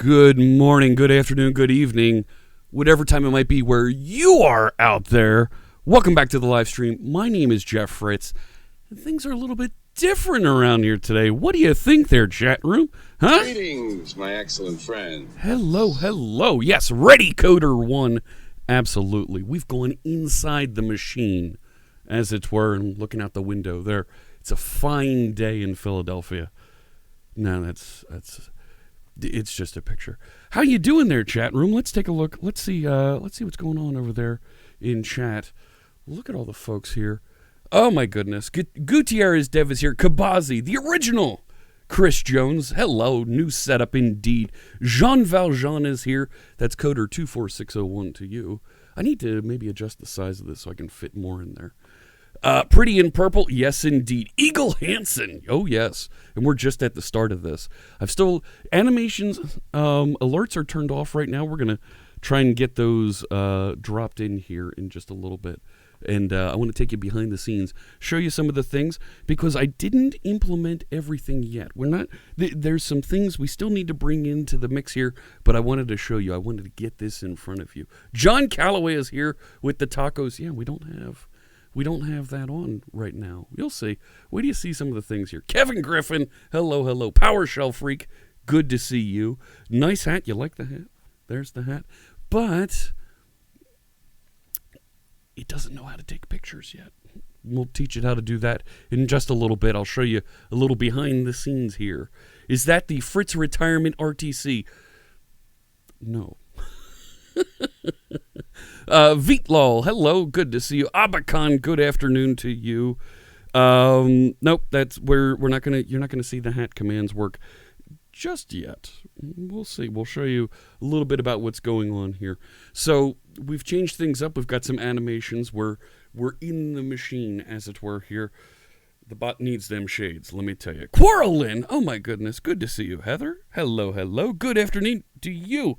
Good morning, good afternoon, good evening, whatever time it might be where you are out there. Welcome back to the live stream. My name is Jeff Fritz, and things are a little bit different around here today. What do you think there, chat room? Huh? Greetings, my excellent friend. Hello, hello. Yes, Ready Coder 1. Absolutely. We've gone inside the machine, as it were, and looking out the window there. It's a fine day in Philadelphia. No, it's just a picture. How you doing there, chat room? Let's take a look. Let's see what's going on over there in chat. Look at all the folks here. Oh my goodness. Gutierrez Dev is here. Kabazi, the original Chris Jones. Hello, new setup indeed. Jean Valjean is here. That's coder 24601 to you. I need to maybe adjust the size of this so I can fit more in there. Pretty in purple, yes indeed. Eagle Hansen, oh yes. And we're just at the start of this. Animations, alerts are turned off right now. We're going to try and get those dropped in here in just a little bit. And I want to take you behind the scenes, show you some of the things, because I didn't implement everything yet. There's some things we still need to bring into the mix here, but I wanted to show you. I wanted to get this in front of you. John Calloway is here with the tacos. Yeah, we don't have that on right now. You'll see. Wait till you see some of the things here. Kevin Griffin, hello. PowerShell Freak, good to see you. Nice hat. You like the hat? There's the hat. But it doesn't know how to take pictures yet. We'll teach it how to do that in just a little bit. I'll show you a little behind the scenes here. Is that the Fritz Retirement RTC? No. Vitlol, hello, good to see you. Abakan, good afternoon to you. Nope, you're not gonna see the hat commands work just yet. We'll see. We'll show you a little bit about what's going on here. So we've changed things up. We've got some animations. We're in the machine, as it were here. The bot needs them shades, let me tell you. Quarrelin, oh my goodness, good to see you. Heather, hello. Good afternoon to you.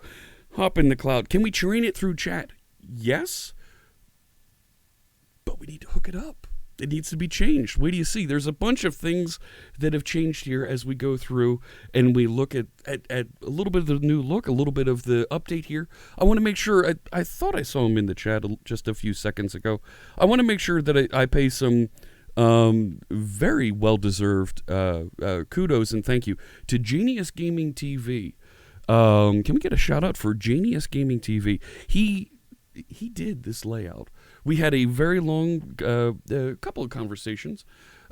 Hop in the cloud. Can we train it through chat? Yes, but we need to hook it up. It needs to be changed. Wait do you see? There's a bunch of things that have changed here as we go through and we look at a little bit of the new look, a little bit of the update here. I want to make sure, I thought I saw him in the chat just a few seconds ago. I want to make sure that I pay some very well-deserved kudos and thank you to Genius Gaming TV. Can we get a shout out for Genius Gaming TV? He did this layout. We had a very long couple of conversations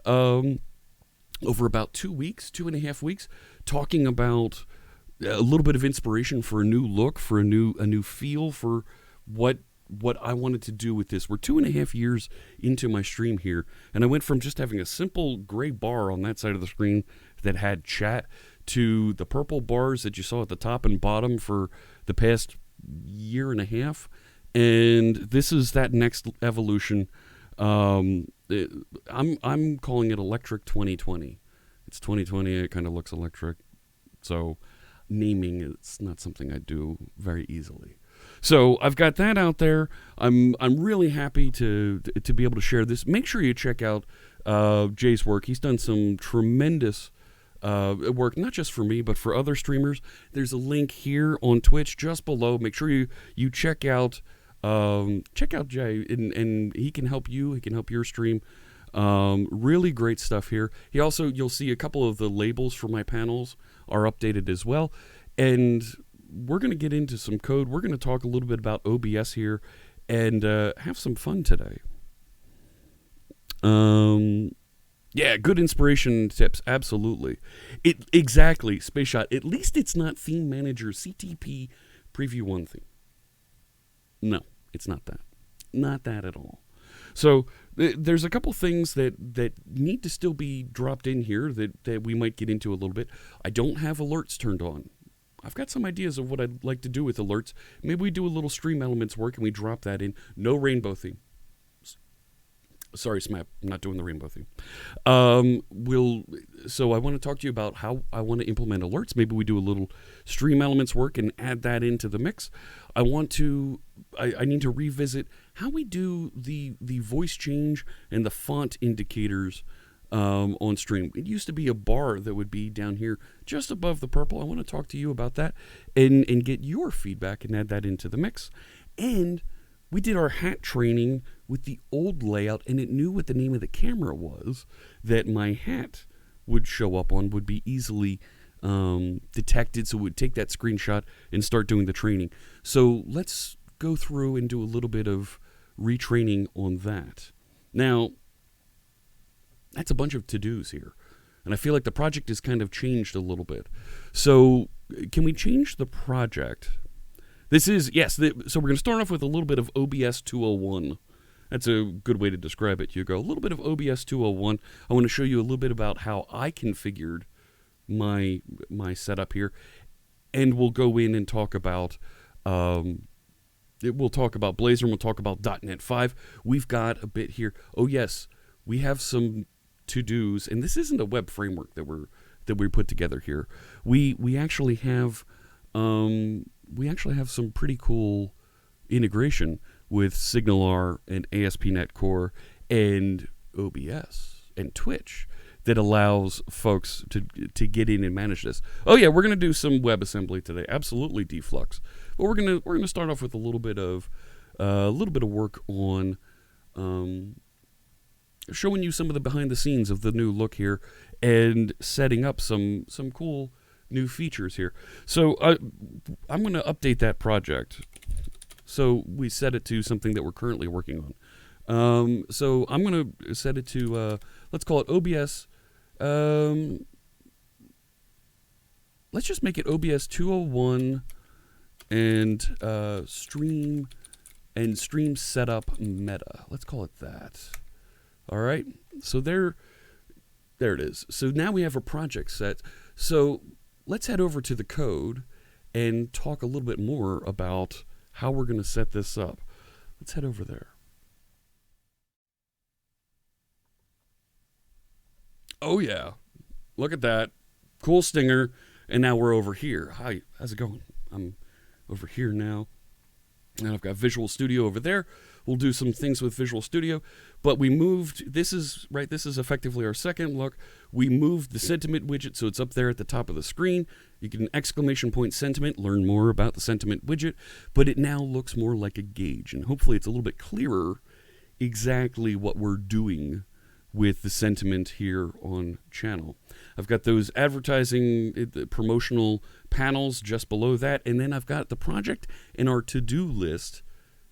over about 2.5 weeks, talking about a little bit of inspiration for a new look, for a new feel, for what I wanted to do with this. We're 2.5 years into my stream here, and I went from just having a simple gray bar on that side of the screen that had chat to the purple bars that you saw at the top and bottom for the past 1.5 years. And this is that next evolution. I'm calling it Electric 2020. It's 2020. It kind of looks electric. So naming it's not something I do very easily. So I've got that out there. I'm really happy to be able to share this. Make sure you check out Jay's work. He's done some tremendous work, not just for me, but for other streamers. There's a link here on Twitch just below. Make sure you check out Jay, and he can help you. He can help your stream. Really great stuff here. You'll see a couple of the labels for my panels are updated as well. And we're going to get into some code. We're going to talk a little bit about OBS here and have some fun today. Yeah, good inspiration tips, absolutely. Exactly, Space Shot. At least it's not Theme Manager CTP Preview 1 theme. No, it's not that. Not that at all. So there's a couple things that need to still be dropped in here that we might get into a little bit. I don't have alerts turned on. I've got some ideas of what I'd like to do with alerts. Maybe we do a little stream elements work and we drop that in. No rainbow theme. Sorry, Smap, I'm not doing the rainbow theme. So I want to talk to you about how I want to implement alerts. Maybe we do a little stream elements work and add that into the mix. I need to revisit how we do the voice change and the font indicators on stream. It used to be a bar that would be down here just above the purple. I want to talk to you about that and get your feedback and add that into the mix. And we did our hat training with the old layout, and it knew what the name of the camera was that my hat would show up on, would be easily detected, so it would take that screenshot and start doing the training. So let's go through and do a little bit of retraining on that. Now, that's a bunch of to-dos here, and I feel like the project has kind of changed a little bit. So can we change the project? This is, yes, so we're going to start off with a little bit of OBS 201. That's a good way to describe it, Hugo. A little bit of OBS 201. I want to show you a little bit about how I configured my setup here, and we'll go in and talk about we'll talk about Blazor, and we'll talk about .NET 5. We've got a bit here. Oh yes, we have some to-dos, and this isn't a web framework that we put together here. We actually have some pretty cool integration with SignalR and ASP.NET Core and OBS and Twitch that allows folks to get in and manage this. Oh yeah, we're going to do some WebAssembly today. Absolutely, DFlux. But we're going to start off with a little bit of work on showing you some of the behind the scenes of the new look here and setting up some cool new features here. So I'm going to update that project. So we set it to something that we're currently working on. So I'm going to set it to, let's call it OBS. Let's just make it OBS 201 and stream setup meta. Let's call it that. All right. So there it is. So now we have a project set. So let's head over to the code and talk a little bit more about how we're going to set this up. Let's head over there. Oh yeah, look at that. Cool stinger. And now we're over here. Hi, how's it going? I'm over here now. And I've got Visual Studio over there. We'll do some things with Visual Studio. But we moved, this is effectively our second look. We moved the sentiment widget so it's up there at the top of the screen. You can exclamation point sentiment, learn more about the sentiment widget. But it now looks more like a gauge. And hopefully it's a little bit clearer exactly what we're doing with the sentiment here on channel. I've got those advertising, the promotional panels just below that, and then I've got the project and our to-do list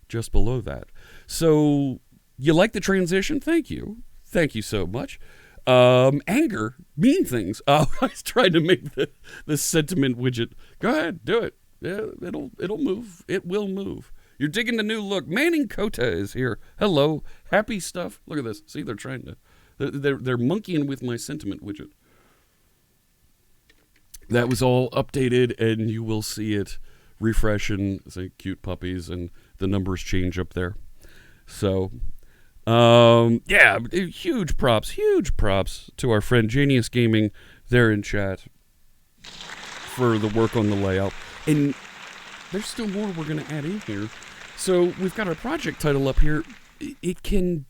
just below that. So you like the transition? Thank you. Thank you so much. Anger, mean things. Oh, I was trying to make the sentiment widget. Go ahead, do it. Yeah, it'll move. It will move. You're digging the new look. Manning Kota is here. Hello. Happy stuff. Look at this. See, they're trying to... They're monkeying with my sentiment widget. That was all updated, and you will see it refresh and say cute puppies, and the numbers change up there. So, yeah, huge props to our friend Genius Gaming there in chat for the work on the layout. And there's still more we're going to add in here. So we've got our project title up here. It can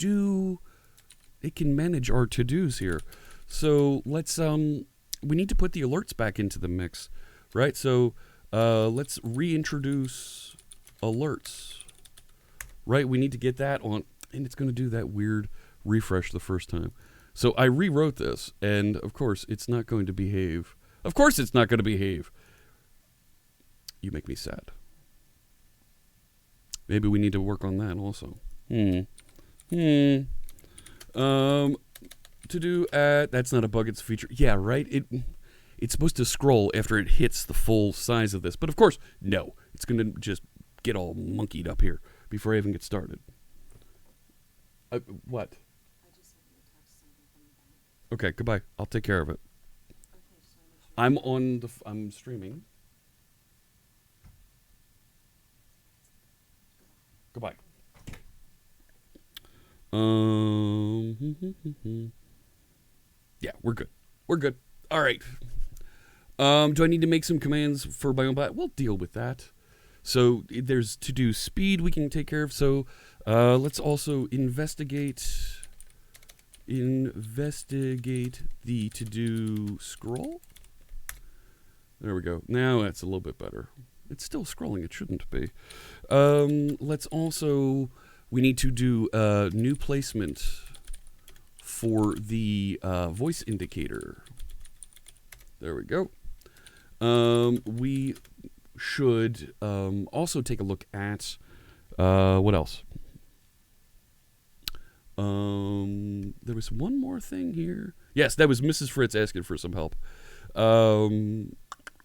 manage our to-dos here. So let's, we need to put the alerts back into the mix, right? So let's reintroduce alerts, right? We need to get that on, and it's going to do that weird refresh the first time. So I rewrote this, and of course it's not going to behave. Of course it's not going to behave. You make me sad. Maybe we need to work on that also. To do that's not a bug, it's a feature. Yeah, right? It's supposed to scroll after it hits the full size of this. But of course, no. It's going to just get all monkeyed up here before I even get started. What? I just sent you a text, something coming back. Okay, goodbye. I'll take care of it. Okay, just want to make sure. I'm streaming. Goodbye. Yeah, we're good. We're good. All right. Do I need to make some commands for my own bot? We'll deal with that. So there's to-do speed we can take care of. So let's also investigate investigate the to-do scroll. There we go. Now that's a little bit better. It's still scrolling. It shouldn't be. Let's also, we need to do new placement for the voice indicator. There we go. We should also take a look at what else? There was one more thing here. Yes, that was Mrs. Fritz asking for some help.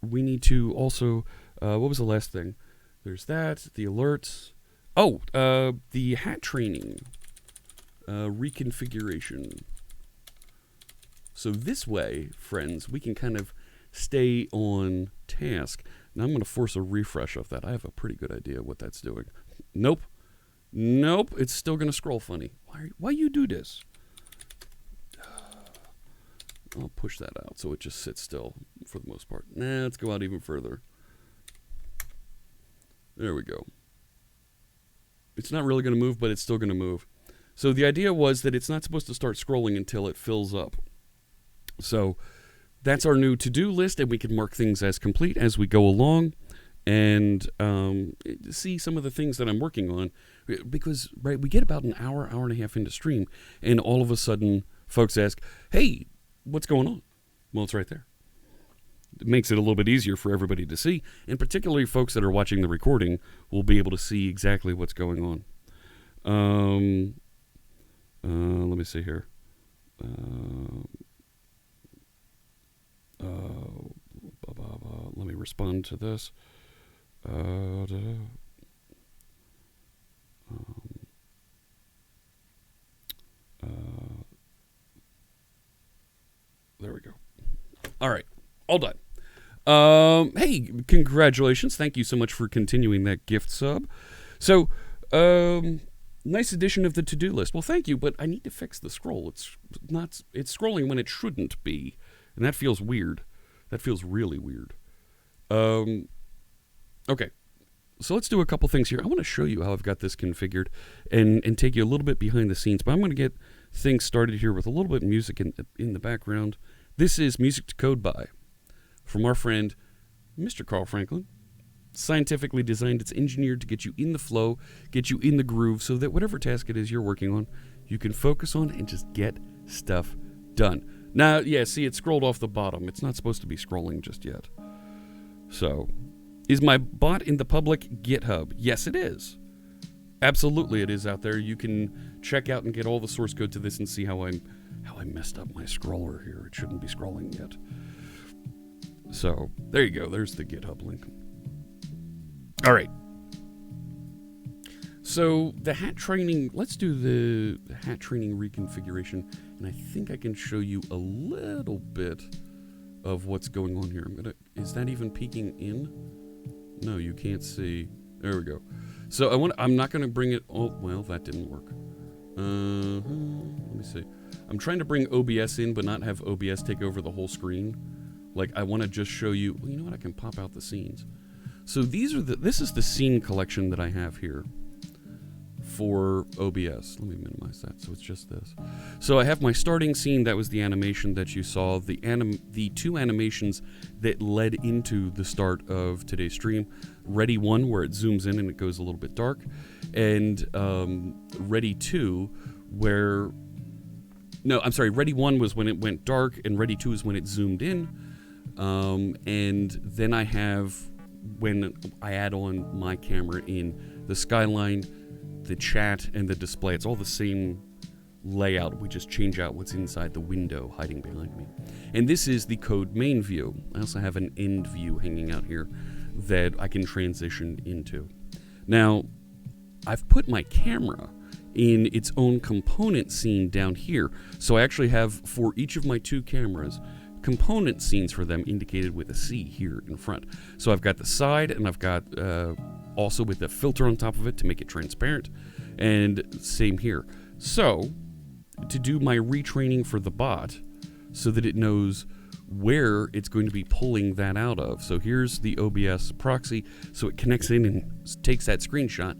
We need to also, what was the last thing? There's that, the alerts. Oh, the hat training reconfiguration. So this way, friends, we can kind of stay on task. Now I'm going to force a refresh of that. I have a pretty good idea what that's doing. Nope. Nope, it's still going to scroll funny. Why you do this? I'll push that out so it just sits still for the most part. Nah, let's go out even further. There we go. It's not really going to move, but it's still going to move. So the idea was that it's not supposed to start scrolling until it fills up. So that's our new to-do list, and we can mark things as complete as we go along and see some of the things that I'm working on. Because, right, we get about an hour, hour and a half into stream, and all of a sudden folks ask, hey, what's going on? Well, it's right there. It makes it a little bit easier for everybody to see, and particularly folks that are watching the recording will be able to see exactly what's going on. Let me see here. Let me respond to this. There we go. All right. All done. Hey, congratulations. Thank you so much for continuing that gift sub. So, nice addition of the to-do list. Well, thank you, but I need to fix the scroll. It's scrolling when it shouldn't be, and that feels weird. That feels really weird. Okay. So let's do a couple things here. I want to show you how I've got this configured and take you a little bit behind the scenes, but I'm going to get things started here with a little bit of music in the background. This is Music to Code By from our friend, Mr. Carl Franklin. Scientifically designed, it's engineered to get you in the flow, get you in the groove, so that whatever task it is you're working on, you can focus on and just get stuff done. Now, yeah, see, it scrolled off the bottom. It's not supposed to be scrolling just yet. So, is my bot in the public GitHub? Yes, it is. Absolutely, it is out there. You can check out and get all the source code to this and see how I messed up my scroller here. It shouldn't be scrolling yet. So, there you go. There's the GitHub link. All right. So, the hat training, let's do the hat training reconfiguration, and I think I can show you a little bit of what's going on here. Is that even peeking in? No, you can't see. There we go. So I'm not going to bring it. Oh, well, that didn't work. Let me see. I'm trying to bring OBS in, but not have OBS take over the whole screen. Like, I want to just show you. Well, you know what? I can pop out the scenes. So this is the scene collection that I have here for OBS. Let me minimize that so it's just this. So I have my starting scene. That was the animation that you saw. The two animations that led into the start of today's stream. Ready 1, where it zooms in and it goes a little bit dark. And Ready 2, where... No, I'm sorry. Ready 1 was when it went dark, and Ready 2 is when it zoomed in. And then I have... when I add on my camera in the skyline, the chat, and the display. It's all the same layout. We just change out what's inside the window hiding behind me. And this is the code main view. I also have an end view hanging out here that I can transition into. Now, I've put my camera in its own component scene down here. So I actually have, for each of my two cameras, component scenes for them indicated with a C here in front. So I've got the side, and I've got also with a filter on top of it to make it transparent, and same here. So to do my retraining for the bot so that it knows where it's going to be pulling that out of. So here's the OBS proxy, so it connects in and takes that screenshot,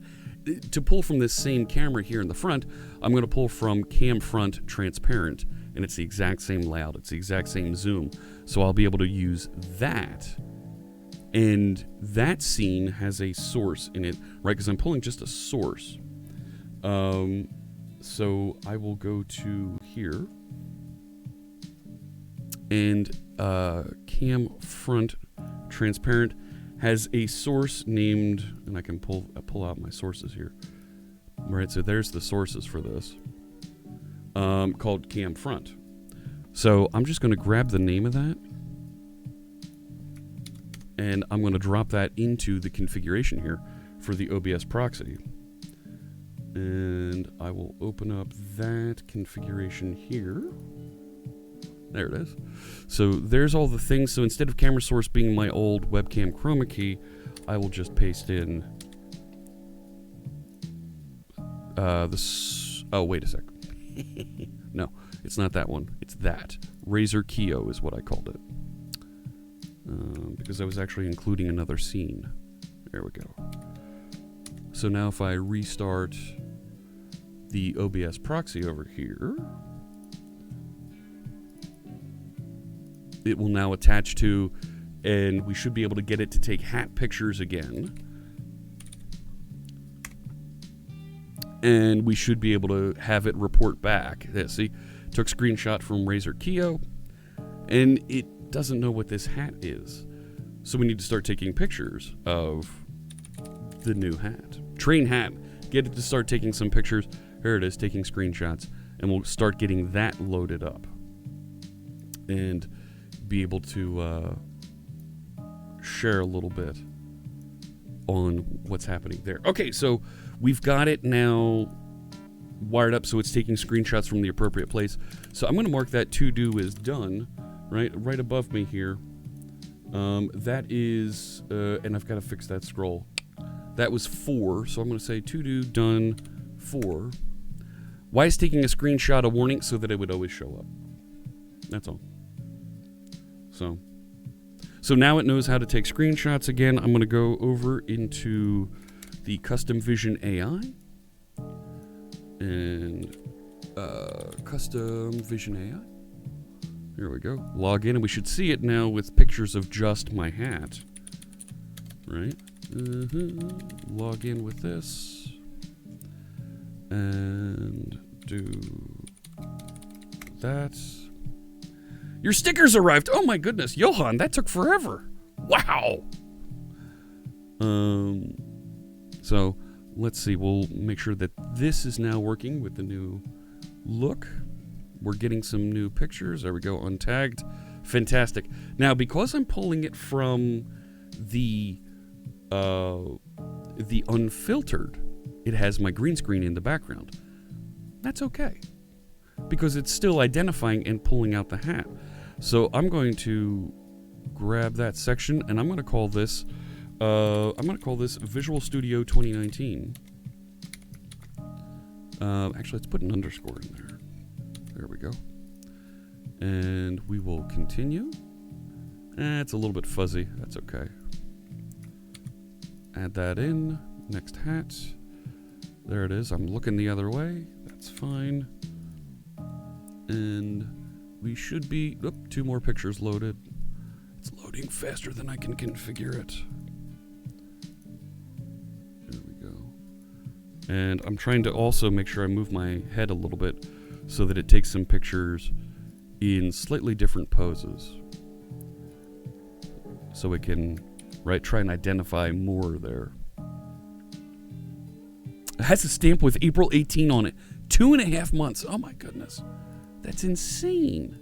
to pull from this same camera here in the front, I'm going to pull from cam front transparent, and it's the exact same layout. It's the exact same zoom. So I'll be able to use that. And that scene has a source in it, right? Because I'm pulling just a source. So I will go to here. And cam front transparent has a source named, and I can pull out my sources here. Right, so there's the sources for this, called cam front. So I'm just going to grab the name of that, and I'm going to drop that into the configuration here for the OBS proxy. And I will open up that configuration here. There it is. So there's all the things. So instead of camera source being my old webcam chroma key, I will just paste in oh, wait a sec. No, it's not that one. It's that. Razor Keo is what I called it. Because I was actually including another scene. There we go. So now if I restart the OBS proxy over here, it will now attach to, and we should be able to get it to take hat pictures again. And we should be able to have it report back. Yeah, see, took screenshot from Razor Keo, and it doesn't know what this hat is. So we need to start taking pictures of the new hat. Train hat, get it to start taking some pictures. Here it is, taking screenshots, and we'll start getting that loaded up. And be able to share a little bit on what's happening there. Okay, so we've got it now wired up so it's taking screenshots from the appropriate place. So I'm going to mark that to do as done, right above me here. That is, and I've got to fix that scroll. That was 4, so I'm going to say to do done 4. Why is taking a screenshot a warning? So that it would always show up. That's all. So now it knows how to take screenshots again. I'm going to go over into the Custom Vision AI. And Custom Vision AI. Here we go. Log in, and we should see it now with pictures of just my hat. Right? Log in with this. And do that. Your stickers arrived. Oh my goodness, Johan, that took forever. Wow. So let's see. We'll make sure that this is now working with the new look. We're getting some new pictures. There we go. Untagged. Fantastic. Now, because I'm pulling it from the unfiltered, it has my green screen in the background. That's okay, because it's still identifying and pulling out the hat. So I'm going to grab that section, and I'm going to call this Visual Studio 2019. Actually, let's put an underscore in there. There we go. And we will continue. It's a little bit fuzzy. That's okay. Add that in. Next hat. There it is. I'm looking the other way. That's fine. And we should be... Oop, 2 more pictures loaded. It's loading faster than I can configure it. There we go. And I'm trying to also make sure I move my head a little bit so that it takes some pictures in slightly different poses. So it can, try and identify more there. It has a stamp with April 18 on it. 2.5 months. Oh my goodness. That's insane.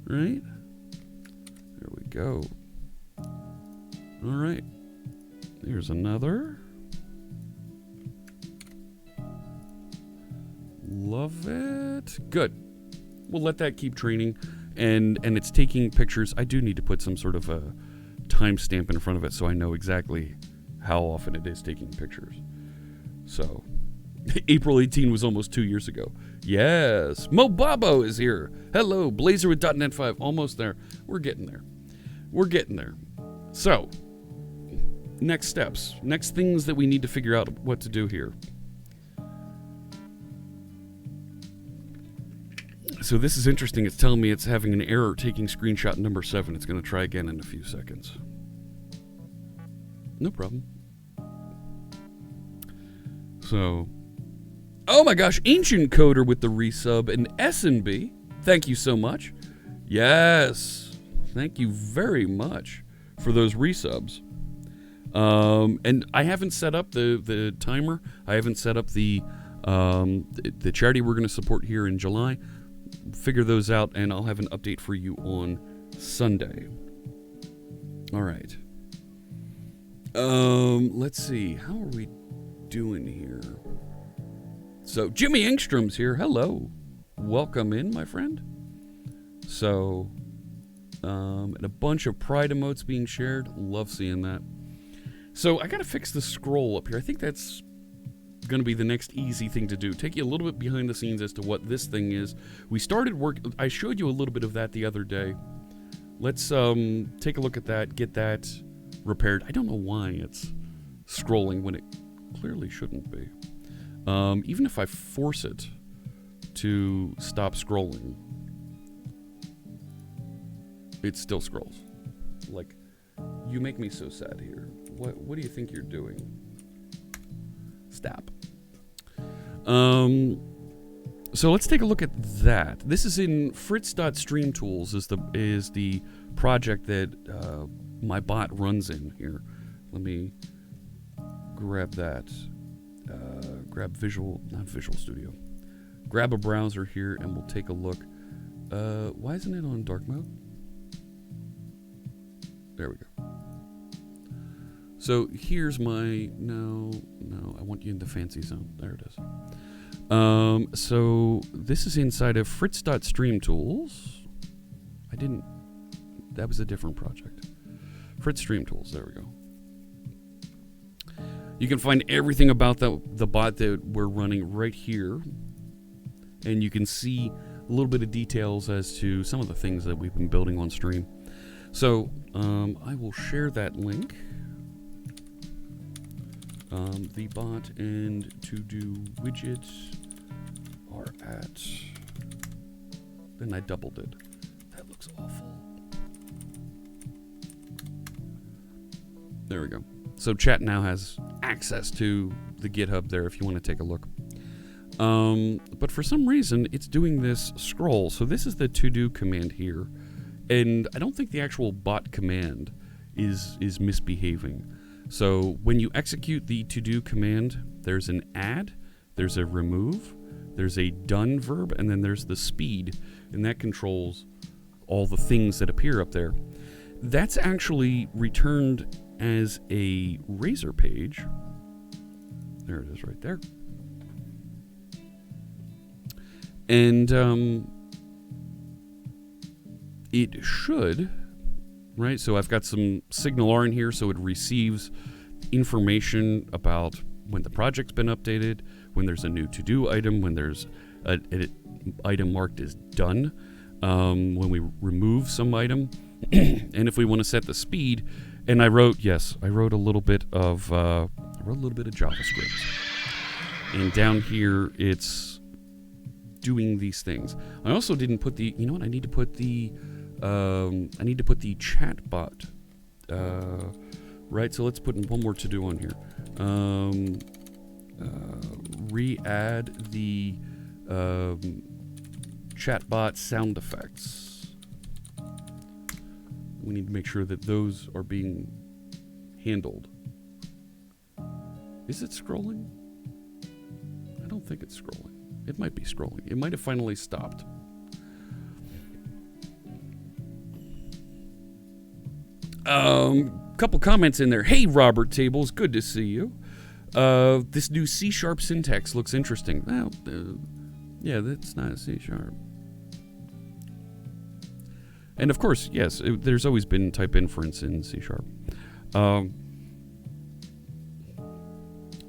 Right? There we go. All right. Here's another. Love it. Good. We'll let that keep training. And it's taking pictures. I do need to put some sort of a timestamp in front of it so I know exactly how often it is taking pictures. So, April 18 was almost 2 years ago. Yes, Mo Babo is here. Hello, Blazor with .NET 5. Almost there. We're getting there. We're getting there. So, next steps, next things that we need to figure out what to do here. So this is interesting. It's telling me it's having an error taking screenshot number 7. It's going to try again in a few seconds. No problem. So, oh my gosh, Ancient Coder with the resub and S&B. Thank you so much. Yes, thank you very much for those resubs. And I haven't set up the timer. I haven't set up the charity we're going to support here in July. Figure those out, and I'll have an update for you on Sunday. All right. Let's see. How are we doing here? So Jimmy Engstrom's here. Hello. Welcome in, my friend. So, and a bunch of Pride emotes being shared. Love seeing that. So I got to fix the scroll up here. I think that's going to be the next easy thing to do. Take you a little bit behind the scenes as to what this thing is. We started work. I showed you a little bit of that the other day. Let's take a look at that, get that repaired. I don't know why it's scrolling when it clearly shouldn't be. Even if I force it to stop scrolling, it still scrolls. Like, you make me so sad here. What do you think you're doing? Stop. So let's take a look at that. This is in Fritz.StreamTools is the project that my bot runs in here. Let me grab that. Grab not Visual Studio. Grab a browser here and we'll take a look. Why isn't it on dark mode? There we go. So here's my, no, I want you in the fancy zone. There it is. So this is inside of Fritz.StreamTools. That was a different project. Fritz StreamTools, there we go. You can find everything about the bot that we're running right here. And you can see a little bit of details as to some of the things that we've been building on stream. So I will share that link. The bot and to-do widget are at... Then I doubled it. That looks awful. There we go. So chat now has access to the GitHub there if you want to take a look. But for some reason, it's doing this scroll. So this is the to-do command here. And I don't think the actual bot command is misbehaving. So when you execute the to-do command, there's an add, there's a remove, there's a done verb, and then there's the speed. And that controls all the things that appear up there. That's actually returned as a Razor page. There it is right there. And it should, right? So I've got some signal R in here, so it receives information about when the project's been updated, when there's a new to-do item, when there's an item marked as done, when we remove some item, and if we want to set the speed. And I wrote a little bit of JavaScript, and down here it's doing these things. I also didn't put the, you know what? I need to put the chat bot. Right. So let's put one more to do on here. Re-add the chatbot sound effects. We need to make sure that those are being handled. Is it scrolling? I don't think it's scrolling. It might be scrolling. It might have finally stopped. Couple comments in there. Hey, Robert Tables, good to see you. This new C# syntax looks interesting. Well, yeah, that's not C#. And of course, yes, there's always been type inference in C#.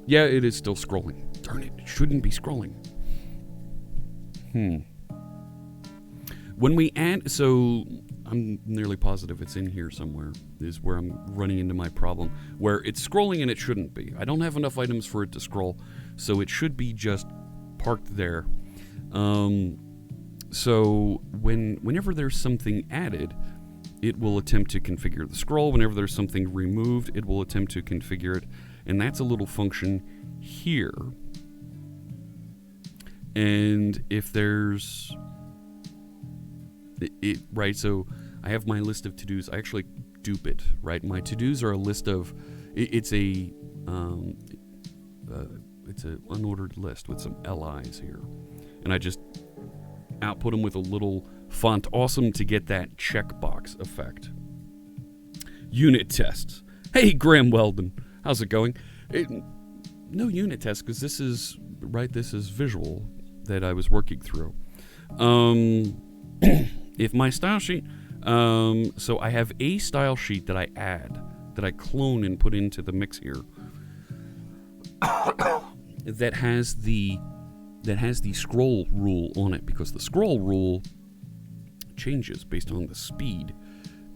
Yeah, it is still scrolling. Darn it, it shouldn't be scrolling. When we add, so I'm nearly positive it's in here somewhere, is where I'm running into my problem, where it's scrolling and it shouldn't be. I don't have enough items for it to scroll, so it should be just parked there. So whenever there's something added, it will attempt to configure the scroll. Whenever there's something removed, it will attempt to configure it, and that's a little function here. And if there's right, so I have my list of to-dos. I actually dupe it, right? My to-dos are a list of, it's an unordered list with some LIs here, and I just output them with a little font awesome to get that checkbox effect. Unit tests. Hey, Graham Weldon, how's it going? No unit tests, because this is visual that I was working through. If my style sheet, so I have a style sheet that I add, that I clone and put into the mix here, that has the scroll rule on it, because the scroll rule changes based on the speed,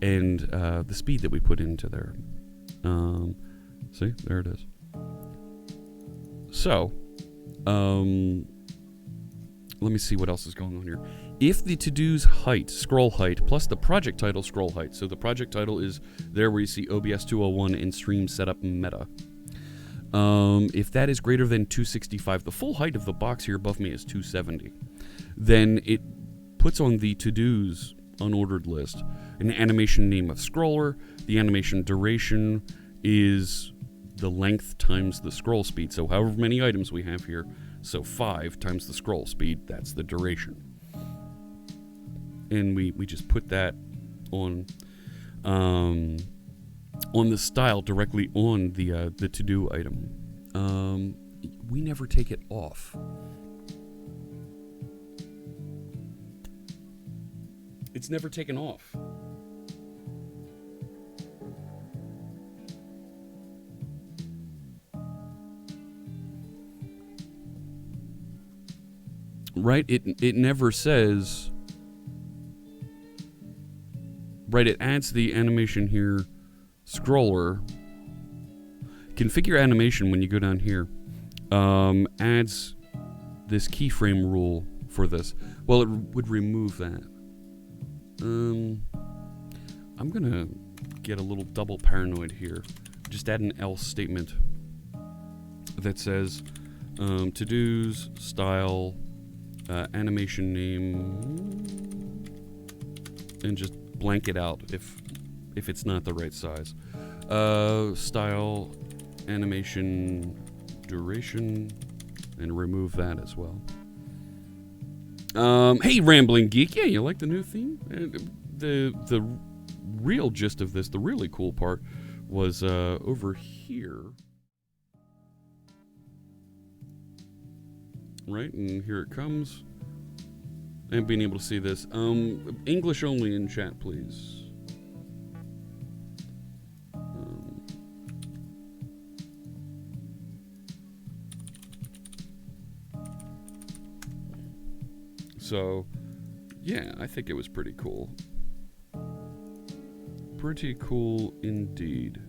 and the speed that we put into there. See, there it is. So, let me see what else is going on here. If the to-do's height, scroll height, plus the project title scroll height, so the project title is there where you see OBS 201 and stream setup meta. If that is greater than 265, the full height of the box here above me is 270, then it puts on the to-do's unordered list an animation name of scroller. The animation duration is the length times the scroll speed. So however many items we have here, so 5 times the scroll speed, that's the duration. And we just put that on the style directly on the to-do item. We never take it off. It's never taken off. Right? It never says. Right, it adds the animation here, scroller. Configure animation when you go down here. Adds this keyframe rule for this. Well, it would remove that. I'm gonna get a little double paranoid here. Just add an else statement that says to-dos, style, animation name, and just blank it out if it's not the right size. Style, animation, duration, and remove that as well. Hey, Rambling Geek, yeah, you like the new theme? The real gist of this, the really cool part, was over here. Right, and here it comes. And being able to see this. English only in chat, please. So, yeah, I think it was pretty cool. Pretty cool indeed.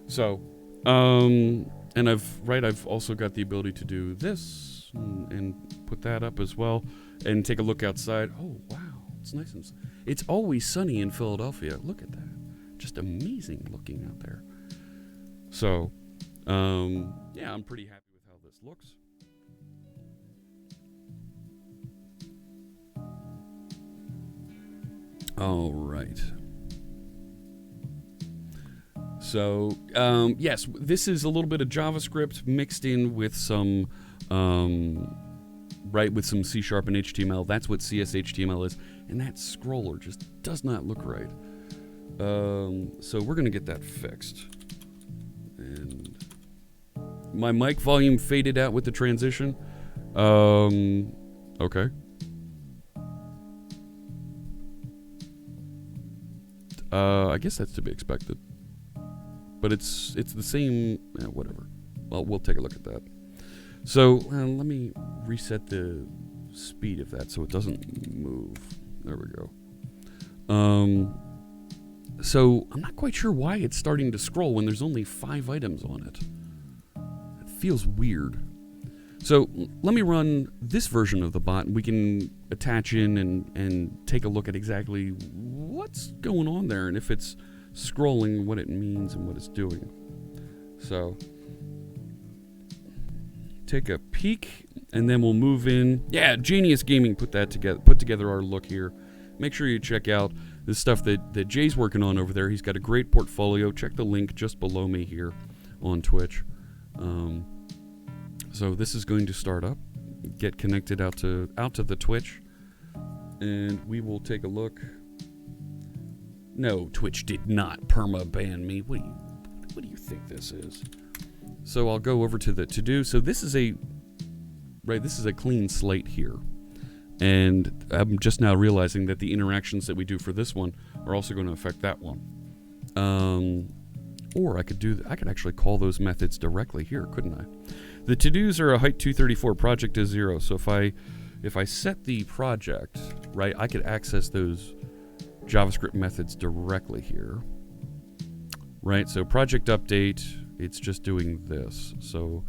So, and I've also got the ability to do this and put that up as well, and take a look outside. Oh wow, it's nice and it's always sunny in Philadelphia. Look at that, just amazing looking out there. So, yeah, I'm pretty happy with how this looks. All right. So, yes, this is a little bit of JavaScript mixed in with some, with some C# and HTML. That's what CSHTML is. And that scroller just does not look right. So we're going to get that fixed. And my mic volume faded out with the transition. Okay. I guess that's to be expected. But it's the same, whatever. Well, we'll take a look at that. So let me reset the speed of that so it doesn't move. There we go. So I'm not quite sure why it's starting to scroll when there's only 5 items on it. It feels weird. So let me run this version of the bot, and we can attach in and take a look at exactly what's going on there, and if it's scrolling, what it means and what it's doing. So take a peek, and then we'll move in. Yeah, Genius Gaming put together our look here. Make sure you check out the stuff that Jay's working on over there. He's got a great portfolio. Check the link just below me here on Twitch. So this is going to start up, get connected out to the Twitch, and we will take a look. No, Twitch did not perma-ban me. What do you think this is? So I'll go over to the to-do. So this is a clean slate here. And I'm just now realizing that the interactions that we do for this one are also going to affect that one. Or I could actually call those methods directly here, couldn't I? The to-dos are a height 234, project is 0. So if I set the project, right, I could access those JavaScript methods directly here. Right, so project update, it's just doing this. So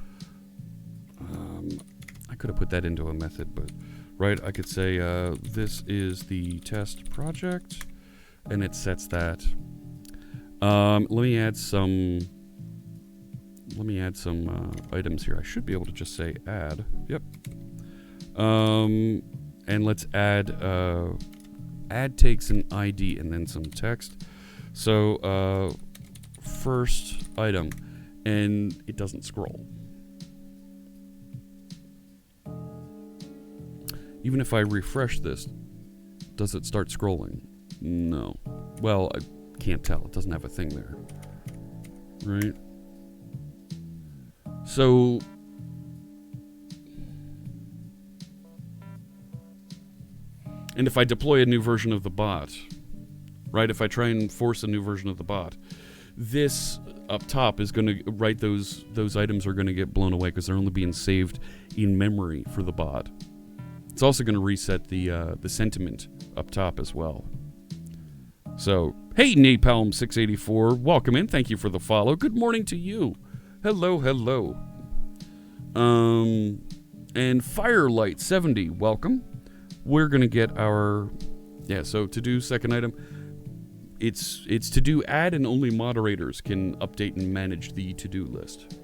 I could have put that into a method, but right, I could say this is the test project, and it sets that. Let me add some items here. I should be able to just say add. Yep. And let's add takes an ID and then some text. So first item, and it doesn't scroll. Even if I refresh this, does it start scrolling? No. Well, I can't tell. It doesn't have a thing there. Right? So and if I deploy a new version of the bot, right? If I try and force a new version of the bot, this up top is going to, right, those items are going to get blown away because they're only being saved in memory for the bot. It's also going to reset the sentiment up top as well. So, hey, Napalm684, welcome in. Thank you for the follow. Good morning to you. Hello, hello. And Firelight70, welcome. We're going to get our, so to do second item. It's to do add, and only moderators can update and manage the to-do list.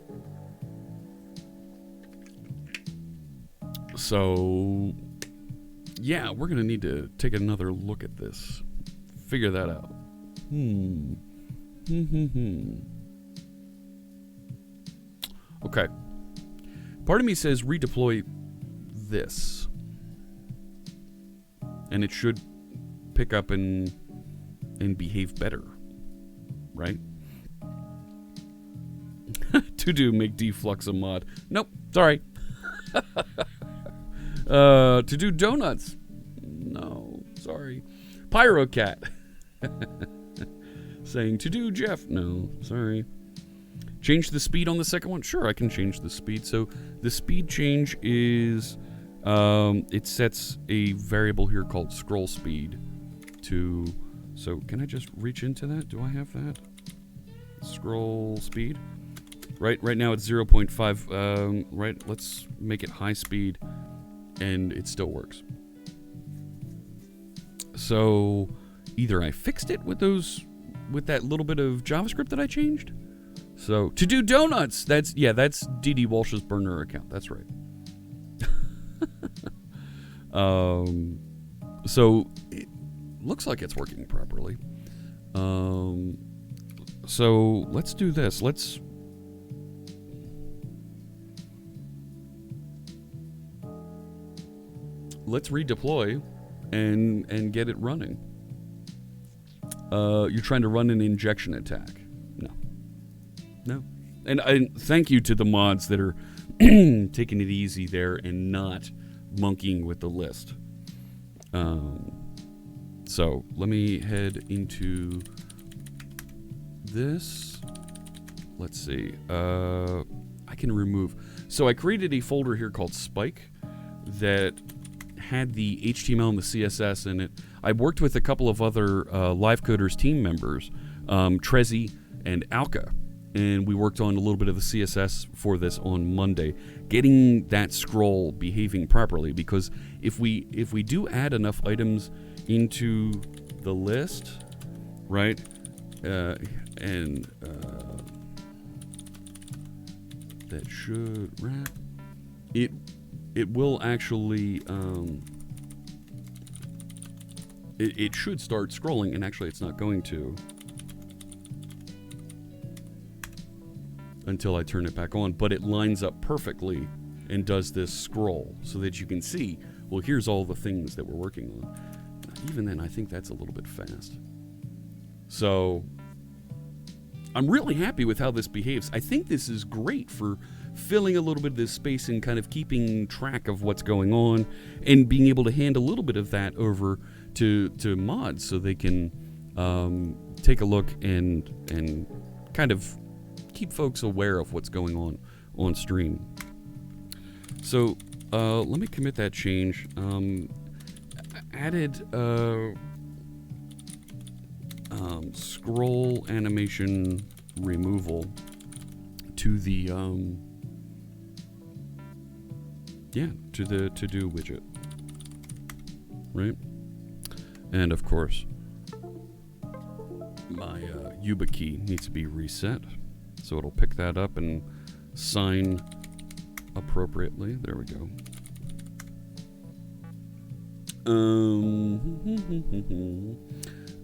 So, yeah, we're going to need to take another look at this. Figure that out. Okay. Part of me says redeploy this. And it should pick up and behave better. Right? To do, make DFLuxL a mod. Nope, sorry. To do donuts. No, sorry. Pyrocat. Saying to do Jeff. No, sorry. Change the speed on the second one? Sure, I can change the speed. So the speed change is it sets a variable here called scroll speed to, so can I just reach into that? Do I have that? Scroll speed? Right now it's 0.5. Right, let's make it high speed, and it still works. So either I fixed it with that little bit of JavaScript that I changed. So to do donuts, that's DD Walsh's burner account. That's right. So it looks like it's working properly. So let's do this. Let's redeploy and get it running. You're trying to run an injection attack. No. And I thank you to the mods that are taking it easy there and not monkeying with the list. So let me head into this. Let's see. I can remove. So I created a folder here called Spike that had the HTML and the CSS in it. I worked with a couple of other Live Coders team members, Trezzy and Alka, and we worked on a little bit of the CSS for this on Monday, getting that scroll behaving properly. Because if we do add enough items into the list, right, and that should wrap. It will actually it should start scrolling, and actually it's not going to until I turn it back on, but it lines up perfectly and does this scroll so that you can see, well, here's all the things that we're working on. Even then, I think that's a little bit fast. So I'm really happy with how this behaves. I think this is great for filling a little bit of this space and kind of keeping track of what's going on and being able to hand a little bit of that over to mods so they can take a look and kind of keep folks aware of what's going on stream. So let me commit that change. Added scroll animation removal to the to the to-do widget, right? And of course my Yuba key needs to be reset, so it'll pick that up and sign appropriately. There we go.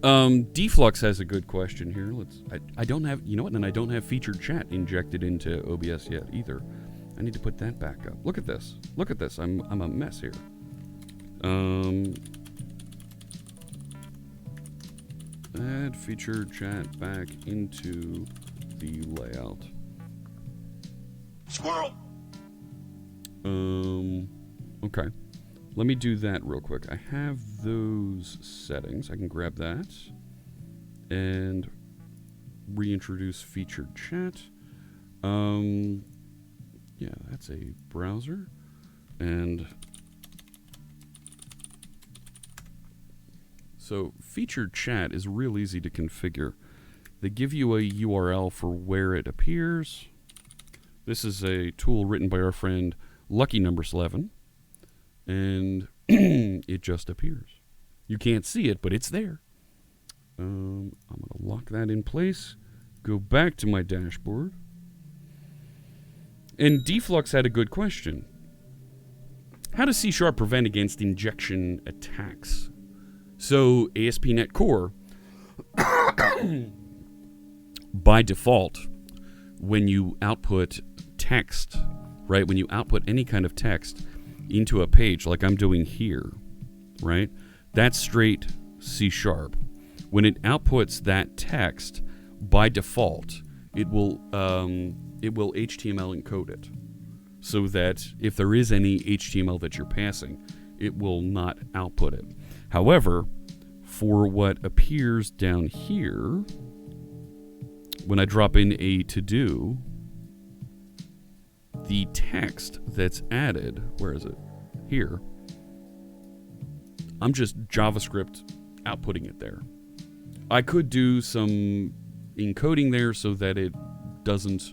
DFlux has a good question here. I don't have, you know what, and I don't have featured chat injected into OBS yet either. I need to put that back up. Look at this. Look at this. I'm a mess here. Add featured chat back into the layout. Squirrel. Okay. Let me do that real quick. I have those settings. I can grab that and reintroduce featured chat. Yeah, that's a browser. And so featured chat is real easy to configure. They give you a URL for where it appears. This is a tool written by our friend Lucky Number 11. And it just appears. You can't see it, but it's there. I'm going to lock that in place. Go back to my dashboard. And DFlux had a good question. How does C# prevent against injection attacks? So ASP.NET Core, by default, when you output text, right? When you output any kind of text into a page like I'm doing here, right? That's straight C#. When it outputs that text, by default, it will HTML encode it, so that if there is any HTML that you're passing, it will not output it. However, for what appears down here, when I drop in a to-do, the text that's added, where is it? Here. I'm just JavaScript outputting it there. I could do some encoding there so that it doesn't,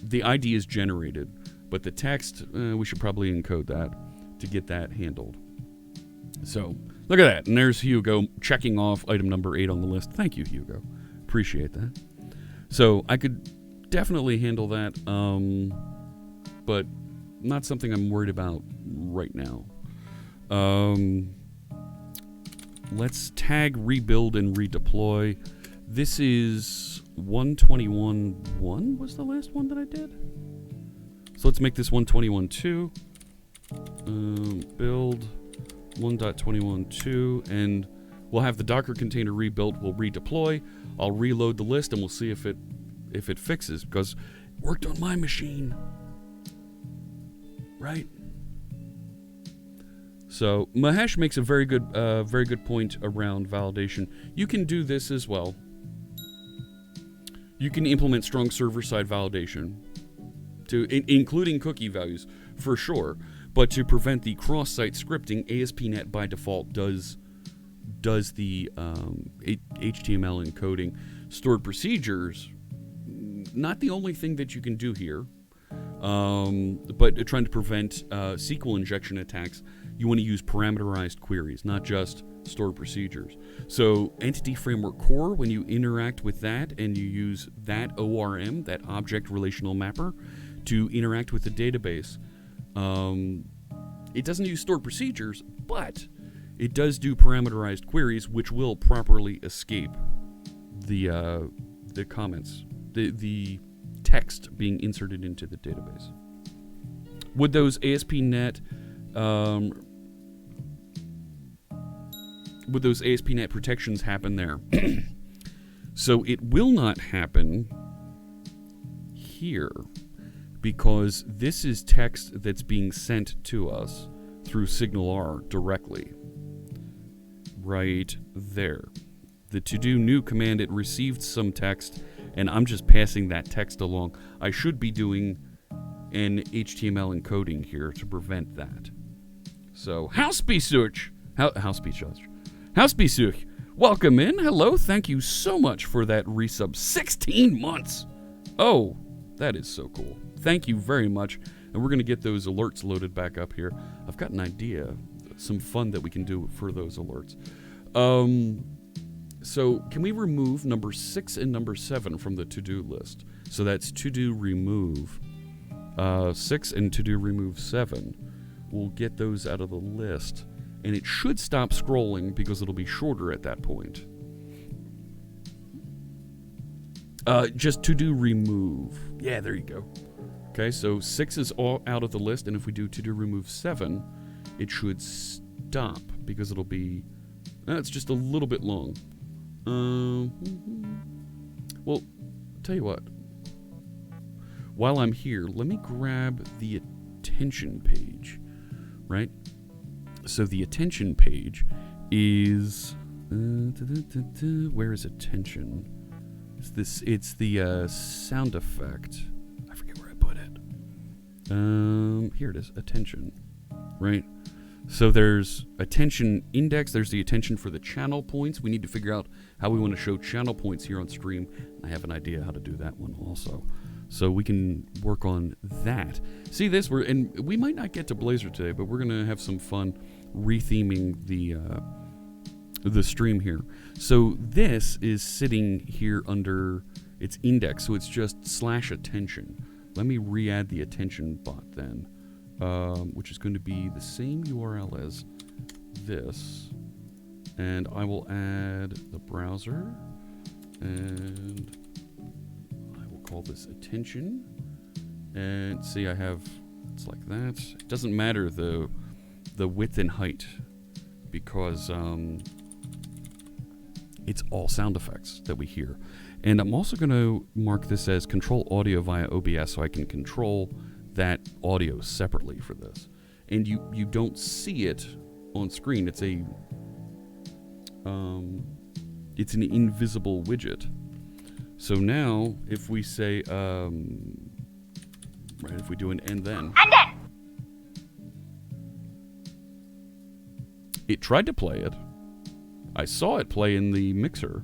the ID is generated, but the text, we should probably encode that to get that handled. So, look at that. And there's Hugo checking off item number 8 on the list. Thank you, Hugo. Appreciate that. So, I could definitely handle that, but not something I'm worried about right now. Let's tag rebuild and redeploy. This is 121.1 was the last one that I did. So let's make this 121.2. Build 1.21.2, and we'll have the Docker container rebuilt. We'll redeploy. I'll reload the list, and we'll see if it fixes, because it worked on my machine, right? So Mahesh makes a very good point around validation. You can do this as well. You can implement strong server-side validation, including cookie values, for sure. But to prevent the cross-site scripting, ASP.NET by default does the HTML encoding. Stored procedures, not the only thing that you can do here, but trying to prevent SQL injection attacks, you want to use parameterized queries, not just stored procedures. So Entity Framework Core, when you interact with that and you use that ORM, that Object Relational Mapper, to interact with the database, it doesn't use stored procedures, but it does do parameterized queries, which will properly escape the comments, the text being inserted into the database. Would those ASP.NET protections happen there? So it will not happen here, because this is text that's being sent to us through SignalR directly. Right there. The to-do new command, it received some text, and I'm just passing that text along. I should be doing an HTML encoding here to prevent that. So, Hausbesuch, welcome in. Hello, thank you so much for that resub. 16 months. Oh, that is so cool. Thank you very much. And we're going to get those alerts loaded back up here. I've got an idea, some fun that we can do for those alerts. So can we remove number 6 and number 7 from the to-do list? So that's to-do remove 6 and to-do remove 7. We'll get those out of the list. And it should stop scrolling because it'll be shorter at that point. Just to-do remove. Yeah, there you go. Okay, so 6 is all out of the list, and if we do to-do remove 7, it should stop because it'll be... it's just a little bit long. Well, tell you what. While I'm here, let me grab the attention page, right? So the attention page is... where is attention? It's the sound effect. I forget where I put it. Here it is, attention, right? So there's attention index, there's the attention for the channel points. We need to figure out how we want to show channel points here on stream. I have an idea how to do that one also. So we can work on that. See this, and we might not get to Blazor today, but we're gonna have some fun retheming the stream here. So this is sitting here under its index, so it's just /attention. Let me re-add the attention bot then. Which is going to be the same URL as this, and I will add the browser, and I will call this attention, and see I have, it's like that. It doesn't matter the width and height, because it's all sound effects that we hear. And I'm also going to mark this as control audio via OBS, so I can control that audio separately for this. And you don't see it on screen. It's an invisible widget. So now if we say right, if we do an and then it tried to play it. I saw it play in the mixer,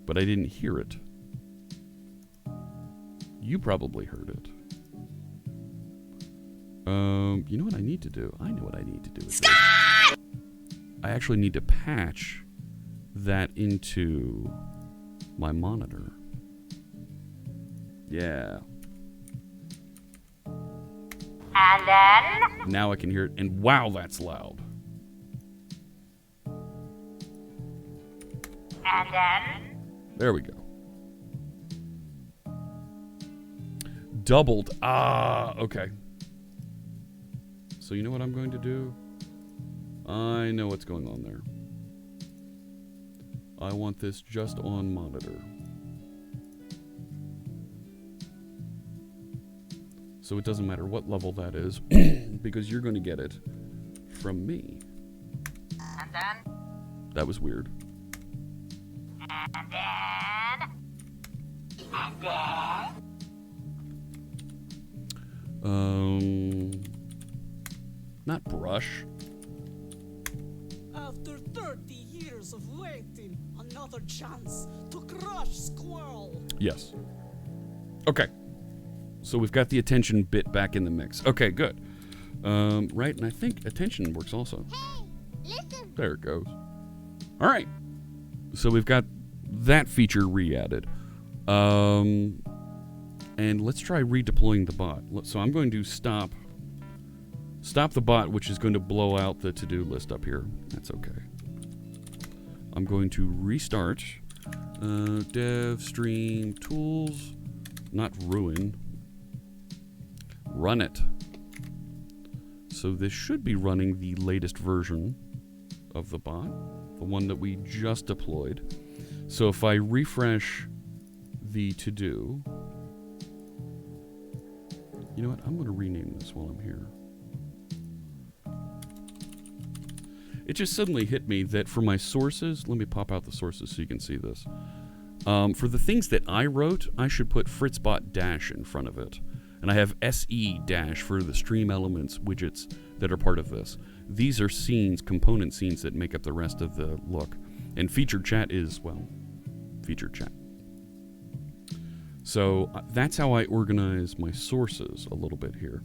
but I didn't hear it. You probably heard it. You know what I need to do? I know what I need to do with this. I actually need to patch that into my monitor. Yeah. And then? Now I can hear it, and wow, that's loud. And then? There we go. Doubled. Ah, okay. So you know what I'm going to do? I know what's going on there. I want this just on monitor. So it doesn't matter what level that is, because you're going to get it from me. And then? That was weird. And then? And then? not brush. After 30 years of waiting, another chance to crush Squirrel. Yes. Okay. So we've got the attention bit back in the mix. Okay, good. Right, and I think attention works also. Hey, listen. There it goes. All right. So we've got that feature re-added. And let's try redeploying the bot. So I'm going to stop the bot, which is going to blow out the to-do list up here. That's okay. I'm going to restart. Dev stream tools, not ruin. Run it. So this should be running the latest version of the bot, the one that we just deployed. So if I refresh the to-do, you know what? I'm going to rename this while I'm here. It just suddenly hit me that for my sources, let me pop out the sources so you can see this. For the things that I wrote, I should put fritzbot dash in front of it. And I have SE dash for the stream elements widgets that are part of this. These are scenes, component scenes that make up the rest of the look. And featured chat is, well, featured chat. So that's how I organize my sources a little bit here.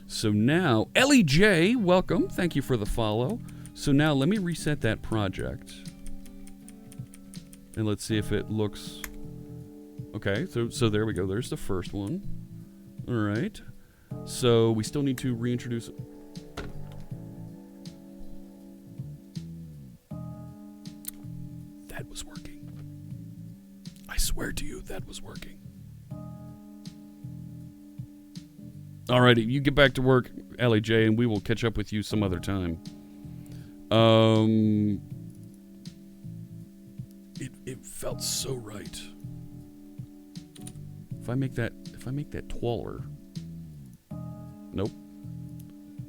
So now, Ellie J, welcome. Thank you for the follow. So now let me reset that project. And let's see if it looks... Okay, so there we go. There's the first one. All right. So we still need to reintroduce... That was working. I swear to you, that was working. Alrighty, you get back to work, LAJ, and we will catch up with you some other time. It felt so right. If I make that taller. Nope.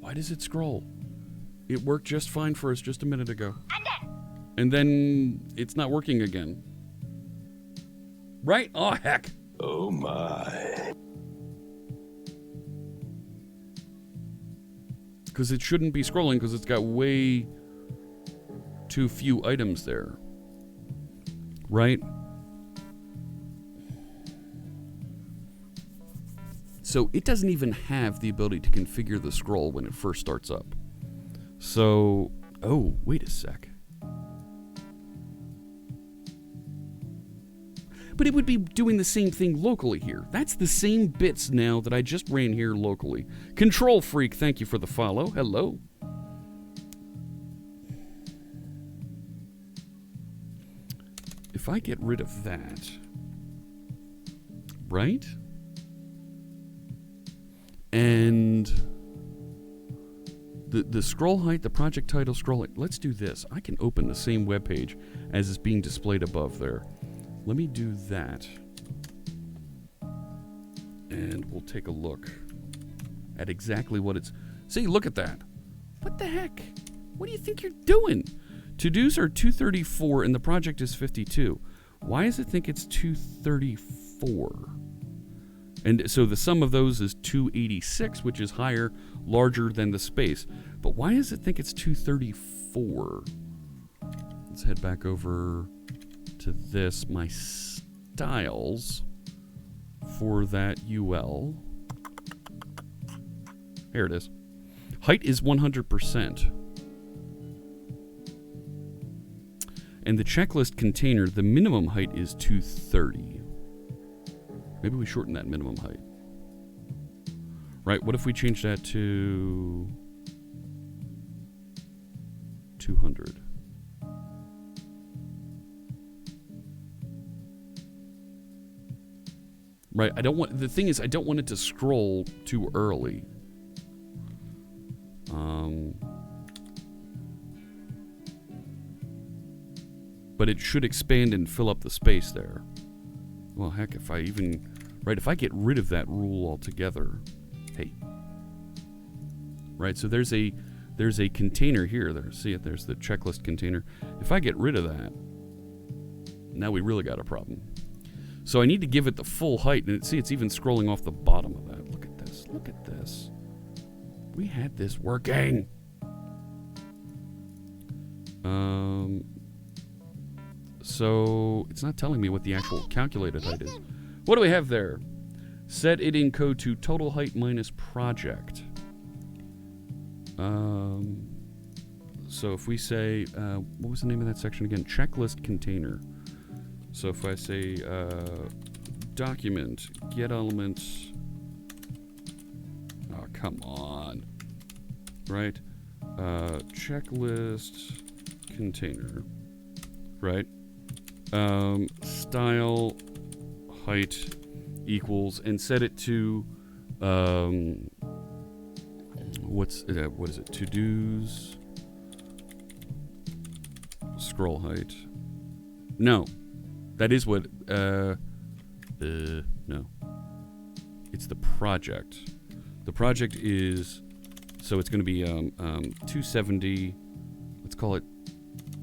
Why does it scroll? It worked just fine for us just a minute ago. And then it's not working again. Right? Oh, heck. Oh my. Because it shouldn't be scrolling because it's got way too few items there. Right? So it doesn't even have the ability to configure the scroll when it first starts up. So, oh, wait a sec. But it would be doing the same thing locally here. That's the same bits now that I just ran here locally. Control Freak, thank you for the follow. Hello. If I get rid of that, right? And the scroll height, the project title scroll height, let's do this. I can open the same web page as is being displayed above there. Let me do that. And we'll take a look at exactly what it's... See, look at that. What the heck? What do you think you're doing? To-dos are 234 and the project is 52. Why does it think it's 234? And so the sum of those is 286, which is higher, larger than the space. But why does it think it's 234? Let's head back over to this, my styles for that UL. Here it is. Height is 100%. And the checklist container, the minimum height is 230. Maybe we shorten that minimum height. Right, what if we change that to 200? Right, the thing is, I don't want it to scroll too early. But it should expand and fill up the space there. Well, heck, if I get rid of that rule altogether, hey. Right, so there's a container here. There, see it? There's the checklist container. If I get rid of that, now we really got a problem. So I need to give it the full height, and see, it's even scrolling off the bottom of that. Look at this. Look at this. We had this working. So it's not telling me what the actual calculated height is. What do we have there? Set it in code to total height minus project. So if we say, what was the name of that section again? Checklist container. So if I say document, get element. Oh, come on. Right? Checklist container. Right? Style height equals, and set it to what is it? To-dos scroll height. No. That is what no. It's the project. The project is, so it's going to be 270, let's call it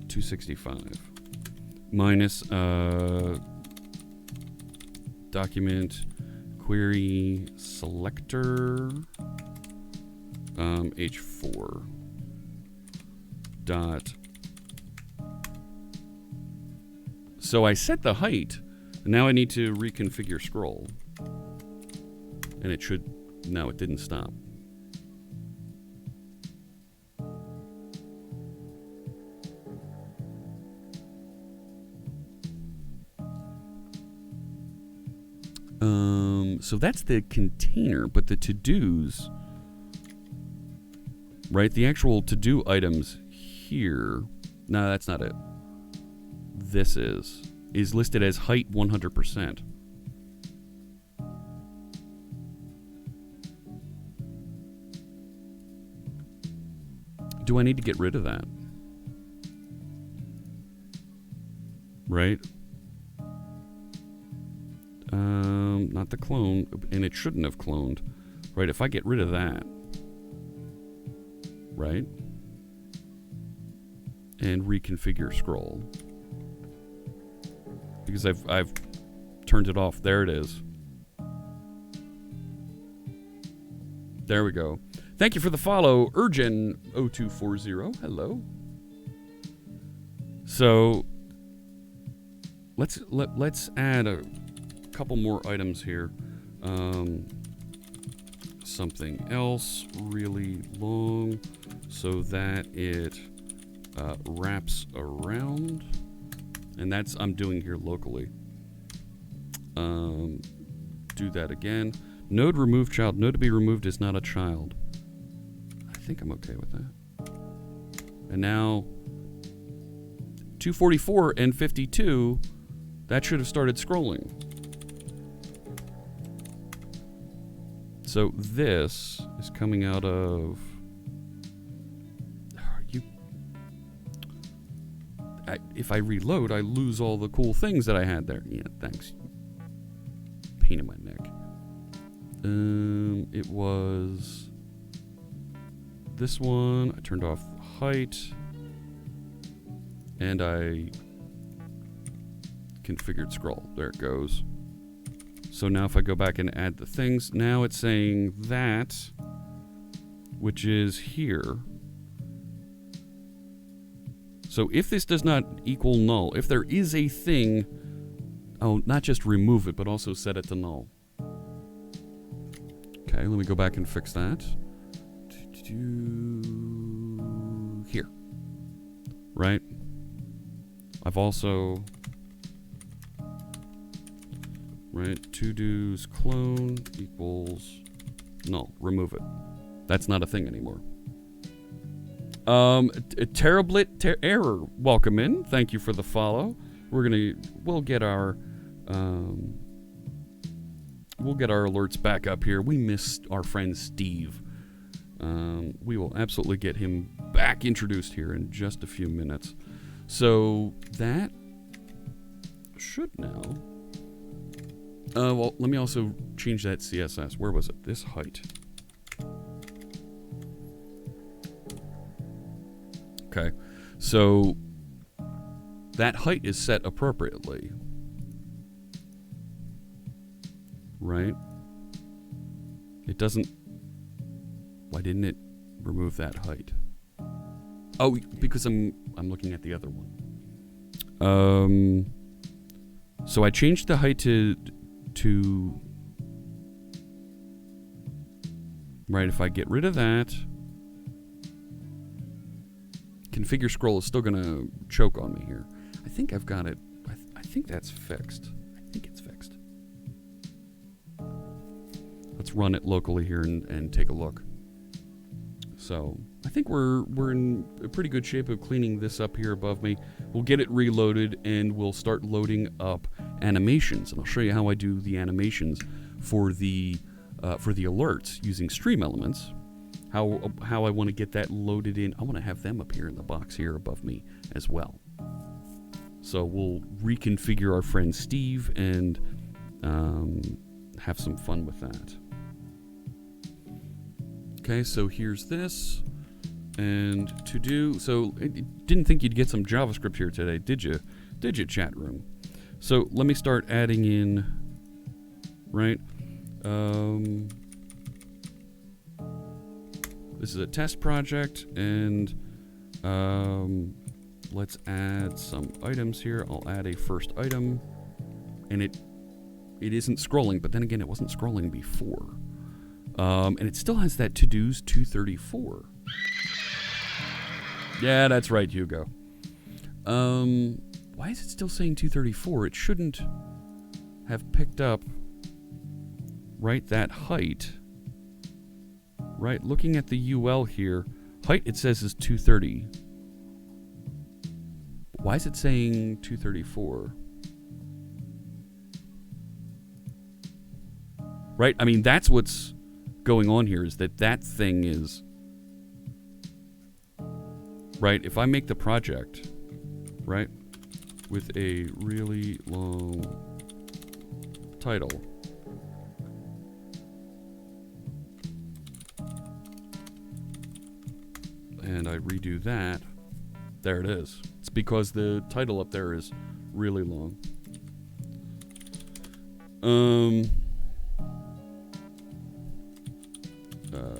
265 minus document query selector h4 dot. So I set the height. Now I need to reconfigure scroll, and it should. No, it didn't stop. So that's the container, but the to-dos, right? The actual to-do items here. No, that's not it. This is listed as height 100%. Do I need to get rid of that? Right? Not the clone, and it shouldn't have cloned. Right, if I get rid of that, right? And reconfigure scroll. Because I've turned it off. There it is. There we go. Thank you for the follow, Urgen0240. Hello. So let's add a couple more items here. Something else really long so that it wraps around, and that's I'm doing here locally. Do that again. Node remove child. Node to be removed is not a child. I think I'm okay with that. And now 244 and 52, that should have started scrolling. So this is coming out of if I reload, I lose all the cool things that I had there. Yeah, thanks. Pain in my neck. It was this one. I turned off height, and I configured scroll. There it goes. So now if I go back and add the things, now it's saying that, which is here. So if this does not equal null, if there is a thing, oh, not just remove it, but also set it to null. Okay, let me go back and fix that. Here. Right? I've also... Right, to-dos clone equals null. Remove it. That's not a thing anymore. Terablit error. Welcome in. Thank you for the follow. We'll get our alerts back up here. We missed our friend Steve. We will absolutely get him back introduced here in just a few minutes. So that should now. Well, let me also change that CSS. Where was it? This height. Okay, so that height is set appropriately, right? It doesn't Why didn't it remove that height? Oh, because I'm looking at the other one. So I changed the height to right. If I get rid of that, configure scroll is still gonna choke on me here. I think I've got it. I think that's fixed. I think it's fixed. Let's run it locally here and take a look. So I think we're in a pretty good shape of cleaning this up here above me. We'll get it reloaded and we'll start loading up animations. And I'll show you how I do the animations for the alerts using stream elements. How I want to get that loaded in. I want to have them appear in the box here above me as well. So we'll reconfigure our friend Steve and have some fun with that. Okay, so here's this. And to do, so didn't think you'd get some JavaScript here today, did you? Did you, chat room? So let me start adding in, right? This is a test project, and let's add some items here. I'll add a first item, and it isn't scrolling, but then again, it wasn't scrolling before. And it still has that to-dos 234. Yeah, that's right, Hugo. Why is it still saying 234? It shouldn't have picked up, right, that height. Right, looking at the UL here, height it says is 230. Why is it saying 234? Right, I mean, that's what's going on here, is that thing is... Right, if I make the project, right, with a really long title, and I redo that, there it is. It's because the title up there is really long.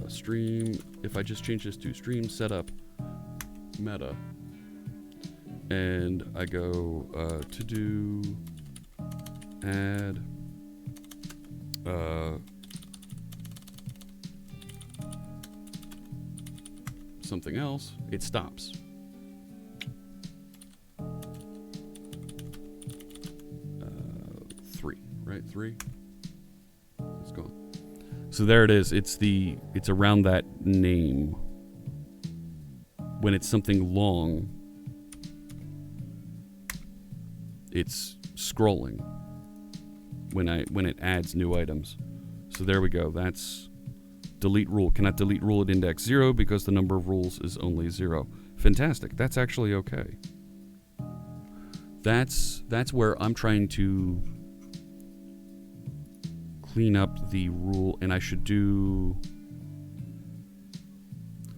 Stream, if I just change this to stream setup meta, and I go to do add something else, it stops. Three, right? Three. It's gone. So there it is. It's around that name. When it's something long, it's scrolling when it adds new items. So there we go. That's delete rule. Cannot delete rule at index 0 because the number of rules is only 0. Fantastic. That's actually okay. That's where I'm trying to clean up the rule, and I should do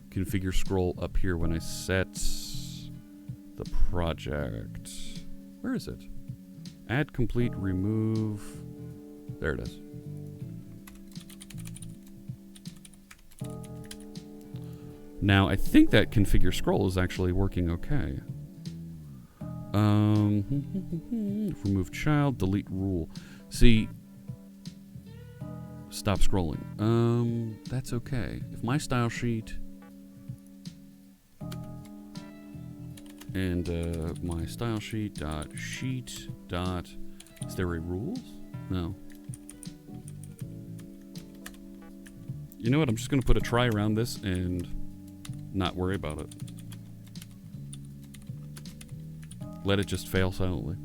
configure scroll up here when I set the project. Where is it? Add complete, remove. There it is. Now I think that configure scroll is actually working okay. Remove child, delete rule. See, stop scrolling. That's okay. If my style sheet and my style sheet dot sheet dot, is there a rules? No. You know what? I'm just going to put a try around this and not worry about it. Let it just fail silently.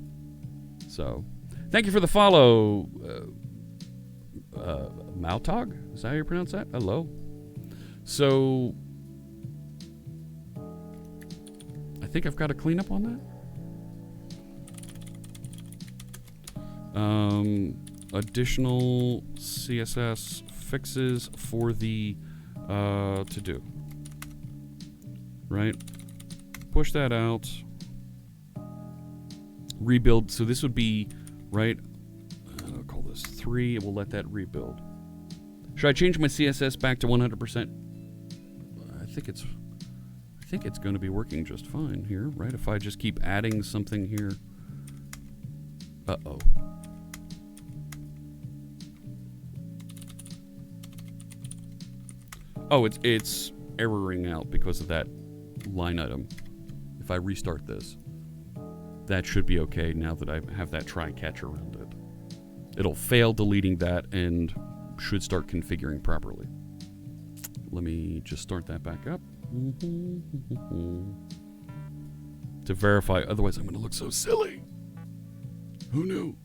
So, thank you for the follow, Mautog? Is that how you pronounce that? Hello. So, I think I've got a cleanup on that. Additional CSS fixes for the to do. Right? Push that out. Rebuild. So this would be, right? I'll call this 3. We'll let that rebuild. Should I change my CSS back to 100%? think it's going to be working just fine here, right? If I just keep adding something here. Uh-oh. Oh, it's erroring out because of that line item. If I restart this, that should be okay now that I have that try catch around it. It'll fail deleting that and should start configuring properly. Let me just start that back up. To verify, otherwise I'm going to look so silly. Who knew?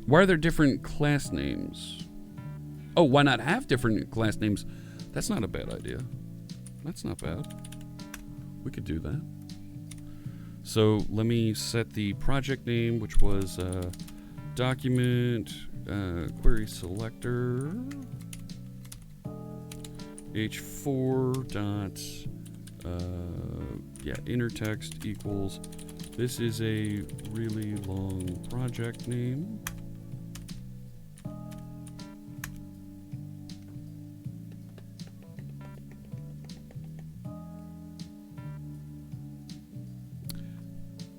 Why are there different class names? Oh, why not have different class names? That's not a bad idea. That's not bad. We could do that. So let me set the project name, which was document query selector h4 dot inner text equals. This is a really long project name.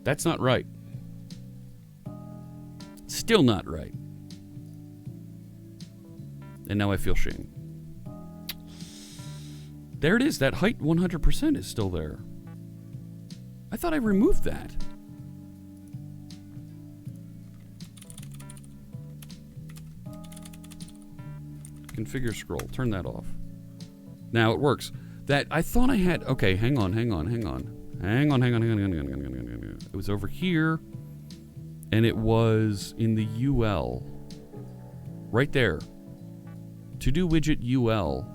That's not right. Still not right. And now I feel shame. There it is. That height 100% is still there. I thought I removed that. Configure scroll. Turn that off. Now it works. That I thought I had. Okay, hang on. It was over here, and it was in the UL. Right there. To do widget UL.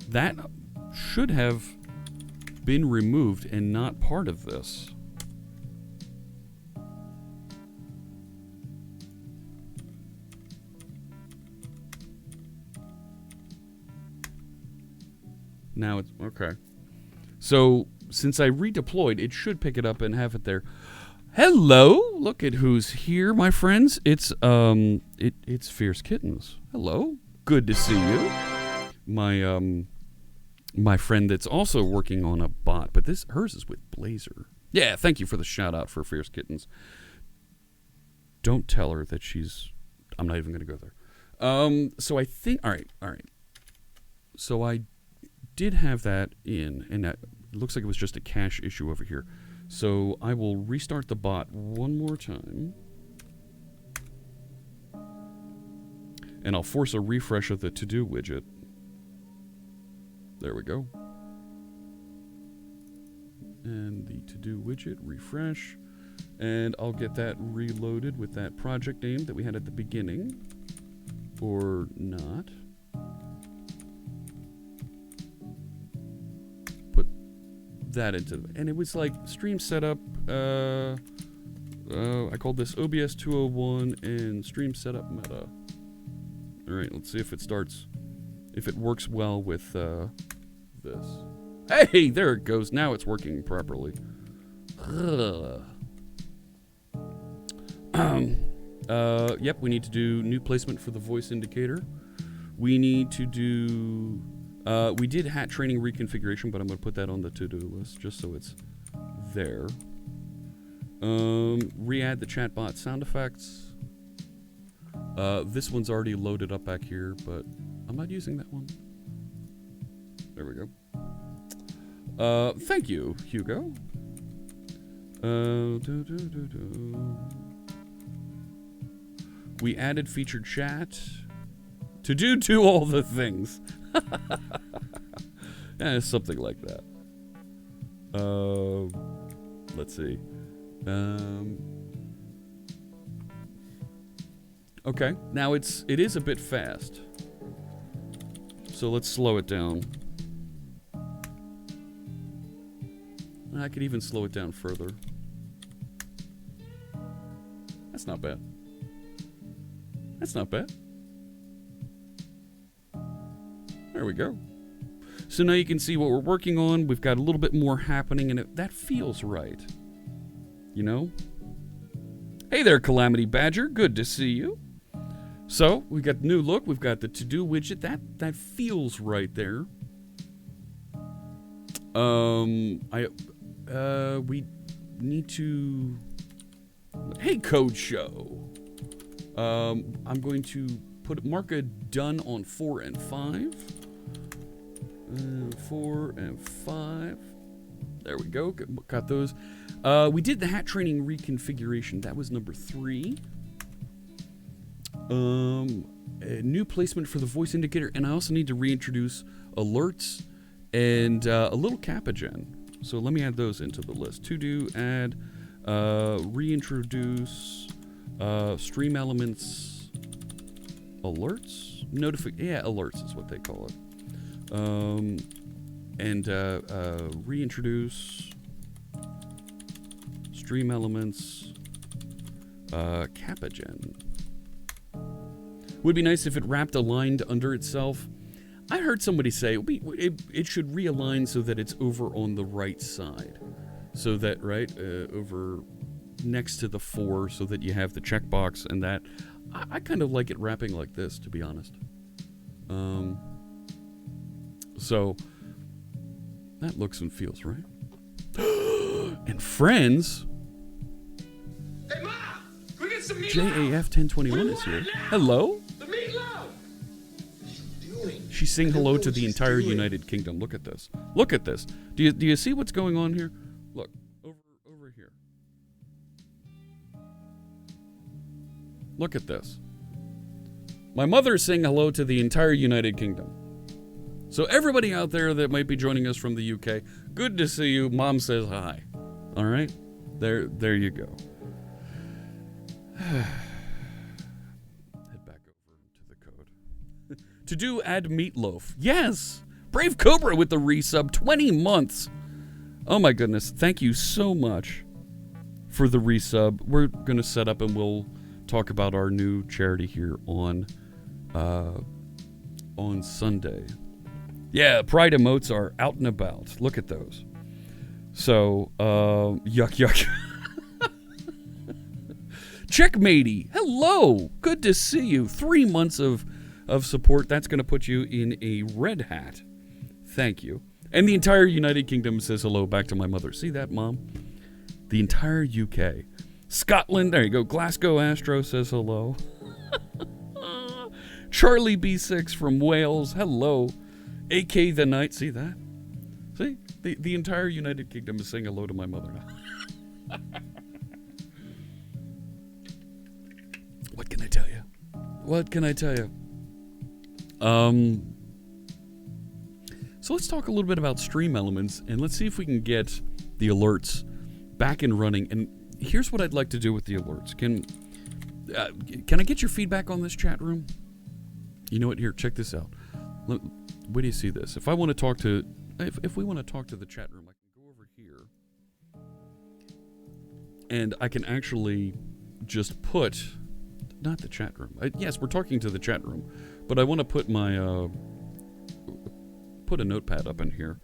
That should have been removed and not part of this. Now it's okay. So since I redeployed, it should pick it up and have it there. Hello, look at who's here, my friends. It's Fierce Kittens. Hello, good to see you. My friend that's also working on a bot, but hers is with Blazor. Yeah, thank you for the shout out for Fierce Kittens. Don't tell her that I'm not even going to go there. So I think all right. So I did have that in, and that looks like it was just a cache issue over here. So I will restart the bot one more time. And I'll force a refresh of the to-do widget. There we go. And the to-do widget, refresh. And I'll get that reloaded with that project name that we had at the beginning. Or not. That into, and it was like stream setup. I called this OBS 201 and stream setup meta. All right, let's see if it starts, if it works well with this. Hey, there it goes. Now it's working properly. Yep, we need to do new placement for the voice indicator. We need to do. We did hat training reconfiguration, but I'm going to put that on the to-do list just so it's there. Re-add the chatbot sound effects. This one's already loaded up back here, but I'm not using that one. There we go. Thank you, Hugo. We added featured chat to do all the things. Yeah, something like that. Let's see. Okay, now it is a bit fast. So let's slow it down. I could even slow it down further. That's not bad. That's not bad. There we go. So now you can see what we're working on. We've got a little bit more happening, and that feels right. You know? Hey there, Calamity Badger. Good to see you. So, we got the new look. We've got the to-do widget. That feels right there. We need to... Hey, Code Show. I'm going to mark a done on 4 and 5. 4 and 5. There we go. Got those. We did the hat training reconfiguration. That was number 3. A new placement for the voice indicator, and I also need to reintroduce alerts and a little CappaGen. So let me add those into the list. To do, add, reintroduce, stream elements, alerts, alerts is what they call it. And reintroduce stream elements, CappaGen. Would be nice if it wrapped aligned under itself. I heard somebody say it should realign so that it's over on the right side. So that, over next to the 4 so that you have the checkbox and that. I kind of like it wrapping like this, to be honest. So, that looks and feels right. And friends... Hey, Ma! Can we get some meatloaf? JAF1021 is here. Hello? The meatloaf! She's saying hello to the entire United Kingdom. Look at this. Look at this. Do you see what's going on here? Look, over here. Look at this. My mother is saying hello to the entire United Kingdom. So everybody out there that might be joining us from the UK, good to see you. Mom says hi. All right? There you go. Head back over to the code. To do, add meatloaf. Yes! Brave Cobra with the resub. 20 months. Oh my goodness. Thank you so much for the resub. We're going to set up and we'll talk about our new charity here on Sunday. Yeah, Pride emotes are out and about. Look at those. So, yuck. Checkmatey, hello. Good to see you. 3 months of support. That's going to put you in a red hat. Thank you. And the entire United Kingdom says hello back to my mother. See that, Mom? The entire UK. Scotland, there you go. Glasgow Astro says hello. Charlie B6 from Wales, hello. AK the Knight, see that? See? The entire United Kingdom is saying hello to my mother now. What can I tell you? What can I tell you? So let's talk a little bit about stream elements, and let's see if we can get the alerts back and running. And here's what I'd like to do with the alerts. Can I get your feedback on this chat room? You know what? Here, check this out. Where do you see this? If I want to talk to, if we want to talk to the chat room, I can go over here, and I can actually just put, not the chat room. Yes, we're talking to the chat room, but I want to put my put a notepad up in here,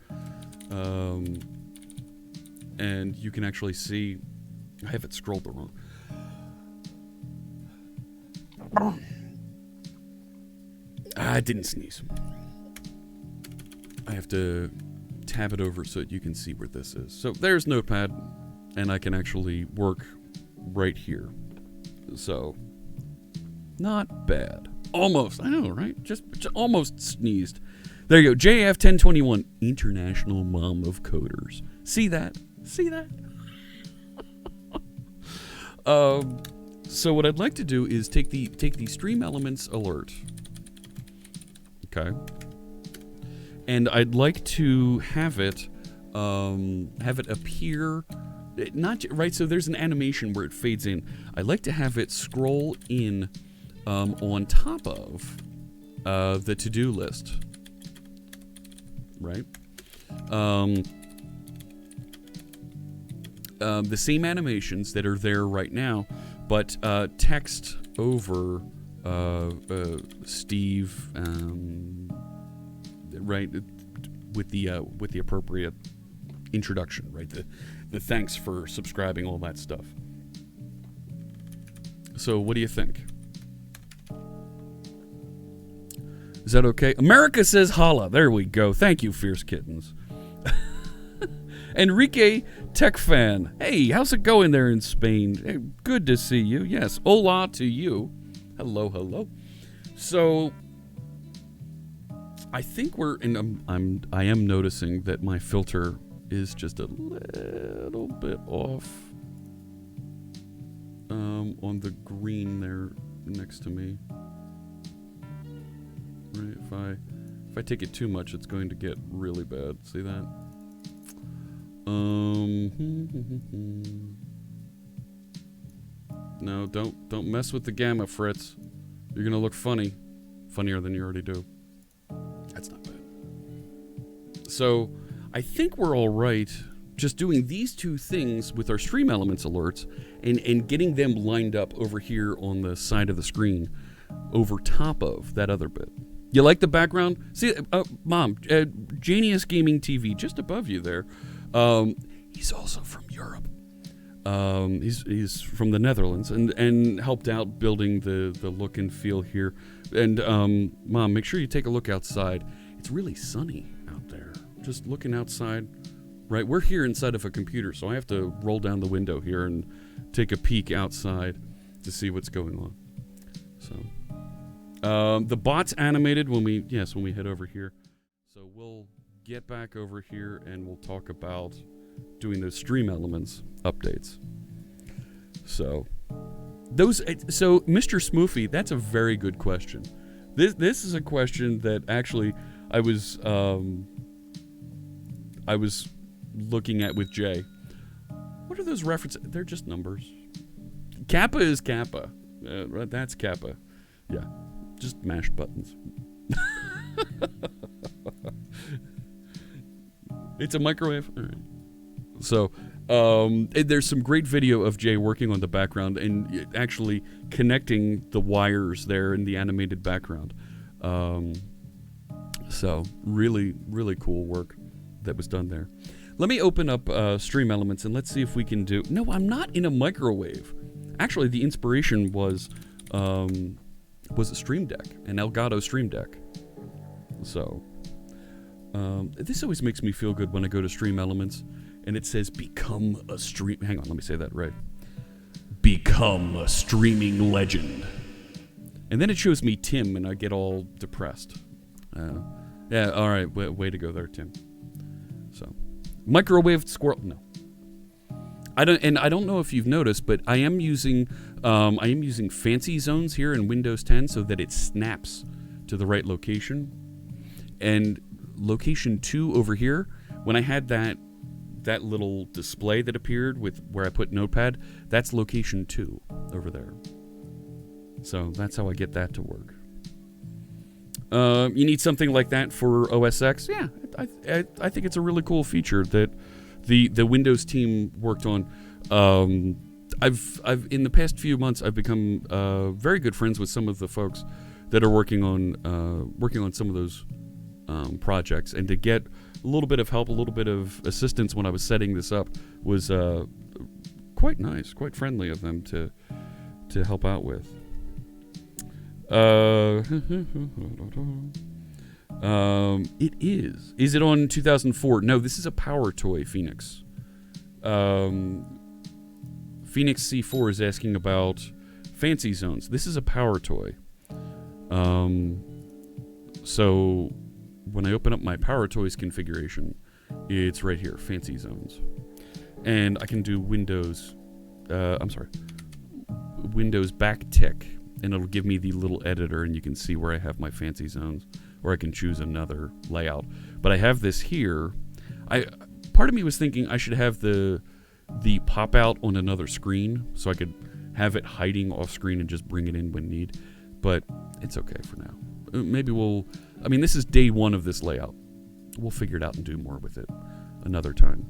and you can actually see. I have it scrolled the wrong. I didn't sneeze. I have to tab it over so that you can see where this is. So there's Notepad, and I can actually work right here. So, not bad. Almost. I know, right? Just almost sneezed. There you go. JF1021, International Mom of Coders. See that? See that? So what I'd like to do is take the stream elements alert. Okay. And I'd like to have it appear, not right. So there's an animation where it fades in. I'd like to have it scroll in on top of the to-do list, right? The same animations that are there right now, but text over Steve. Right, with the appropriate introduction, right? The thanks for subscribing, all that stuff. So what do you think? Is that okay? America says holla. There we go. Thank you, Fierce Kittens. Enrique Tech Fan. Hey, how's it going there in Spain? Hey, good to see you. Yes, hola to you. Hello, hello. So I think we're in. I am noticing that my filter is just a little bit off on the green there next to me. Right, if I take it too much, it's going to get really bad. See that? No, don't mess with the gamma, Fritz. You're gonna look funny, funnier than you already do. That's not bad. So I think we're all right. Just doing these two things with our stream elements alerts and getting them lined up over here on the side of the screen, over top of that other bit. You like the background? See, Mom, Janius Gaming TV, just above you there. He's also from Europe. He's from the Netherlands and helped out building the look and feel here. And Mom, make sure you take a look outside. It's really sunny out there. Just looking outside. Right, we're here inside of a computer, so I have to roll down the window here and take a peek outside to see what's going on. So, the bot's animated when we head over here. So we'll get back over here and we'll talk about doing those stream elements updates. So Mr. Smoofy, that's a very good question. This is a question that actually I was looking at with Jay. What are those references? They're just numbers. Kappa is Kappa. That's Kappa. Yeah, just mash buttons. It's a microwave. All right. So there's some great video of Jay working on the background and actually connecting the wires there in the animated background. So really, really cool work that was done there. Let me open up Stream Elements and let's see if we can do... No, I'm not in a microwave. Actually, the inspiration was a Stream Deck, an Elgato Stream Deck. So, this always makes me feel good when I go to Stream Elements and it says, become a stream... Hang on, let me say that right. Become a streaming legend. And then it shows me Tim and I get all depressed. Yeah, all right, way to go there, Tim. So, microwave squirrel. No, I don't know if you've noticed, but I am using fancy zones here in Windows 10 so that it snaps to the right location. And location 2 over here, when I had that little display that appeared with where I put Notepad, that's location 2 over there. So that's how I get that to work. You need something like that for OS X? Yeah, I think it's a really cool feature that the Windows team worked on. I've in the past few months I've become very good friends with some of the folks that are working on some of those projects, and to get a little bit of help, a little bit of assistance when I was setting this up was quite nice, quite friendly of them to help out with. It is. Is it on 2004? No, this is a Power Toy, Phoenix. Phoenix C4 is asking about Fancy Zones. This is a Power Toy. So when I open up my Power Toys configuration, it's right here, Fancy Zones. And I can do Windows backtick. And it'll give me the little editor, and you can see where I have my fancy zones, or I can choose another layout. But I have this here. Part of me was thinking I should have the pop out on another screen, so I could have it hiding off screen and just bring it in when need. But it's okay for now. Maybe this is day 1 of this layout. We'll figure it out and do more with it another time.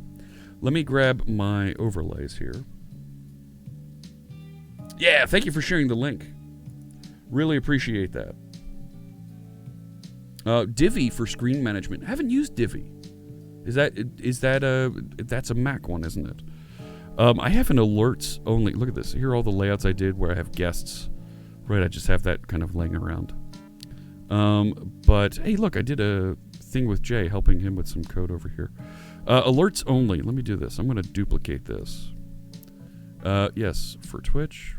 Let me grab my overlays here. Yeah, thank you for sharing the link. Really appreciate that. Divi for screen management. I haven't used Divi. That's a Mac one, isn't it? I have an alerts only. Look at this. Here are all the layouts I did where I have guests. Right, I just have that kind of laying around. But, hey, look, I did a thing with Jay, helping him with some code over here. Alerts only. Let me do this. I'm going to duplicate this. Yes, for Twitch.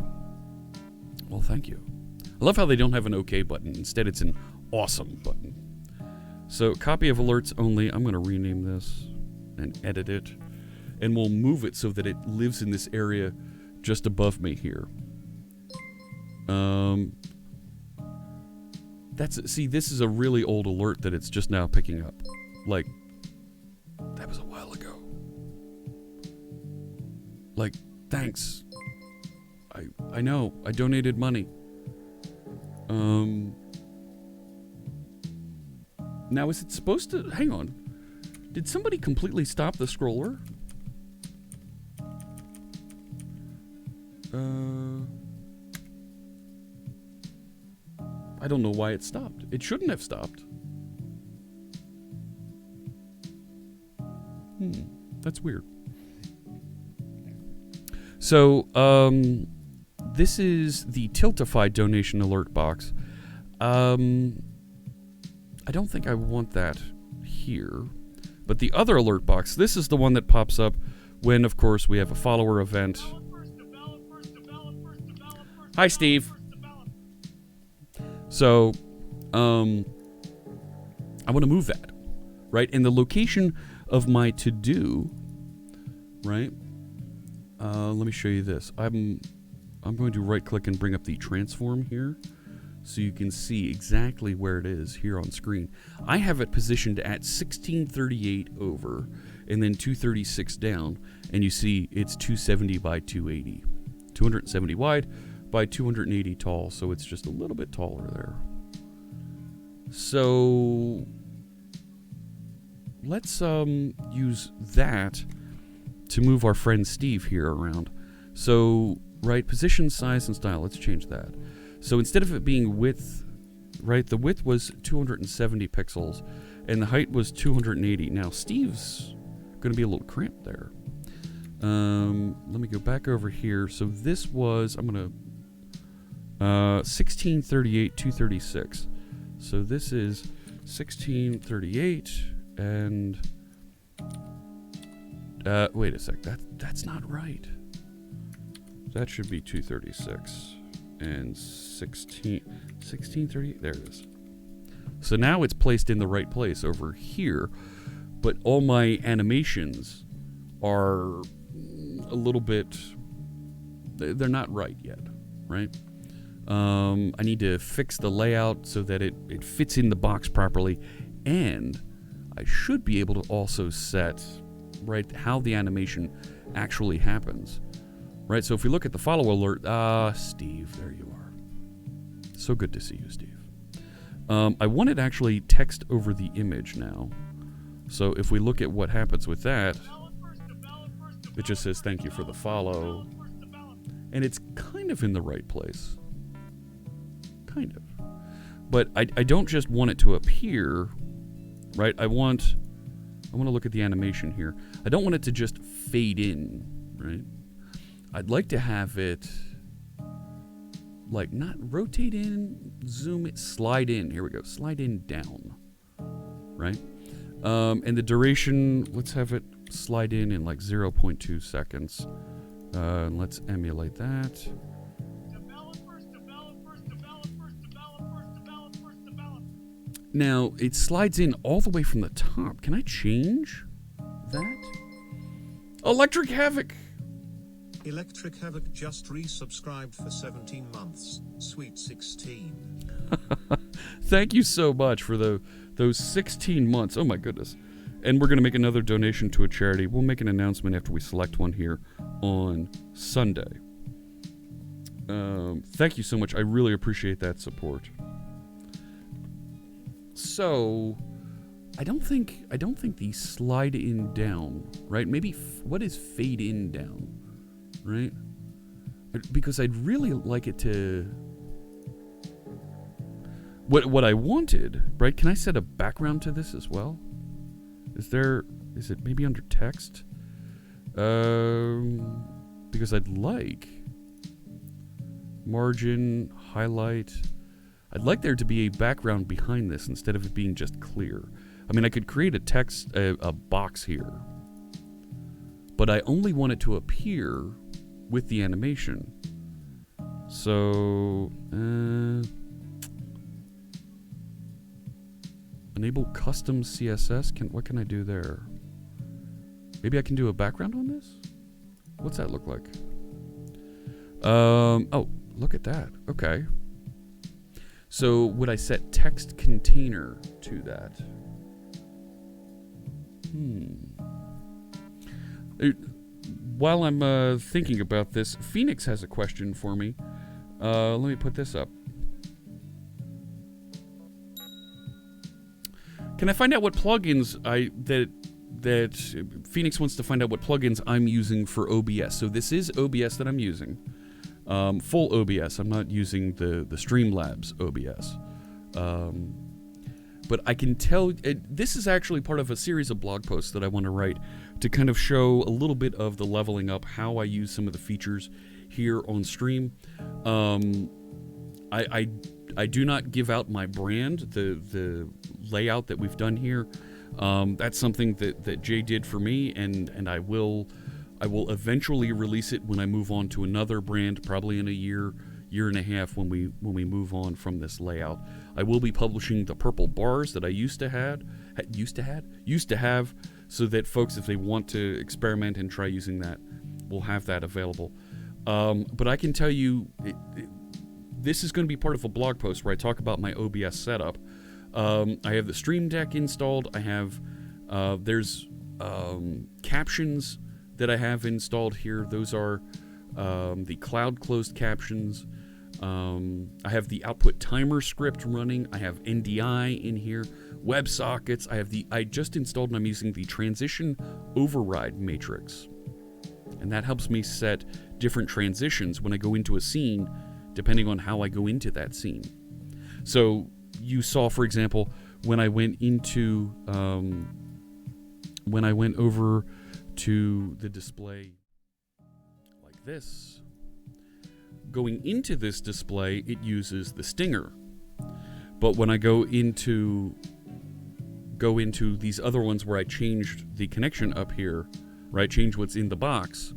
Well, thank you. I love how they don't have an OK button. Instead, it's an awesome button. So, copy of alerts only. I'm going to rename this and edit it. And we'll move it so that it lives in this area just above me here. See, this is a really old alert that it's just now picking up. Like, that was a while ago. Like, thanks. I know, I donated money. Now is it supposed to, hang on. Did somebody completely stop the scroller? I don't know why it stopped. It shouldn't have stopped. That's weird. So, this is the Tiltify donation alert box. I don't think I want that here. But the other alert box, this is the one that pops up when, of course, we have a follower event. Hi, Steve. So, I want to move that, right? And the location of my to-do, right? Let me show you this. I'm going to right-click and bring up the transform here, so you can see exactly where it is here on screen. I have it positioned at 1638 over, and then 236 down, and you see it's 270 by 280, 270 wide by 280 tall, so it's just a little bit taller there. So let's use that to move our friend Steve here around. So, right, position, size, and style. Let's change that. So instead of it being width, right, the width was 270 pixels, and the height was 280. Now, Steve's going to be a little cramped there. Let me go back over here. So this was, I'm going to 1638, 236. So this is 1638 and wait a sec. That's not right. That should be 236 and 1638. There it is. So now it's placed in the right place over here, but all my animations are a little bit, they're not right yet, right? I need to fix the layout so that it fits in the box properly, and I should be able to also set, right, how the animation actually happens, right? So if we look at the follow alert, Steve, there you are. So good to see you, Steve. I wanted actually text over the image now. So if we look at what happens with that, it just says thank you for the follow, and it's kind of in the right place. Kind of. But I don't just want it to appear, right? I want to look at the animation here. I don't want it to just fade in, right? I'd like to have it, like, not rotate in, zoom it, slide in. Here we go. Slide in down, right? And the duration, let's have it slide in like 0.2 seconds. Let's emulate that. Now, it slides in all the way from the top. Can I change that? Electric Havoc! Electric Havoc just resubscribed for 17 months. Sweet 16. Thank you so much for those 16 months. Oh my goodness. And we're going to make another donation to a charity. We'll make an announcement after we select one here on Sunday. Thank you so much. I really appreciate that support. So, I don't think the slide in down, right? Maybe what is fade in down, right? Because I'd really like it to. What I wanted, right? Can I set a background to this as well? Is it maybe under text? Because I'd like margin, highlight. I'd like there to be a background behind this instead of it being just clear. I mean, I could create a text, a box here, but I only want it to appear with the animation. So, enable custom CSS. What can I do there? Maybe I can do a background on this? What's that look like? Oh, look at that. Okay. So would I set text container to that? While I'm thinking about this, Phoenix has a question for me. Let me put this up. Can I find out what plugins that Phoenix wants to find out what plugins I'm using for OBS? So this is OBS that I'm using. Full OBS. I'm not using the Streamlabs OBS. But I can tell, this is actually part of a series of blog posts that I want to write to kind of show a little bit of the leveling up, how I use some of the features here on stream. I do not give out my brand, the layout that we've done here. That's something that Jay did for me, and I will eventually release it when I move on to another brand, probably in a year and a half when we move on from this layout. I will be publishing the purple bars that I used to have, so that folks, if they want to experiment and try using that, will have that available. But I can tell you, this is going to be part of a blog post where I talk about my OBS setup. I have the Stream Deck installed. I have there's captions that I have installed here. Those are the cloud closed captions. I have the output timer script running. I have NDI in here, WebSockets. I just installed and I'm using the transition override matrix. And that helps me set different transitions when I go into a scene, depending on how I go into that scene. So you saw, for example, when I went over to the display like this, going into this display, it uses the stinger. But when I go into these other ones where I changed the connection up here, right, change what's in the box,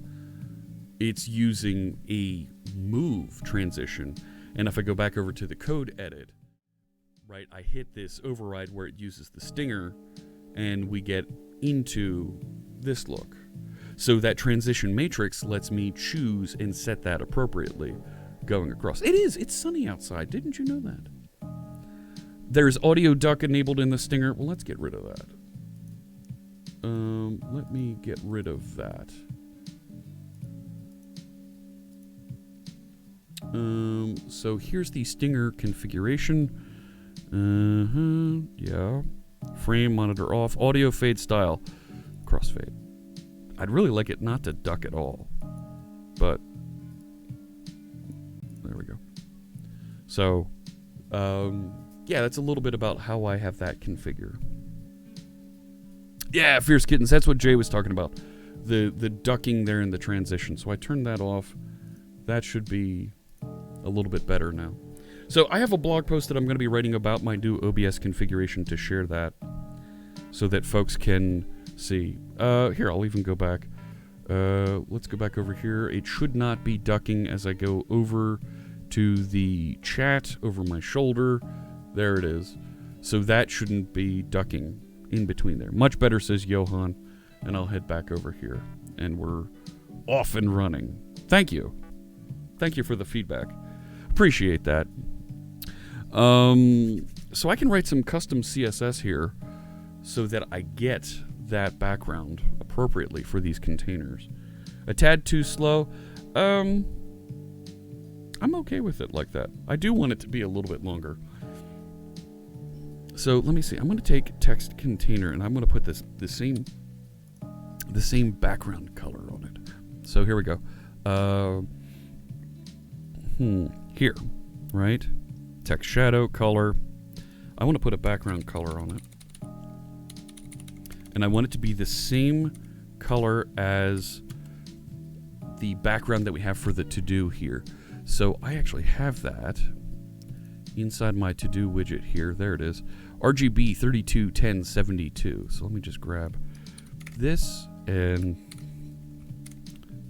it's using a move transition. And if I go back over to the code edit, right, I hit this override where it uses the stinger, and we get into this look. So that transition matrix lets me choose and set that appropriately going across. It's sunny outside. Didn't you know that? There's audio duck enabled in the stinger. Well, let's get rid of that. Let me get rid of that. So here's the stinger configuration. Yeah. Frame monitor off. Audio fade style. Crossfade. I'd really like it not to duck at all. But there we go. So, yeah, that's a little bit about how I have that configured. Yeah, Fierce Kittens, that's what Jay was talking about. The ducking there in the transition. So I turned that off. That should be a little bit better now. So I have a blog post that I'm going to be writing about my new OBS configuration to share that so that folks can see. Here, I'll even go back. Let's go back over here. It should not be ducking as I go over to the chat over my shoulder. There it is. So that shouldn't be ducking in between there. Much better, says Johan. And I'll head back over here. And we're off and running. Thank you. Thank you for the feedback. Appreciate that. So I can write some custom CSS here so that I get that background appropriately for these containers. A tad too slow. I'm okay with it like that. I do want it to be a little bit longer. So let me see. I'm going to take text container and I'm going to put the same background color on it. So here we go. Here, right? Text shadow color. I want to put a background color on it. And I want it to be the same color as the background that we have for the to-do here. So I actually have that inside my to-do widget here. There it is. RGB 321072. So let me just grab this and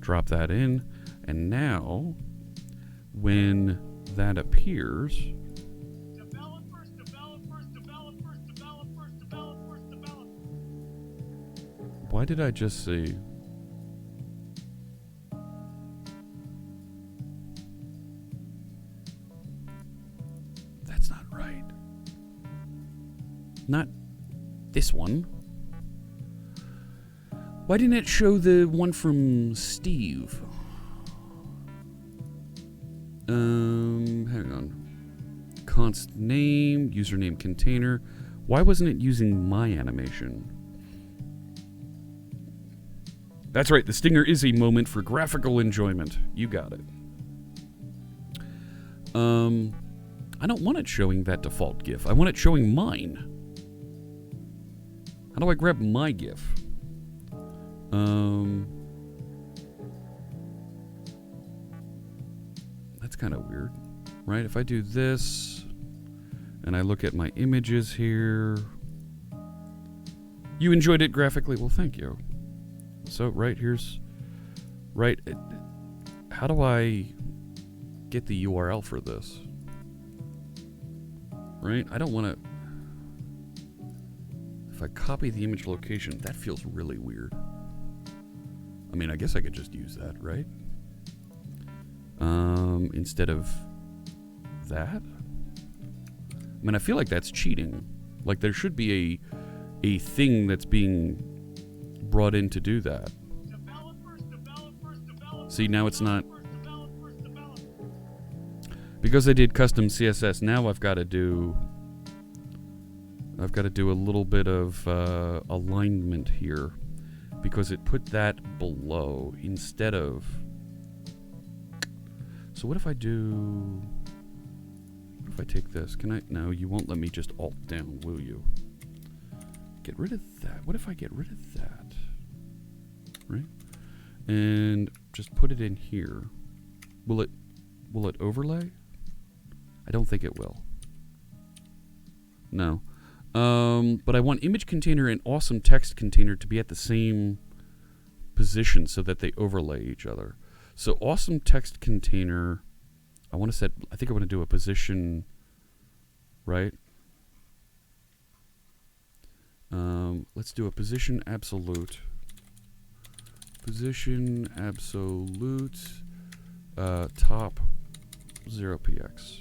drop that in. And now, when that appears... Why did I just see... That's not right. Not this one. Why didn't it show the one from Steve? Hang on. Const name, username container. Why wasn't it using my animation? That's right, the stinger is a moment for graphical enjoyment. You got it. I don't want it showing that default GIF. I want it showing mine. How do I grab my GIF? That's kind of weird, right? If I do this, and I look at my images here. You enjoyed it graphically? Well, thank you. So, right, here's... Right, how do I get the URL for this? Right? I don't want to... If I copy the image location, that feels really weird. I mean, I guess I could just use that, right? Instead of that? I mean, I feel like that's cheating. Like, there should be a thing that's being brought in to do that. See, now it's not... Because I did custom CSS, now I've got to do a little bit of alignment here, because it put that below instead of... So what if I do... What if I take this? Can I... No, you won't let me just alt down, will you? Get rid of that. What if I get rid of that? Right? And just put it in here. Will it overlay? I don't think it will. No. But I want image container and awesome text container to be at the same position so that they overlay each other. So awesome text container, I want to set, I think I want to do a position, right? Let's do a position absolute. Position absolute, top 0px.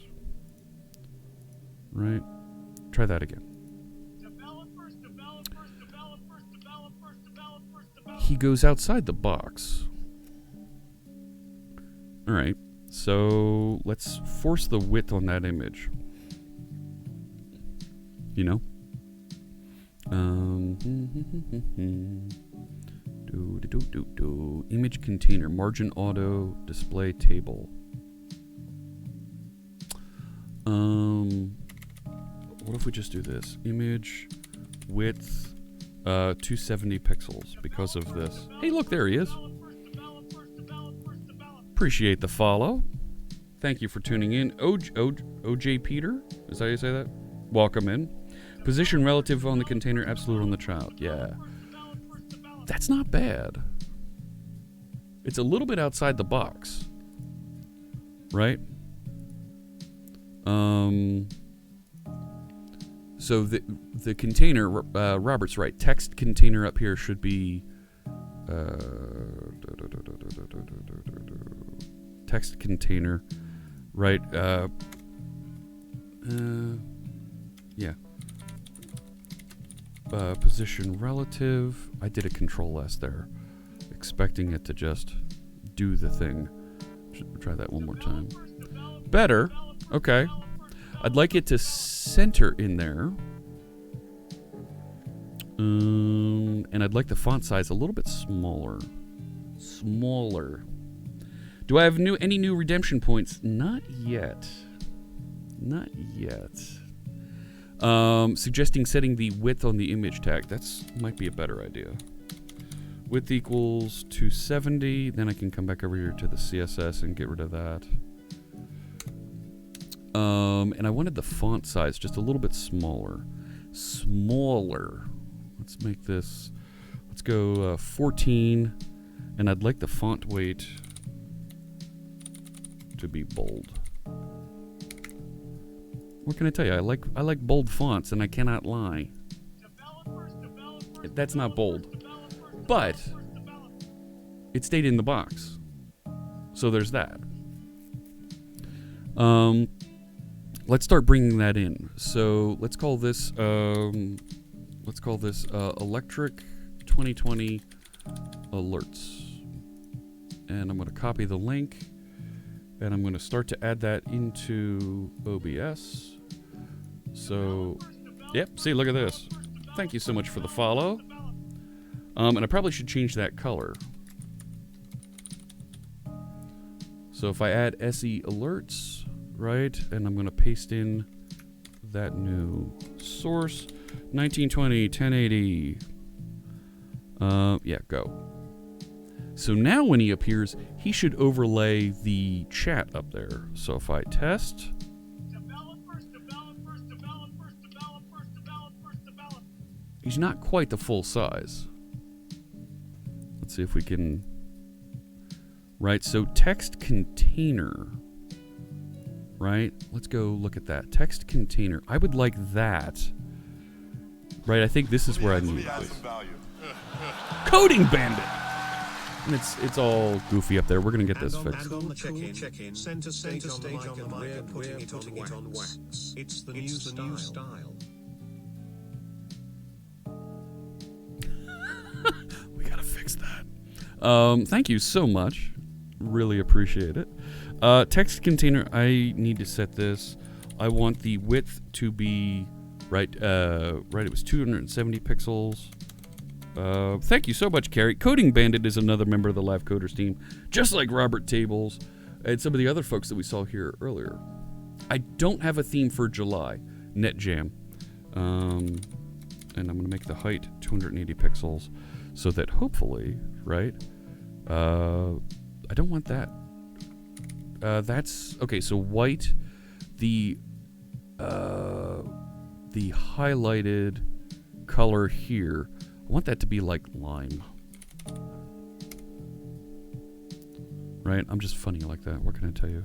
Right? Try that again. He goes outside the box. Alright, so let's force the width on that image. You know? Image container, margin auto, display table. What if we just do this? Image width 270 pixels because of this. Hey, look, there he is. Appreciate the follow. Thank you for tuning in. OJ Peter, is that how you say that? Welcome in. Position relative on the container, absolute on the child. Yeah. That's not bad. It's a little bit outside the box. Right? So the container, Robert's right. Text container up here should be text container, right? Yeah. Position relative. I did a control S there, expecting it to just do the thing. Should try that one more time. Better. Okay. I'd like it to center in there. And I'd like the font size a little bit smaller. Smaller. Do I have any new redemption points? Not yet. Not yet. Suggesting setting the width on the image tag. That's might be a better idea. Width equals 270. Then I can come back over here to the CSS and get rid of that. And I wanted the font size just a little bit smaller. Let's make this, let's go 14. And I'd like the font weight to be bold. What can I tell you? I like bold fonts, and I cannot lie. That's not bold, but it stayed in the box, so there's that. Let's start bringing that in. So let's call this Electric 2020 Alerts, and I'm going to copy the link, and I'm going to start to add that into OBS. So, yep, see, look at this. Thank you so much for the follow. And I probably should change that color. So if I add SE alerts, right, and I'm going to paste in that new source, 1920, 1080. Yeah, go. So now when he appears, he should overlay the chat up there. So if I test... He's not quite the full size. Let's see if we can... Right, so text container. Right, let's go look at that. Text container. I would like that. Right, I think this is where I need this. Coding Bandit! And it's all goofy up there. We're going to get this fixed. And on the check-in, center stage on the mic and we're putting it on wax. It's the new style. We gotta fix that. Thank you so much. Really appreciate it. Text container, I need to set this. I want the width to be right. It was 270 pixels. Thank you so much, Carrie. Coding Bandit is another member of the Live Coders team, just like Robert Tables and some of the other folks that we saw here earlier. I don't have a theme for July. NetJam. And I'm going to make the height 280 pixels so that hopefully, right, I don't want that. That's, okay, so white, the highlighted color here, I want that to be like lime. Right, I'm just funny like that, what can I tell you?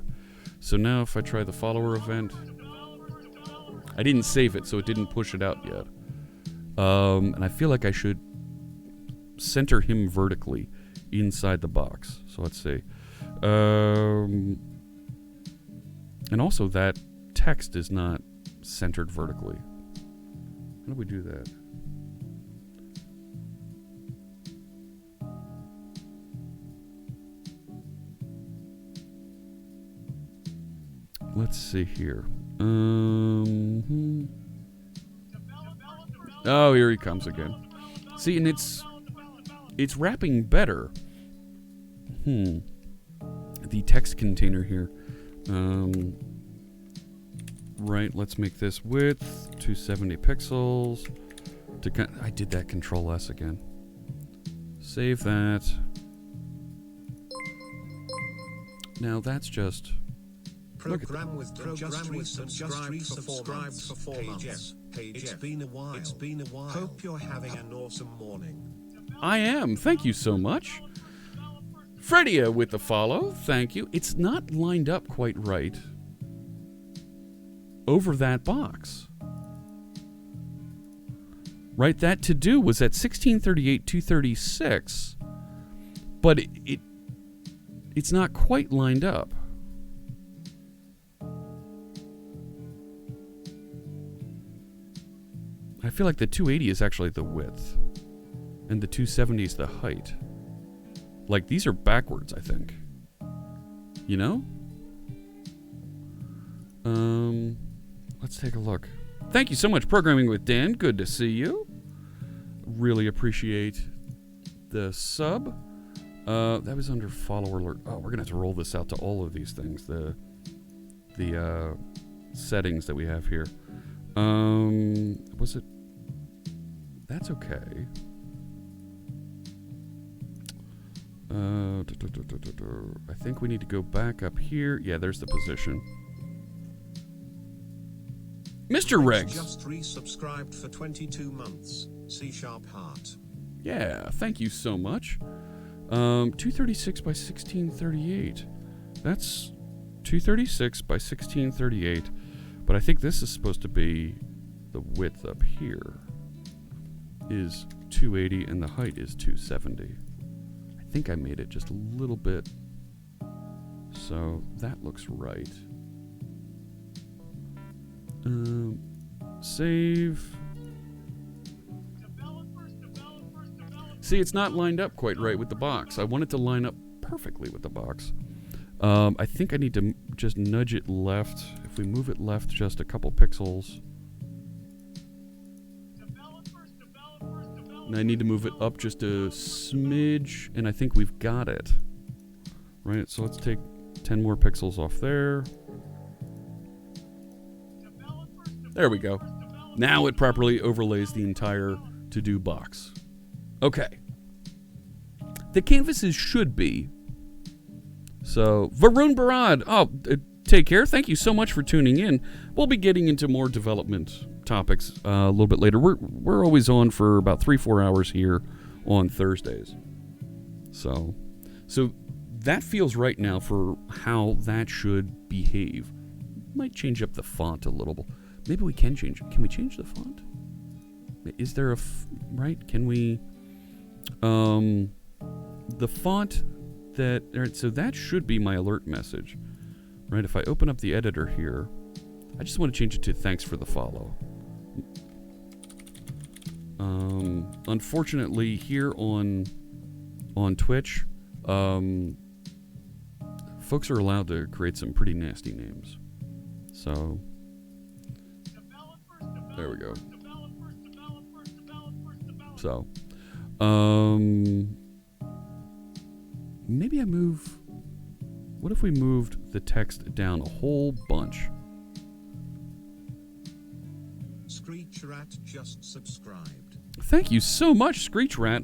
So now if I try the follower event, I didn't save it, so it didn't push it out yet. And I feel like I should center him vertically inside the box. So let's see. And also that text is not centered vertically. How do we do that? Let's see here. Oh, here he comes again. See, and it's wrapping better. The text container here. Right, let's make this width 270 pixels. I did that Control S again. Save that. Now that's just Program with just resubscribed for 4 months. It's been a while. Hope you're having an awesome morning. I am. Thank you so much. Fredia with the follow. Thank you. It's not lined up quite right over that box. Right, that to do was at 1638 236, but it's not quite lined up. I feel like the 280 is actually the width, and the 270 is the height. Like, these are backwards, I think. You know? Let's take a look. Thank you so much, Programming with Dan. Good to see you. Really appreciate the sub. That was under follower alert. Oh, we're going to have to roll this out to all of these things. The settings that we have here. Was it? That's okay. I think we need to go back up here. Yeah, there's the position. Mr. Regs. Just resubscribed for 22 months. C# heart. Yeah, thank you so much. 236 by 1638. That's 236 by 1638. But I think this is supposed to be the width up here is 280 and the height is 270. I think I made it just a little bit. So that looks right. Save. See, it's not lined up quite right with the box. I want it to line up perfectly with the box. I think I need to just nudge it left. If we move it left just a couple pixels. And I need to move it up just a smidge, and I think we've got it. Right, so let's take 10 more pixels off there. There we go. Now it properly overlays the entire to-do box. Okay. The canvases should be. So, Varun Barad. Oh, take care. Thank you so much for tuning in. We'll be getting into more development topics a little bit later. We're always on for about 3-4 hours here on Thursdays. So that feels right now for how that should behave. Might change up the font a little bit. Maybe we can change it. Can we change the font? Is there a right? Can we the font that so that should be my alert message. Right? If I open up the editor here, I just want to change it to thanks for the follow. Unfortunately, here on Twitch, folks are allowed to create some pretty nasty names. So, there we go. So, maybe I move. What if we moved the text down a whole bunch? Screech Rat just subscribed. Thank you so much, Screech Rat.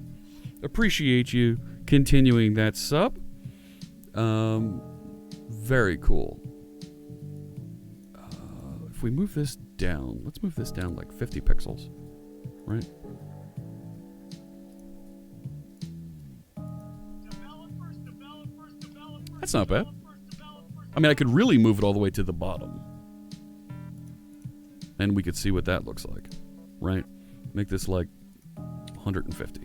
Appreciate you continuing that sub. Very cool. If we move this down, let's move this down like 50 pixels, right? That's not bad. I mean, I could really move it all the way to the bottom. And we could see what that looks like, right? Make this like 150.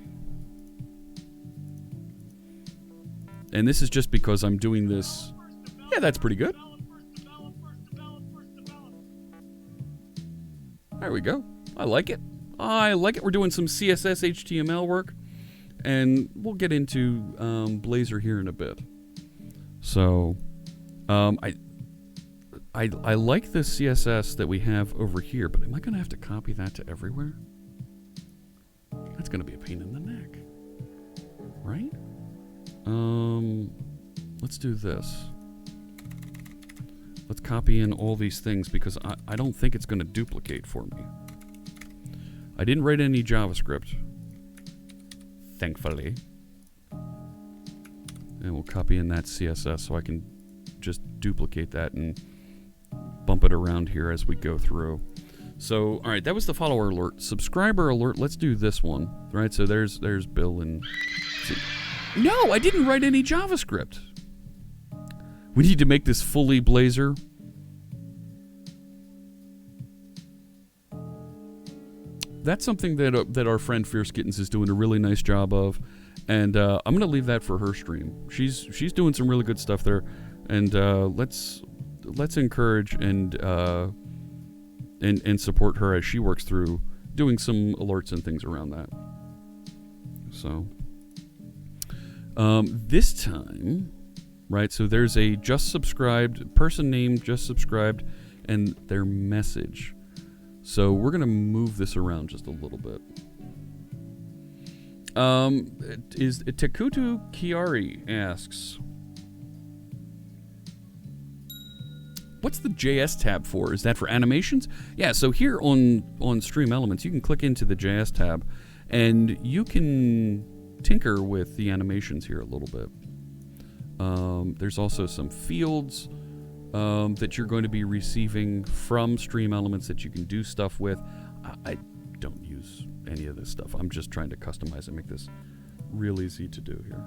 And this is just because I'm doing this. Yeah, that's pretty good. There we go. I like it. I like it. We're doing some CSS HTML work. And we'll get into Blazor here in a bit. So, I like the CSS that we have over here, but am I going to have to copy that to everywhere? That's going to be a pain in the neck. Right? Let's do this. Let's copy in all these things because I don't think it's going to duplicate for me. I didn't write any JavaScript. Thankfully. And we'll copy in that CSS so I can just duplicate that and bump it around here as we go through. So, all right, that was the follower alert. Subscriber alert, let's do this one. Right, so there's Bill and... No, I didn't write any JavaScript. We need to make this fully Blazor. That's something that our friend Fierce Kittens is doing a really nice job of. And I'm going to leave that for her stream. She's doing some really good stuff there. And let's encourage and support her as she works through doing some alerts and things around that. So this time, right, so there's a just subscribed, person named just subscribed, and their message. So we're going to move this around just a little bit. Is Takutu Kiari asks, what's the JS tab for? Is that for animations? Yeah, so here on Stream Elements, you can click into the JS tab, and you can tinker with the animations here a little bit. There's also some fields that you're going to be receiving from Stream Elements that you can do stuff with. I don't use any of this stuff. I'm just trying to customize and make this real easy to do here.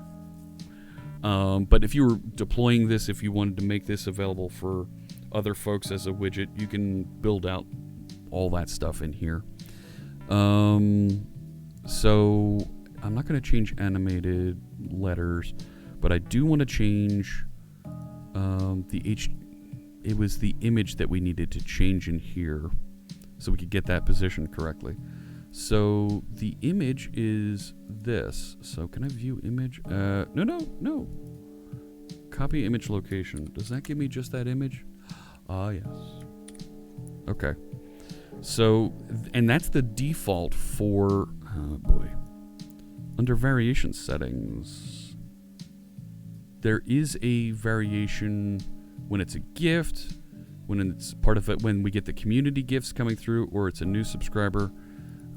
But if you were deploying this, if you wanted to make this available for other folks as a widget, you can build out all that stuff in here. So I'm not going to change animated letters, but I do want to change it was the image that we needed to change in here so we could get that positioned correctly. So the image is this. So can I view image? No. Copy image location. Does that give me just that image? Ah, yes. Okay. So, and that's the default for, oh boy. Under variation settings, there is a variation when it's a gift, when it's part of it, when we get the community gifts coming through, or it's a new subscriber.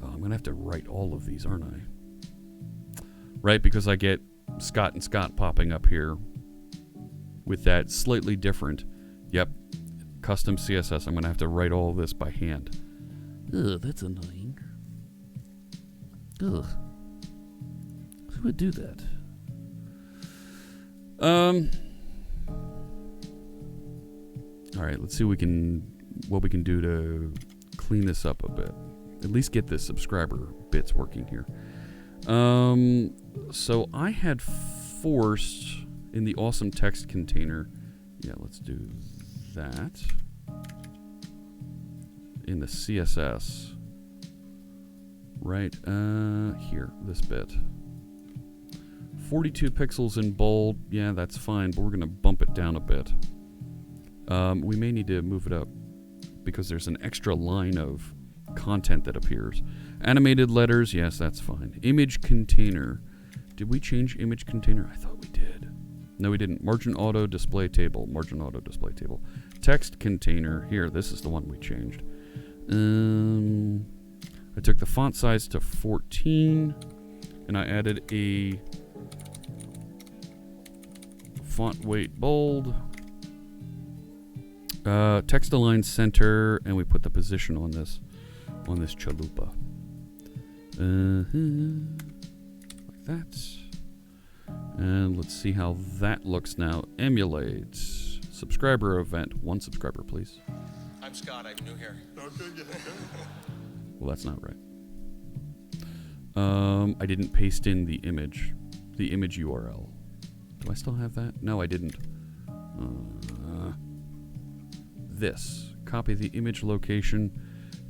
Oh, I'm going to have to write all of these, aren't I? Right, because I get Scott and Scott popping up here with that slightly different, yep, custom CSS. I'm going to have to write all of this by hand. Ugh, that's annoying. Ugh. Who would do that? All right, let's see what we can do to clean this up a bit. At least get the subscriber bits working here. So I had forced in the awesome text container. Yeah, let's do that. In the CSS. Right, here, this bit. 42 pixels in bold. Yeah, that's fine, but we're going to bump it down a bit. We may need to move it up because there's an extra line of content that appears. Animated letters, yes, that's fine. Image container. Did we change image container? I thought we did. No, we didn't. Margin auto display table. Margin auto display table. Text container. Here, this is the one we changed. I took the font size to 14 and I added a font weight bold. Text align center, and we put the position on this chalupa. Like that. And let's see how that looks now. Emulate. Subscriber event. One subscriber, please. I'm Scott. I'm new here. Well, that's not right. I didn't paste in the image URL. Do I still have that? No, I didn't. This. Copy the image location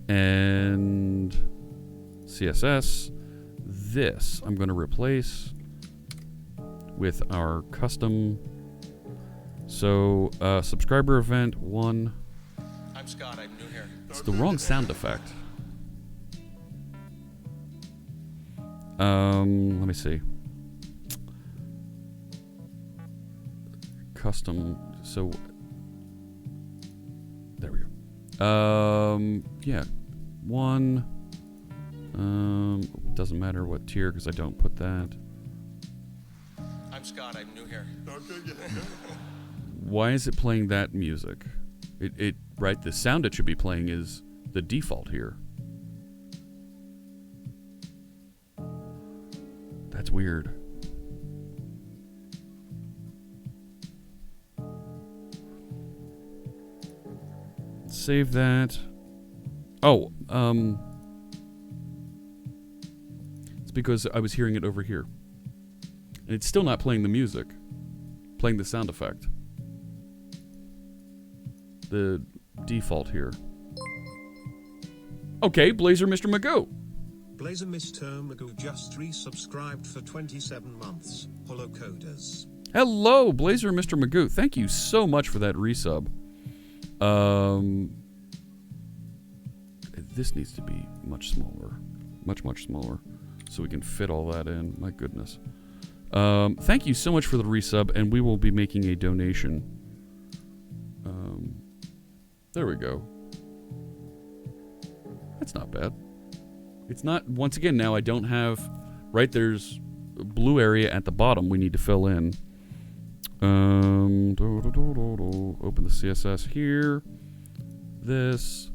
and CSS. This I'm going to replace with our custom. So, subscriber event 1. I'm Scott. I'm new here. It's the wrong sound effect. Let me see. Custom. So, there we go. Yeah. 1. Doesn't matter what tier because I don't put that. I'm Scott. I'm new here. Why is it playing that music? Right, the sound it should be playing is the default here. That's weird. Save that. Oh, it's because I was hearing it over here. And it's still not playing the music. Playing the sound effect. The default here. Okay, Blazor Mr. Magoo. Blazor Mr. Magoo just resubscribed for 27 months. Hello coders. Hello, Blazor Mr. Magoo. Thank you so much for that resub. This needs to be much smaller. Much smaller. So we can fit all that in. My goodness. Thank you so much for the resub, and we will be making a donation. There we go. That's not bad. It's not, once again, now I don't have, right, there's blue area at the bottom we need to fill in. Open the CSS here. This.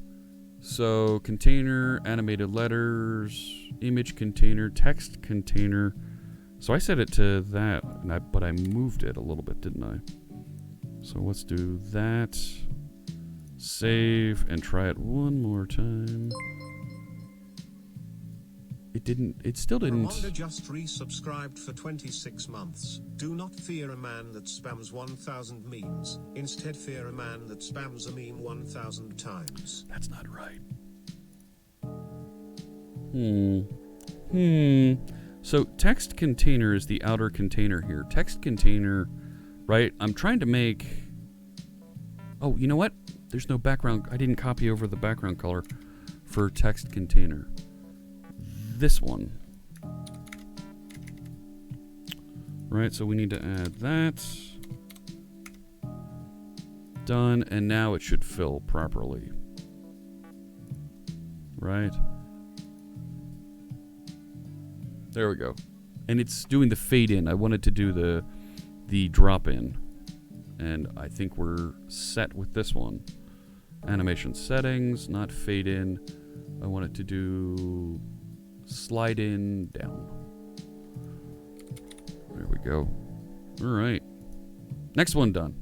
So container, animated letters, image container, text container. So I set it to that, but I moved it a little bit, didn't I? So let's do that. Save and try it one more time. It still didn't. Ramonda just resubscribed for 26 months. Do not fear a man that spams 1,000 memes. Instead fear a man that spams a meme 1,000 times. That's not right. So text container is the outer container here. Text container, right? I'm trying to make... Oh, you know what? There's no background. I didn't copy over the background color for text container. This one. Right, so we need to add that. Done, and now it should fill properly. Right? There we go. And it's doing the fade in. I wanted to do the drop in. And I think we're set with this one. Animation settings, not fade in. I want it to do slide in, down. There we go. All right. Next one done.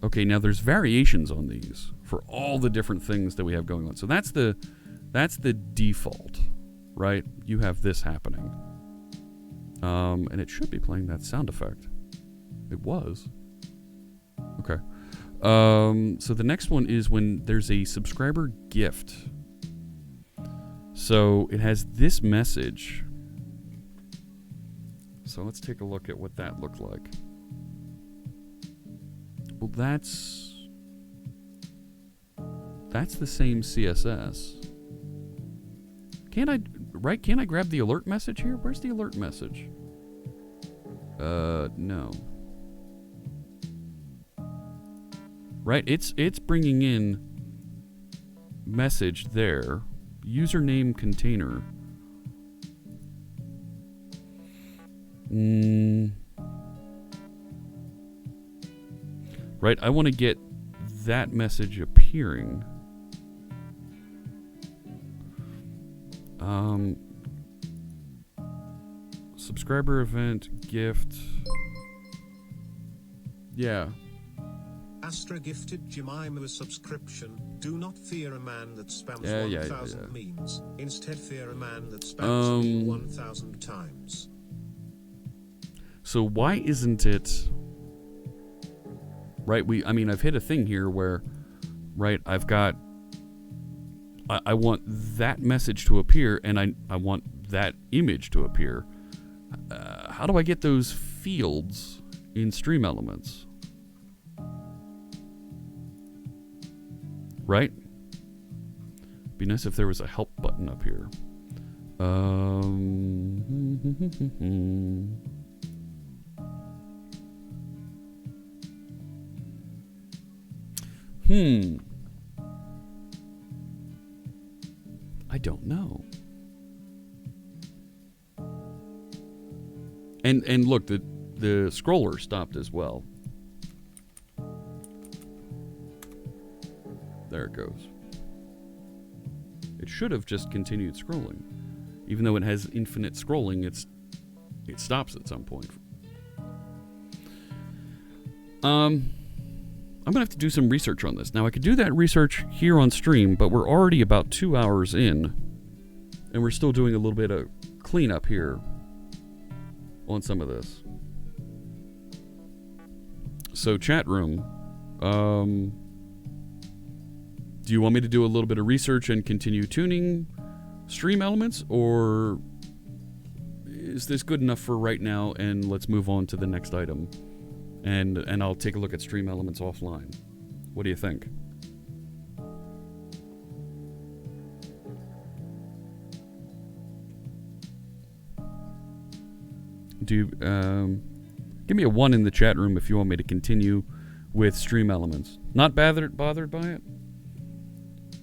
Okay, now there's variations on these for all the different things that we have going on. So that's the default, right? You have this happening. And it should be playing that sound effect. It was. Okay. So the next one is when there's a subscriber gift. So it has this message. So let's take a look at what that looked like. Well, that's the same CSS. Can't I grab the alert message here? Where's the alert message? No. Right, it's bringing in message there. Username container. Right, I want to get that message appearing. Subscriber event, gift. Yeah. Astra gifted Jemima a subscription. Do not fear a man that spams 1,000 memes. Instead fear a man that spams a meme 1,000 times. So why isn't it... Right, I've hit a thing here where, right, I've got... I want that message to appear, and I want that image to appear. How do I get those fields in Stream Elements? Right? Be nice if there was a help button up here. I don't know. And look, the scroller stopped as well. There it goes. It should have just continued scrolling. Even though it has infinite scrolling, it stops at some point. I'm gonna have to do some research on this. Now I could do that research here on stream, but we're already about 2 hours in, and we're still doing a little bit of cleanup here on some of this. So chat room, do you want me to do a little bit of research and continue tuning Stream Elements, or is this good enough for right now and let's move on to the next item? And I'll take a look at Stream Elements offline. What do you think? Give me a 1 in the chat room if you want me to continue with Stream Elements. Not bothered by it?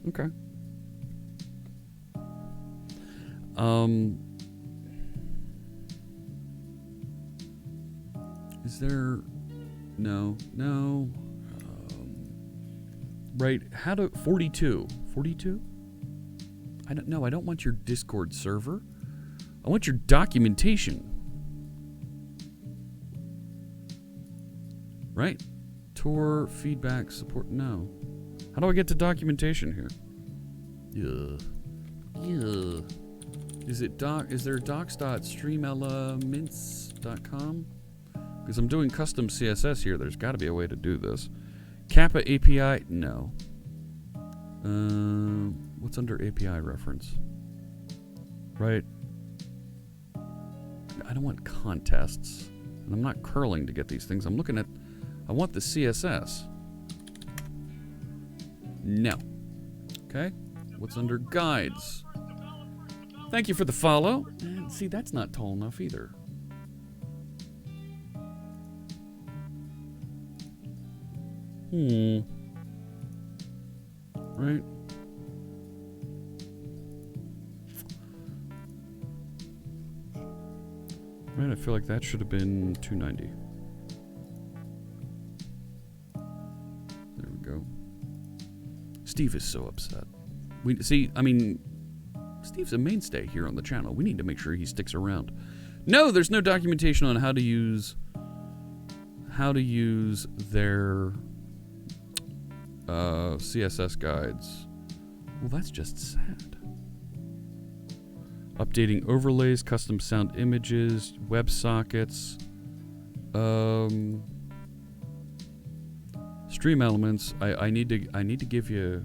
Okay. Is there... No. Right, how to... 42. 42? I don't know. I don't want your Discord server. I want your documentation. Right? Tour, feedback, support. No. How do I get to documentation here? Yeah. Is there docs.streamelements.com? Because I'm doing custom CSS here. There's got to be a way to do this. Kappa API? No. What's under API reference? Right. I don't want contests. And I'm not curling to get these things. I'm looking at... I want the CSS. No. Okay. What's under guides? Thank you for the follow. And see, that's not tall enough either. Right. Right, I feel like that should have been 290. There we go. Steve is so upset. Steve's a mainstay here on the channel. We need to make sure he sticks around. No, there's no documentation on how to use their CSS guides. Well, that's just sad. Updating overlays, custom sound images, WebSockets, stream elements. I need to give you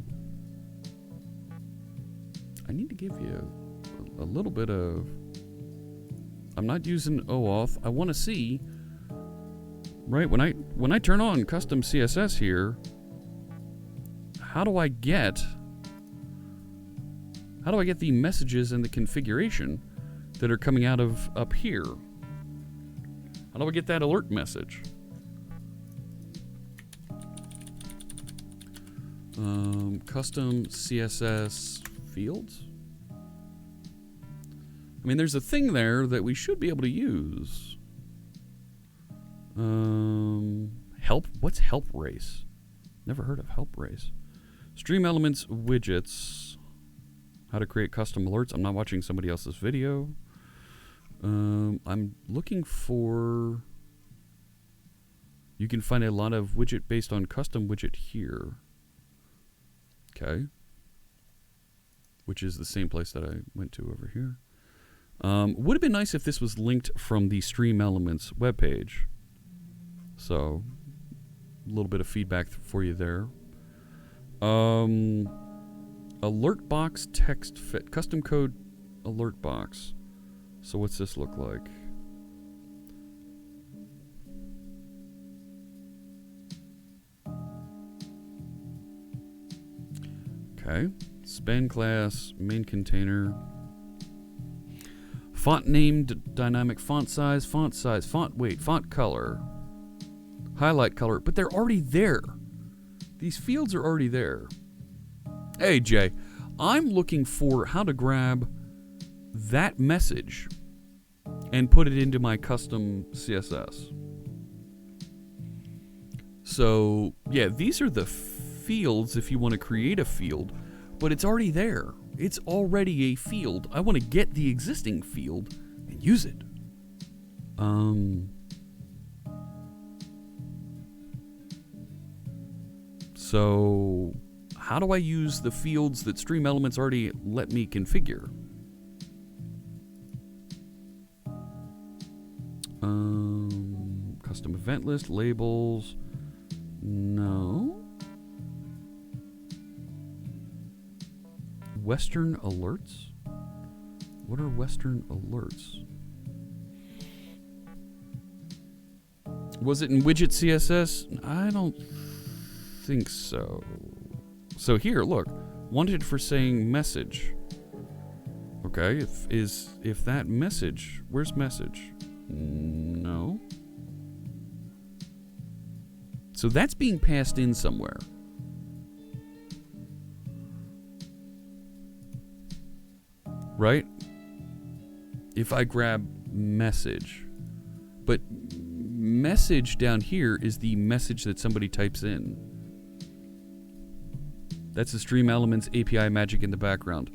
a little bit of... I'm not using OAuth. I want to see, right, when I turn on custom CSS here, how do I get the messages and the configuration that are coming out of up here? How do I get that alert message? Custom CSS fields? I mean, there's a thing there that we should be able to use. Help? What's help race? Never heard of help race. Stream elements widgets. How to create custom alerts. I'm not watching somebody else's video. I'm looking for... You can find a lot of widget based on custom widget here. Okay. Which is the same place that I went to over here. Would have been nice if this was linked from the Stream Elements webpage. So, a little bit of feedback for you there. Alert box text fit. Custom code alert box. So what's this look like? Okay. Span class, main container. Font name, dynamic font size, font weight, font color, highlight color, but they're already there. These fields are already there. Hey, Jay, I'm looking for how to grab that message and put it into my custom CSS. So, yeah, these are the fields if you want to create a field, but it's already there. It's already a field. I want to get the existing field and use it. So, how do I use the fields that Stream Elements already let me configure? Custom event list, labels. No. Western alerts? What are Western alerts? Was it in widget CSS? I don't think so. So here, look. Wanted for saying message. Okay, if that message, where's message? No. So that's being passed in somewhere. Right? if I grab message, but message down here is the message that somebody types in. That's the Stream Elements API magic in the background.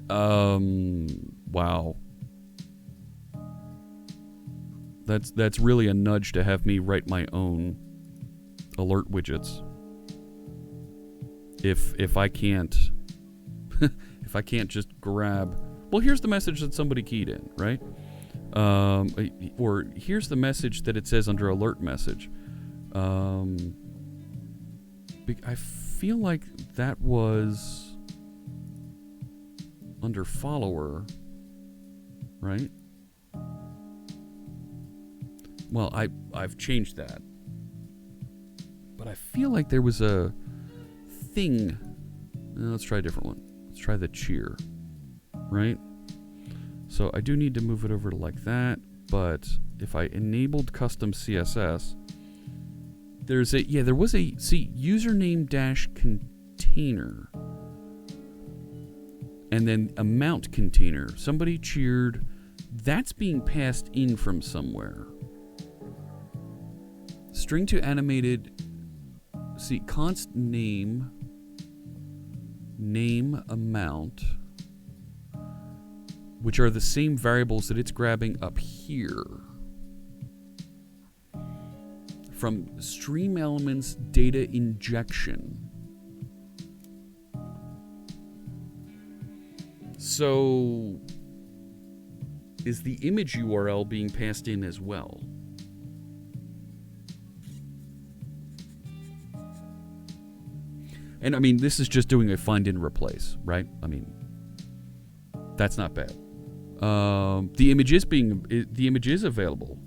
Wow. That's really a nudge to have me write my own alert widgets. If I can't if I can't just grab, well, here's the message that somebody keyed in, right? Or here's the message that it says under alert message. I feel like that was under follower, right? Well, I've changed that. But I feel like there was a thing. Let's try a different one. Let's try the cheer, right? So I do need to move it over to like that, but if I enabled custom CSS, there was a username dash container and then amount container. Somebody cheered. That's being passed in from somewhere. String to animated. See, const name amount, which are the same variables that it's grabbing up here from Stream Elements data injection. So is the image URL being passed in as well? And I mean, this is just doing a find and replace, right? I mean, that's not bad. The image is available.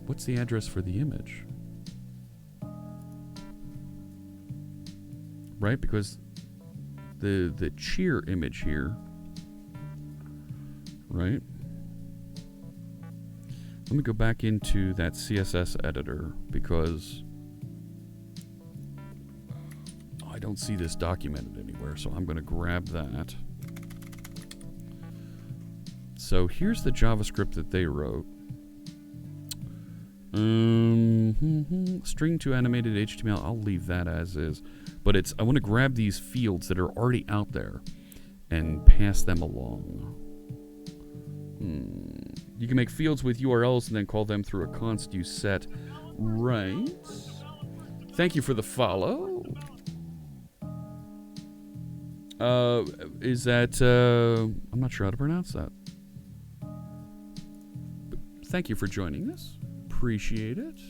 What's the address for the image? Right, because the cheer image here, right? Let me go back into that CSS editor because I don't see this documented anywhere, so I'm going to grab that. So here's the JavaScript that they wrote. String to animated HTML, I'll leave that as is. But I want to grab these fields that are already out there and pass them along. You can make fields with URLs and then call them through a const use set. Right. Thank you for the follow. Is that, I'm not sure how to pronounce that. But thank you for joining us. Appreciate it.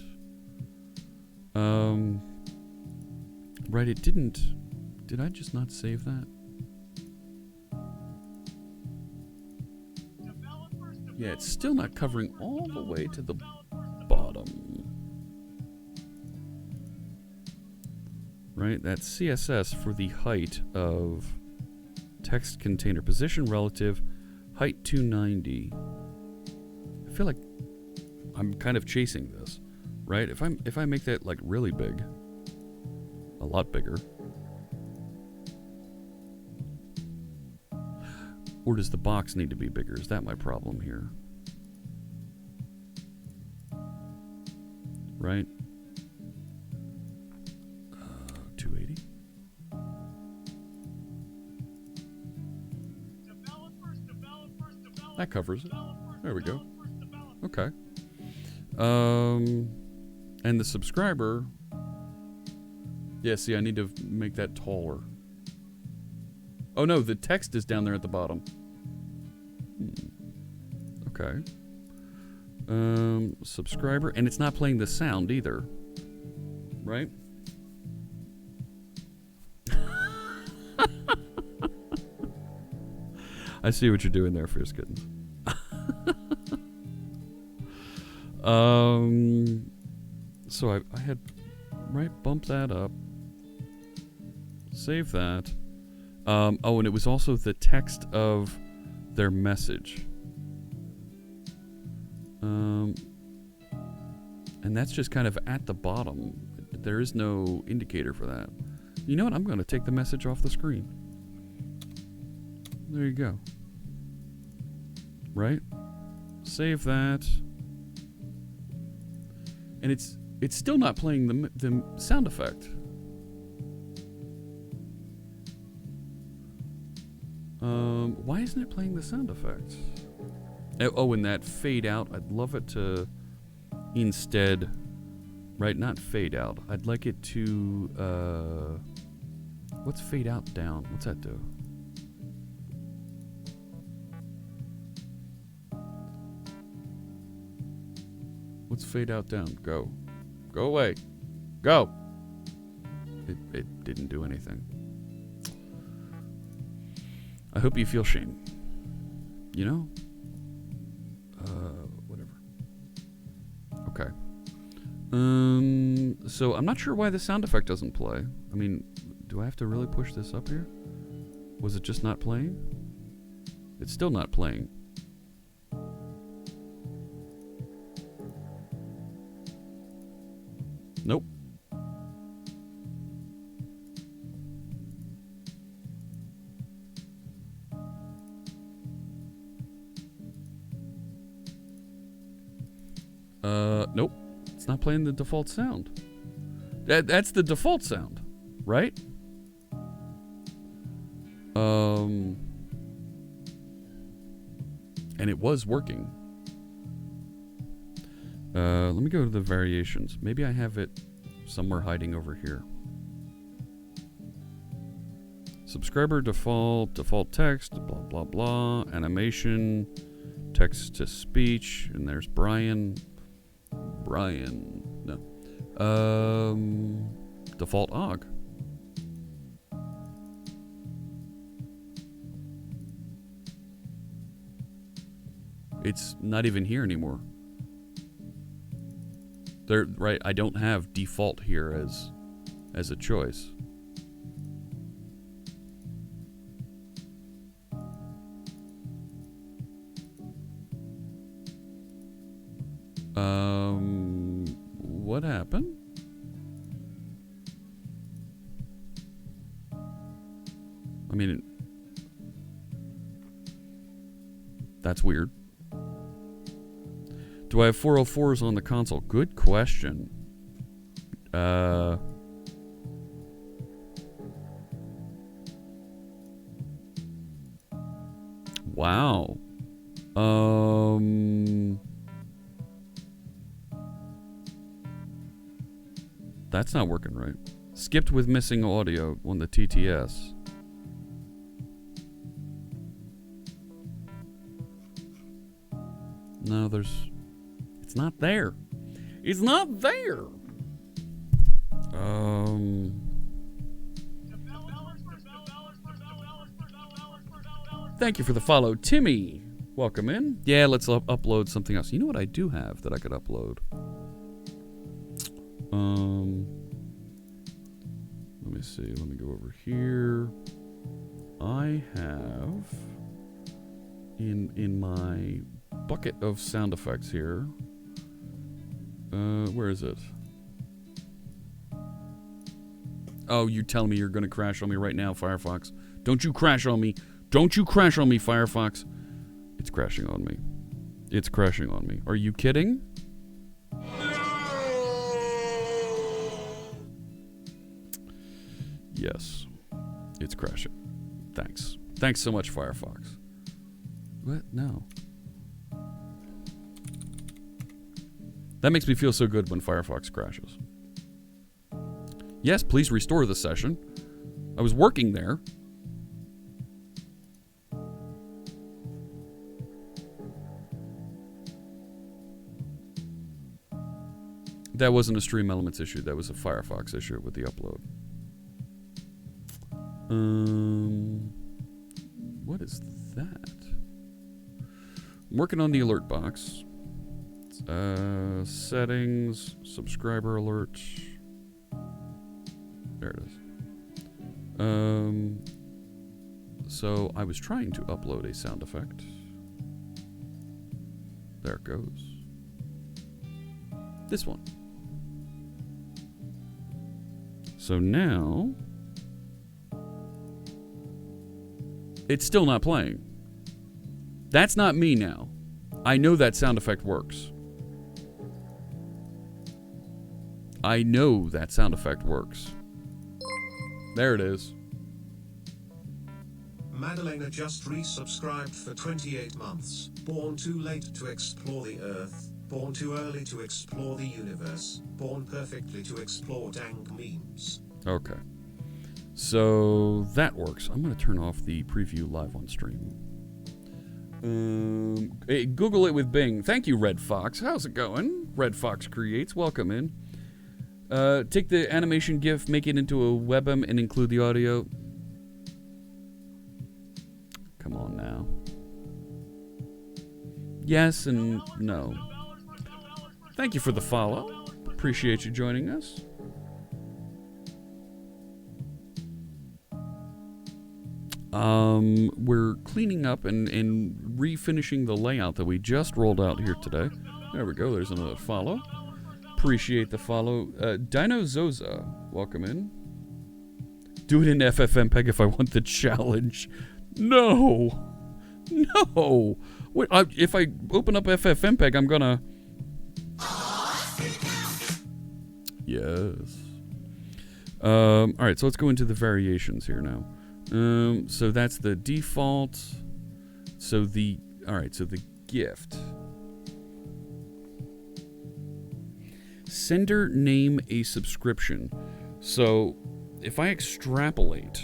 Right, it didn't. Did I just not save that? Yeah, it's still not covering all the way to the bottom. Right, that's CSS for the height of text container position relative height 290. I feel like I'm kind of chasing this, right? If I make that like really big, a lot bigger, or does the box need to be bigger? Is that my problem here? Right? 280. That covers it. There we go. Okay. And the subscriber. Yeah, see, I need to make that taller. Oh no, the text is down there at the bottom. Okay. Subscriber, and it's not playing the sound either. Right? I see what you're doing there, Fierce Kittens. So I had, right, bump that up. Save that. Oh, and it was also the text of their message. And that's just kind of at the bottom. There is no indicator for that. You know what? I'm going to take the message off the screen. There you go. Right? Save that. And it's still not playing the sound effect. Why isn't it playing the sound effect? Oh, and that fade out. I'd love it to instead, right? Not fade out. I'd like it to. What's fade out down? What's that do? What's fade out down? Go. Go away. Go. It didn't do anything. I hope you feel shame. You know? Whatever. Okay. So I'm not sure why the sound effect doesn't play. I mean, do I have to really push this up here? Was it just not playing? It's still not playing. Nope. Nope. It's not playing the default sound. That's the default sound, right? And it was working. Let me go to the variations. Maybe I have it somewhere hiding over here. Subscriber default text, blah, blah, blah. Animation, text to speech. And there's Brian. No. Default OGG. It's not even here anymore. There, right? I don't have default here as a choice. What happened? I mean, that's weird. Do I have 404s on the console? Good question. Wow. That's not working right. Skipped with missing audio on the TTS. No, it's not there. It's not there. Thank you for the follow, Timmy. Welcome in. Yeah, let's upload something else. You know what I do have that I could upload? Let me see. Let me go over here. I have in my bucket of sound effects here. Where is it? Oh, you telling me you're going to crash on me right now, Firefox? Don't you crash on me. Don't you crash on me, Firefox. It's crashing on me. It's crashing on me. Are you kidding? Yes. It's crashing. Thanks. Thanks so much, Firefox. What? No. That makes me feel so good when Firefox crashes. Yes, please restore the session. I was working there. That wasn't a Stream Elements issue. That was a Firefox issue with the upload. What is that? I'm working on the alert box. Settings, subscriber alert. There it is. So I was trying to upload a sound effect. There it goes. This one. So now It's still not playing. That's not me now. I know that sound effect works. I know that sound effect works. There it is. Madalena just resubscribed for 28 months. Born too late to explore the Earth. Born too early to explore the universe. Born perfectly to explore dank memes. Okay. So that works. I'm going to turn off the preview live on stream. Hey, Google it with Bing. Thank you, Red Fox. How's it going? Red Fox Creates. Welcome in. Take the animation GIF, make it into a WebM, and include the audio. Come on now. Yes and no. Thank you for the follow. Appreciate you joining us. We're cleaning up and refinishing the layout that we just rolled out here today. There we go. There's another follow. Appreciate the follow. Dino Zoza, welcome in. Do it in FFmpeg if I want the challenge. No. No. Wait, if I open up FFmpeg, I'm gonna... Yes. Alright, so let's go into the variations here now. So that's the default. So the... Alright, so the gift. Sender name a subscription. So if I extrapolate...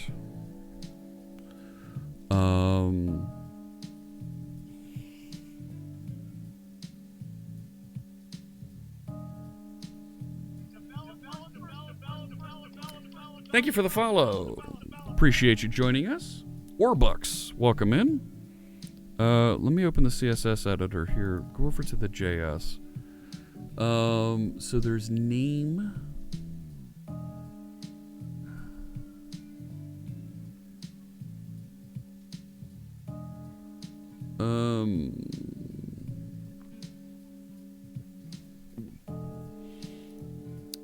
Thank you for the follow. Appreciate you joining us. Orbucks, welcome in. Let me open the CSS editor here. Go over to the JS. So there's name.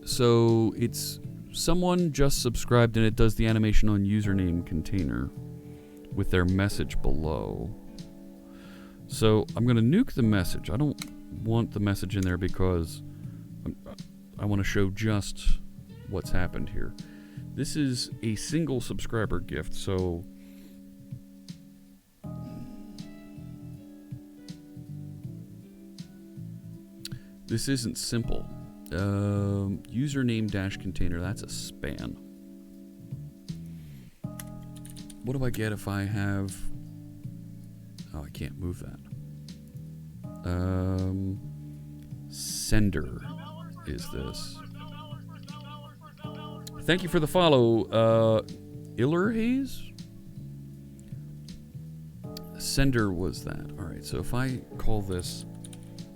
So it's someone just subscribed and it does the animation on username container with their message below. So I'm going to nuke the message. I don't want the message in there because I want to show just what's happened here. This is a single subscriber gift, so this isn't simple. Username dash container, that's a span. What do I get if I have... Oh, I can't move that. Sender is this. Thank you for the follow, Illerhaze? Sender was that. Alright, so if I call this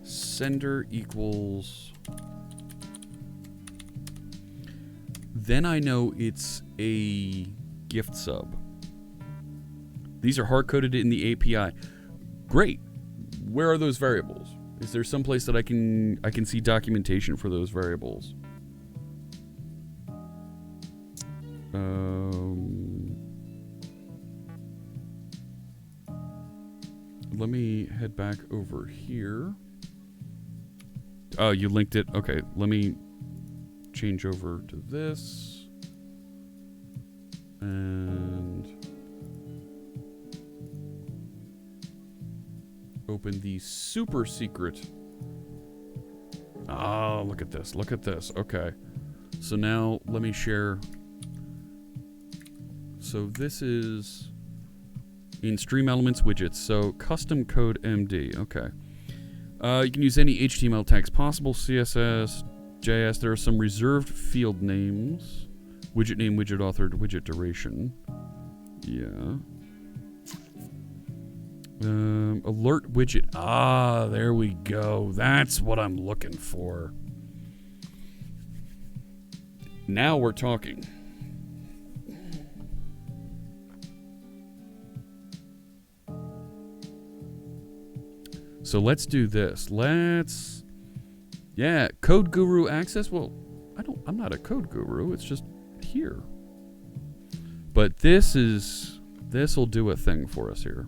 sender equals... Then I know it's a gift sub. These are hard-coded in the API. Great. Where are those variables? Is there some place that I can see documentation for those variables? Let me head back over here. Oh, you linked it. Okay, let me change over to this. And open the super secret. Oh, look at this. Look at this. Okay. So now let me share. So this is in Stream Elements widgets. So custom code MD. Okay. You can use any HTML tags possible. CSS, JS. There are some reserved field names. Widget name, widget author, widget duration. Yeah. Alert widget. Ah, there we go. That's what I'm looking for. Now we're talking. So let's do this. Yeah, code guru access. Well, I'm not a code guru. It's just here. But this is this will do a thing for us here.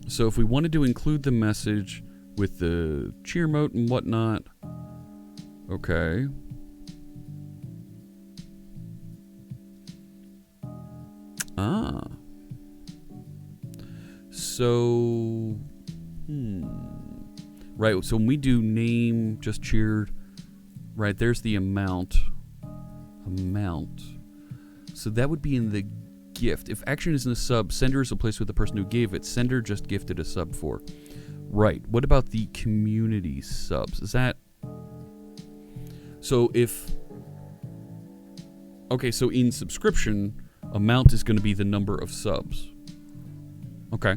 So if we wanted to include the message with the cheer emote and whatnot, okay. So, right, so when we do name just cheered, right, there's the amount. So that would be in the gift. If action is in a sub, sender is replaced with the person who gave it. Sender just gifted a sub for. Right. What about the community subs? Is that... So if... Okay, so in subscription, amount is going to be the number of subs. Okay.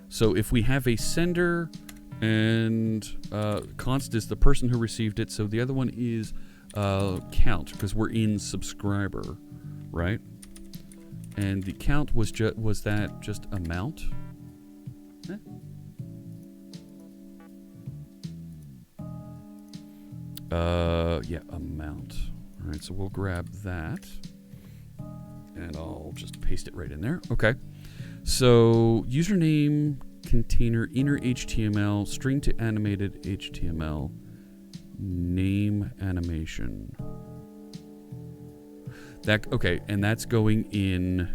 So if we have a sender and const is the person who received it, so the other one is count, because we're in subscriber, right? And the count was that just amount? Eh? Yeah, amount. All right, so we'll grab that, and I'll just paste it right in there. Okay. So username, container, inner HTML, string to animated HTML, name animation. That okay, and that's going in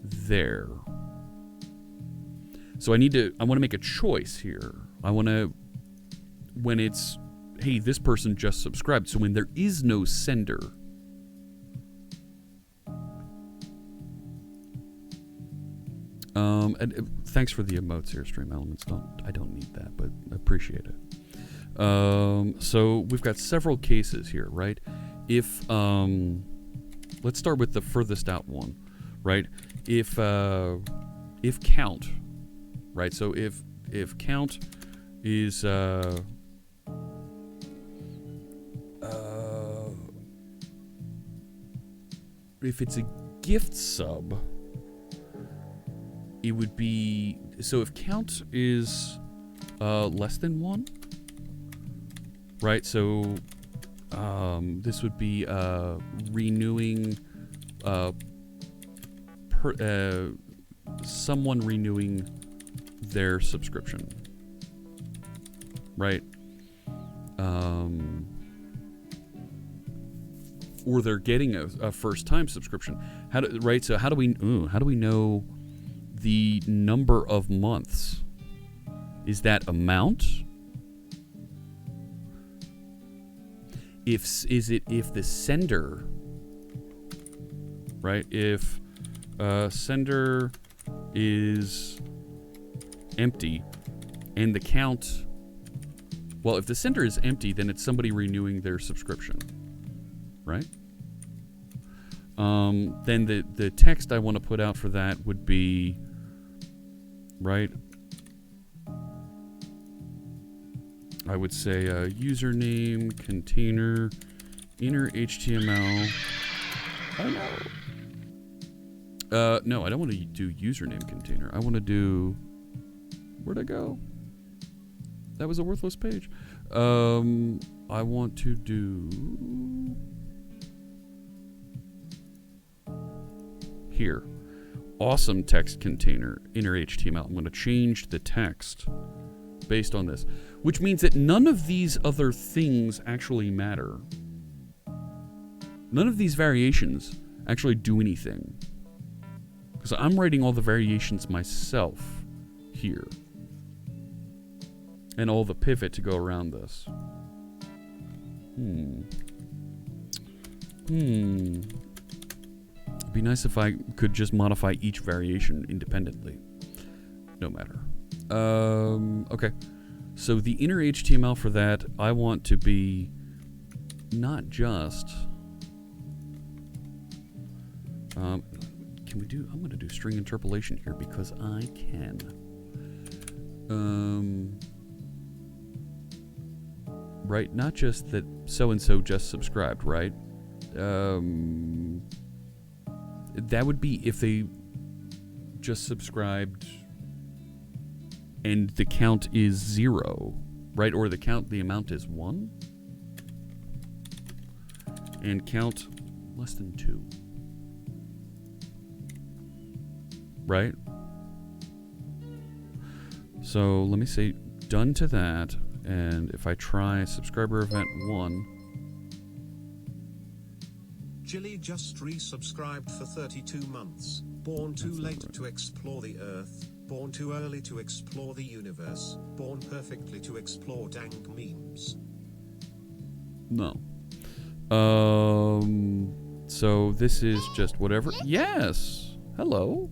there. So I want to make a choice here. I want to, when it's, hey, this person just subscribed. So when there is no sender, and thanks for the emotes here, Stream Elements. I don't need that, but appreciate it. So we've got several cases here, right? If let's start with the furthest out one, right? If count, right? So if count is if it's a gift sub, it would be, so if count is less than 1, right? So this would be renewing someone renewing their subscription, right? Or they're getting a first-time subscription. Right? So how do we know the number of months? Is that amount? If the sender, right? If sender is empty and the count, well, if the sender is empty, then it's somebody renewing their subscription, right? Then the text I want to put out for that would be, right? I would say username, container, inner HTML. Oh no. No, I don't want to do username container. I want to do, where'd I go? That was a worthless page. I want to do here. Awesome text container, inner HTML. I'm going to change the text based on this, which means that none of these other things actually matter. None of these variations actually do anything, because I'm writing all the variations myself here, and all the pivot to go around this. It'd be nice if I could just modify each variation independently. No matter. Okay. So the inner HTML for that, I want to be not just... can we do... I'm going to do string interpolation here because I can. Right? Not just that so-and-so just subscribed, right? That would be if they just subscribed and the count is 0, right? Or the amount is 1. and count less than 2. Right? So let me say done to that, and if I try subscriber event 1, Jilly just resubscribed for 32 months. Born too late to explore the earth. Born too early to explore the universe. Born perfectly to explore dank memes. no. So this is just whatever. Yes. Hello.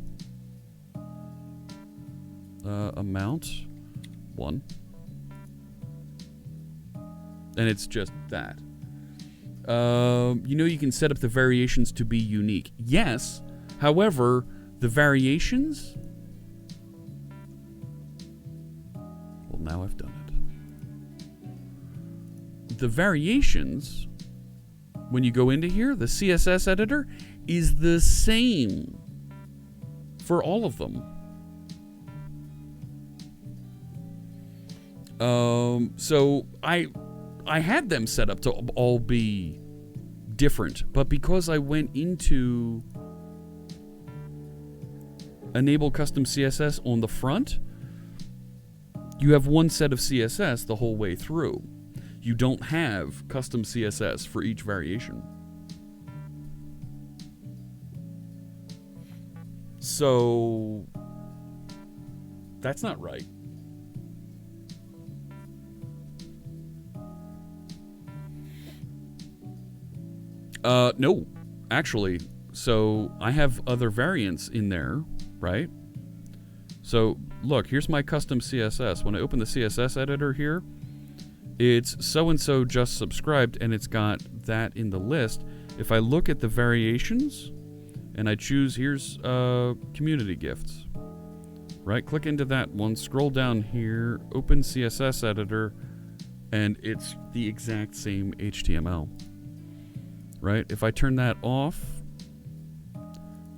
Amount 1. And it's just that. You know, you can set up the variations to be unique. Yes. However, the variations... Well, now I've done it. The variations, when you go into here, the CSS editor is the same for all of them. So I had them set up to all be different, but because I went into enable custom CSS on the front, you have one set of CSS the whole way through. You don't have custom CSS for each variation. So that's not right. No, actually. So I have other variants in there, right? So look, here's my custom CSS. When I open the CSS editor here, it's so-and-so just subscribed, and it's got that in the list. If I look at the variations, and I choose, here's community gifts. Right, click into that one, scroll down here, open CSS editor, and it's the exact same HTML. Right, if I turn that off,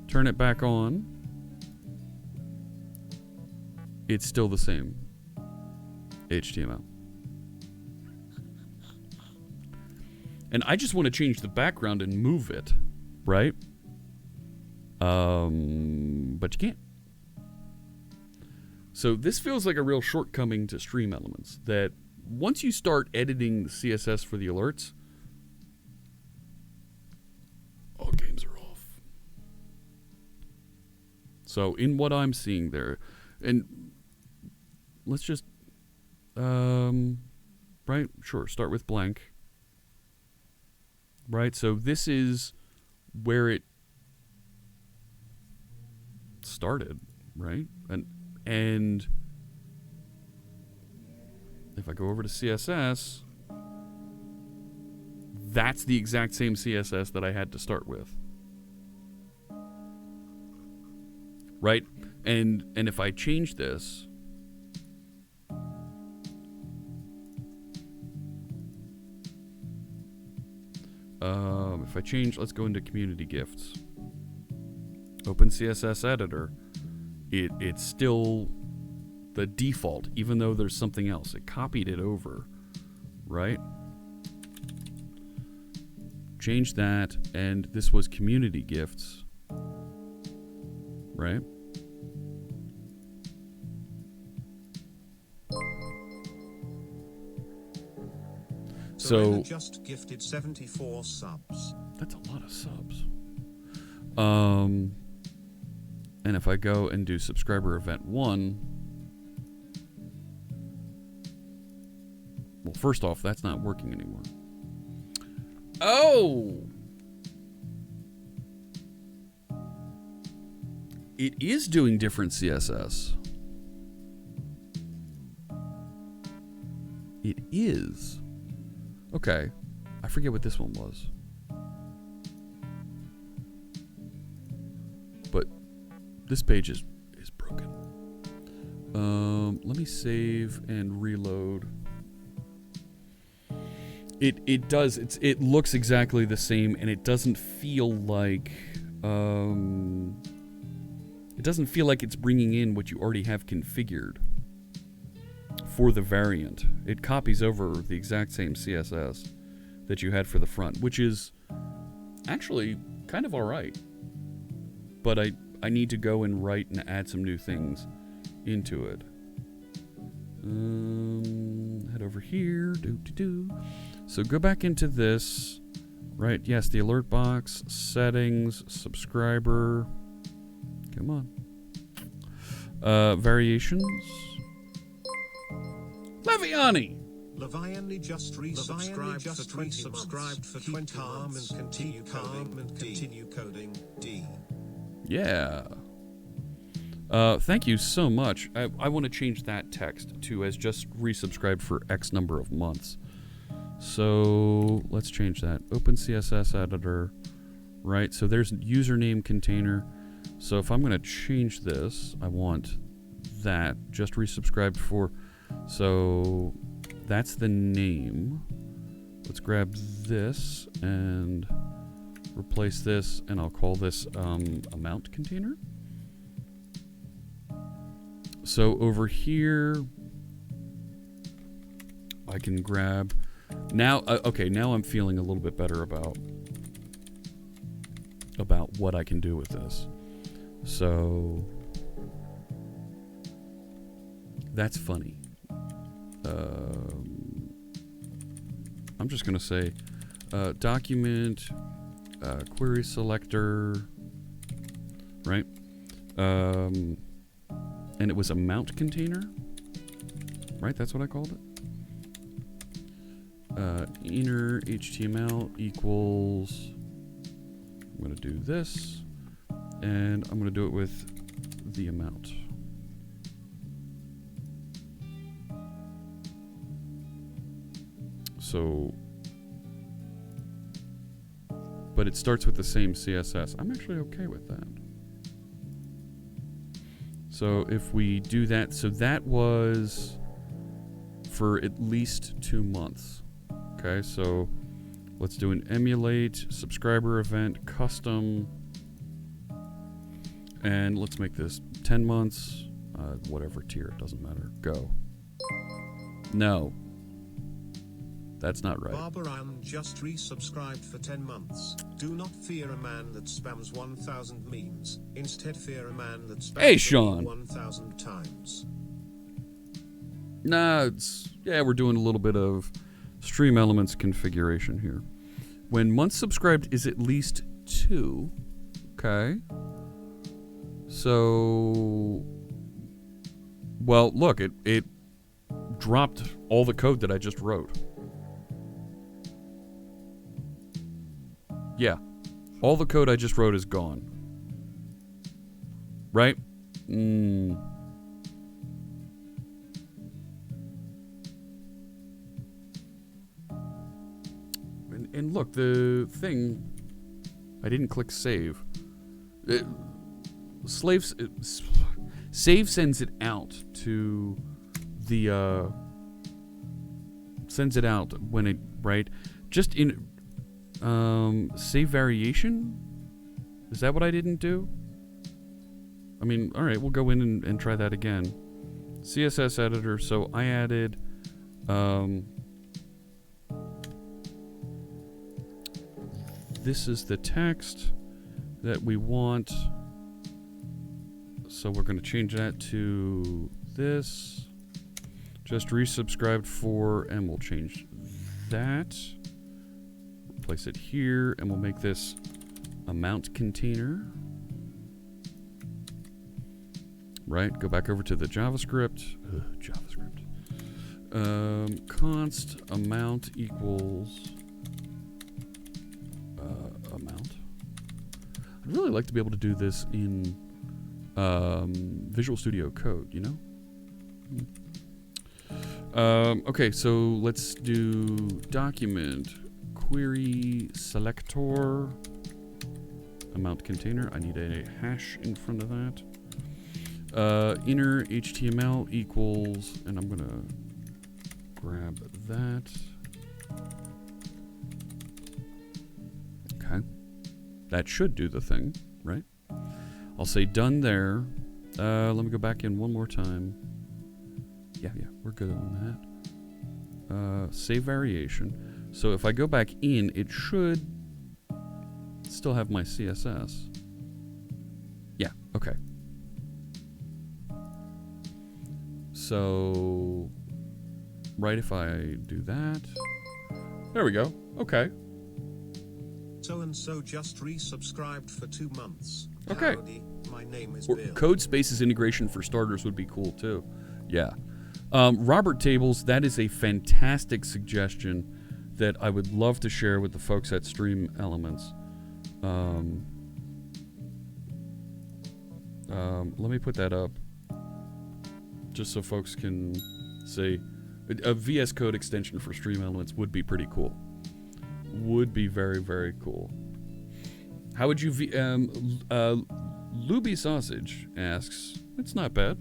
turn it back on, it's still the same HTML. And I just want to change the background and move it, right? But you can't. So this feels like a real shortcoming to Stream Elements, that once you start editing the CSS for the alerts, all games are off. So in what I'm seeing there, and let's just, right, sure, start with blank. Right, so this is where it started, right? And if I go over to CSS, that's the exact same CSS that I had to start with. Right? And if I change this, if I change, let's go into community gifts. Open CSS editor. It's still the default, even though there's something else. It copied it over, right? Change that, and this was community gifts, right? So just gifted 74 subs. That's a lot of subs. And if I go and do subscriber event 1, well, first off, that's not working anymore. Oh! It is doing different CSS. It is. Okay. I forget what this one was. But this page is broken. Let me save and reload. It does. It looks exactly the same, and it doesn't feel like it's bringing in what you already have configured for the variant. It copies over the exact same CSS. that you had for the front, which is actually kind of all right. But I need to go and write and add some new things into it. Head over here. So go back into this. Right, yes, the alert box, settings, subscriber. Come on. Variations. Leviani! Leviani just resubscribed for 20 months. Keep calm and continue coding. D. Yeah. Thank you so much. I want to change that text to as just resubscribed for X number of months. So let's change that. Open CSS editor. Right, so there's username container. So if I'm going to change this, I want that just resubscribed for. So that's the name. Let's grab this and replace this, and I'll call this amount container. So over here, I can grab now. Okay, now I'm feeling a little bit better about what I can do with this. So that's funny. I'm just gonna say document query selector, right? And it was a mount container, right? That's what I called it. Inner HTML equals. I'm gonna do this, and I'm gonna do it with the amount. So, but it starts with the same CSS. I'm actually okay with that. So if we do that, so that was for at least 2 months. Okay, so let's do an emulate, subscriber event, custom, and let's make this 10 months, whatever tier, it doesn't matter. Go. No. That's not right. Barbara just resubscribed for 10 months. Do not fear a man that spams 1,000 memes. Instead fear a man that spams Hey, Sean. 1,000 times. Nah, we're doing a little bit of stream elements configuration here. When months subscribed is at least 2, okay. So, well, look, it dropped all the code that I just wrote. Yeah, all the code I just wrote is gone. Right? And look, the thing, I didn't click save. Save sends it out to the, sends it out when it, right? Just in, save variation? Is that what I didn't do? I mean, alright, we'll go in and try that again. CSS editor, so I added, this is the text that we want. So we're going to change that to this. Just resubscribed for, and we'll change that. Place it here, and we'll make this a mount container. Right, go back over to the JavaScript. JavaScript. Const amount equals amount. I'd really like to be able to do this in Visual Studio Code, you know? Okay, so let's do document query selector amount container. I need a hash in front of that. Inner HTML equals, and I'm gonna grab that. Okay, that should do the thing, right? I'll say done there. Let me go back in one more time. Yeah, we're good on that. Save variation. So if I go back in, it should still have my CSS. Yeah, okay. So, right, if I do that, there we go. Okay. So and so just resubscribed for 2 months. Okay. Howdy, my name is Or Bill. code spaces integration for starters would be cool too. Yeah. Robert Tables, that is a fantastic suggestion that I would love to share with the folks at Stream Elements. Let me put that up just so folks can say a VS Code extension for Stream Elements would be pretty cool. Would be very, very cool. How would you... Luby Sausage asks, it's not bad,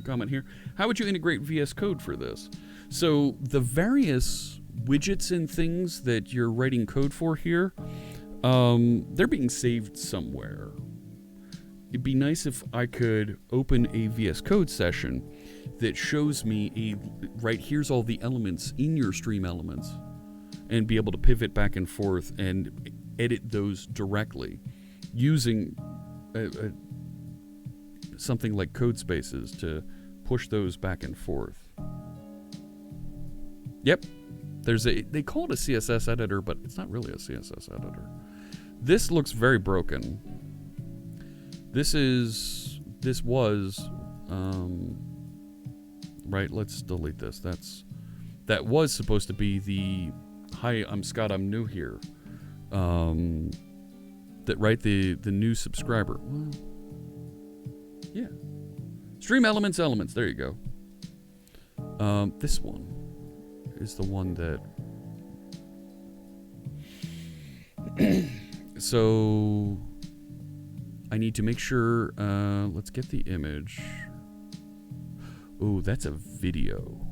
comment here. How would you integrate VS Code for this? So the various widgets and things that you're writing code for here, they're being saved somewhere. It'd be nice if I could open a VS Code session that shows me right, here's all the elements in your Stream Elements, and be able to pivot back and forth and edit those directly using something like code spaces to push those back and forth. Yep. They call it a CSS editor, but it's not really a CSS editor. This looks very broken. This was right, let's delete this. That was supposed to be the hi, I'm Scott, I'm new here. The new subscriber. Well, yeah. Stream Elements, there you go. This one is the one that so I need to make sure, let's get the image. Oh, that's a video.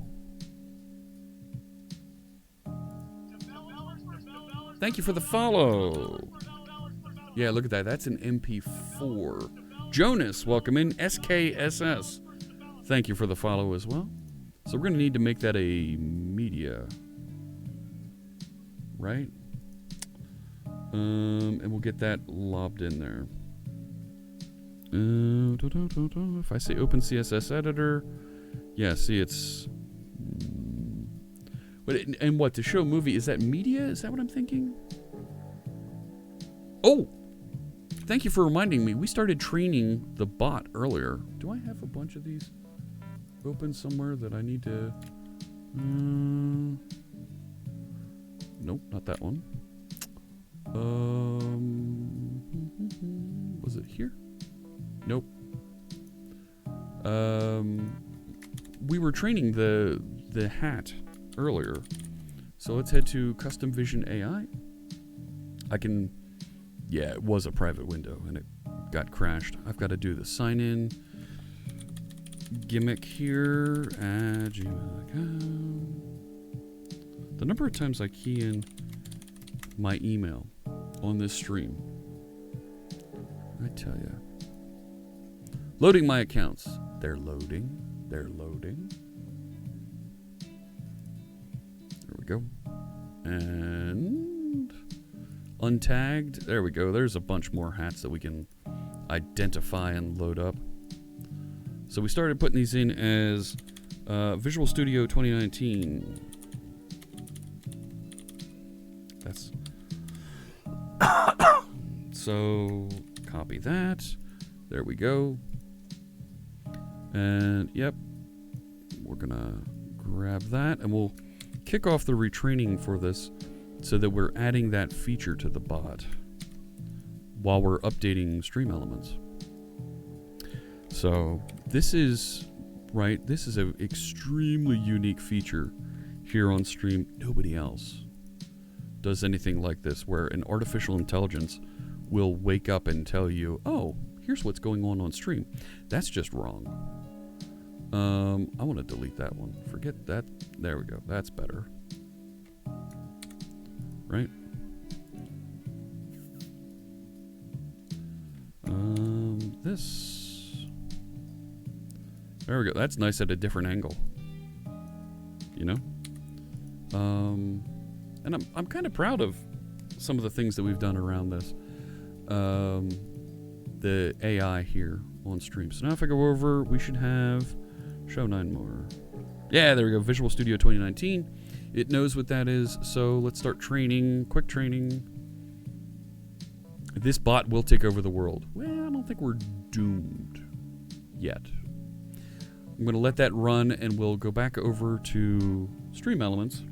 Thank you for the follow. Yeah, look at that. That's an MP4. Jonas, welcome in. SKSS. Thank you for the follow as well. So we're going to need to make that a media. Right? And we'll get that lobbed in there. If I say open CSS editor, yeah, see it's... And what, to show movie, is that media? Is that what I'm thinking? Oh! Thank you for reminding me. We started training the bot earlier. Do I have a bunch of these open somewhere that I need to... Nope, not that one. Was it here? Nope. We were training the hat earlier. So let's head to Custom Vision AI. Yeah, it was a private window and it got crashed. I've got to do the sign in gimmick here. Add Gmail account. The number of times I key in my email on this stream, I tell you. Loading my accounts. They're loading. They're loading. There we go. And untagged. There we go. There's a bunch more hats that we can identify and load up. So we started putting these in as Visual Studio 2019. That's so copy that. There we go. And yep, we're gonna grab that and we'll kick off the retraining for this so that we're adding that feature to the bot while we're updating Stream Elements. So this is an extremely unique feature here on Stream. Nobody else does anything like this, where an artificial intelligence will wake up and tell you, oh, here's what's going on stream. That's just wrong. I want to delete that one. Forget that. There we go. That's better. Right? This. There we go. That's nice at a different angle. You know? And I'm kind of proud of some of the things that we've done around this. The AI here on stream. So now if I go over, we should have show 9 more. Yeah, there we go. Visual Studio 2019. It knows what that is. So let's start training. Quick training. This bot will take over the world. Well, I don't think we're doomed yet. I'm going to let that run, and we'll go back over to Stream Elements.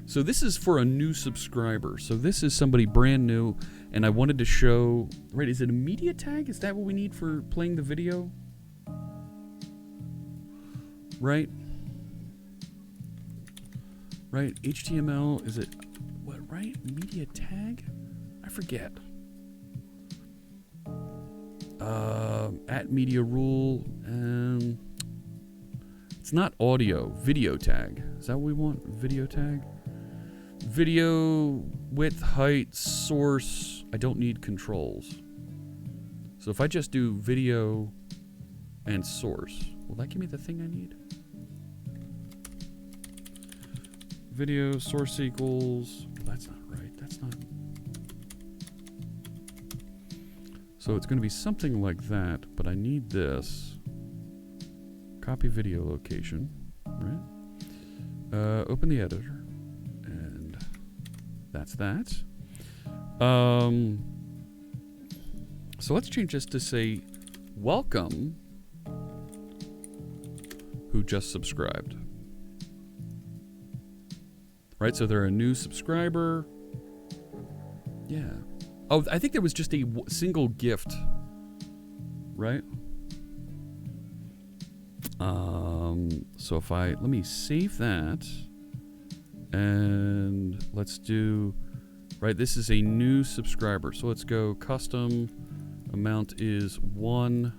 So this is for a new subscriber. So this is somebody brand new, and I wanted to show... Right, is it a media tag? Is that what we need for playing the video? Right? Right, HTML, is it... What, right? Media tag? I forget. At media rule, it's not audio, video tag. Is that what we want? Video tag? Video, width, height, source. I don't need controls. So if I just do video and source, will that give me the thing I need? Video, source equals, that's not right, that's not. So it's going to be something like that, but I need this. Copy video location, right? Open the editor, and that's that. So let's change this to say, welcome, who just subscribed. Right, so they're a new subscriber. Yeah. Oh, I think there was just a single gift, right? So if let me save that, and let's do, right, this is a new subscriber. So let's go custom, amount is 1,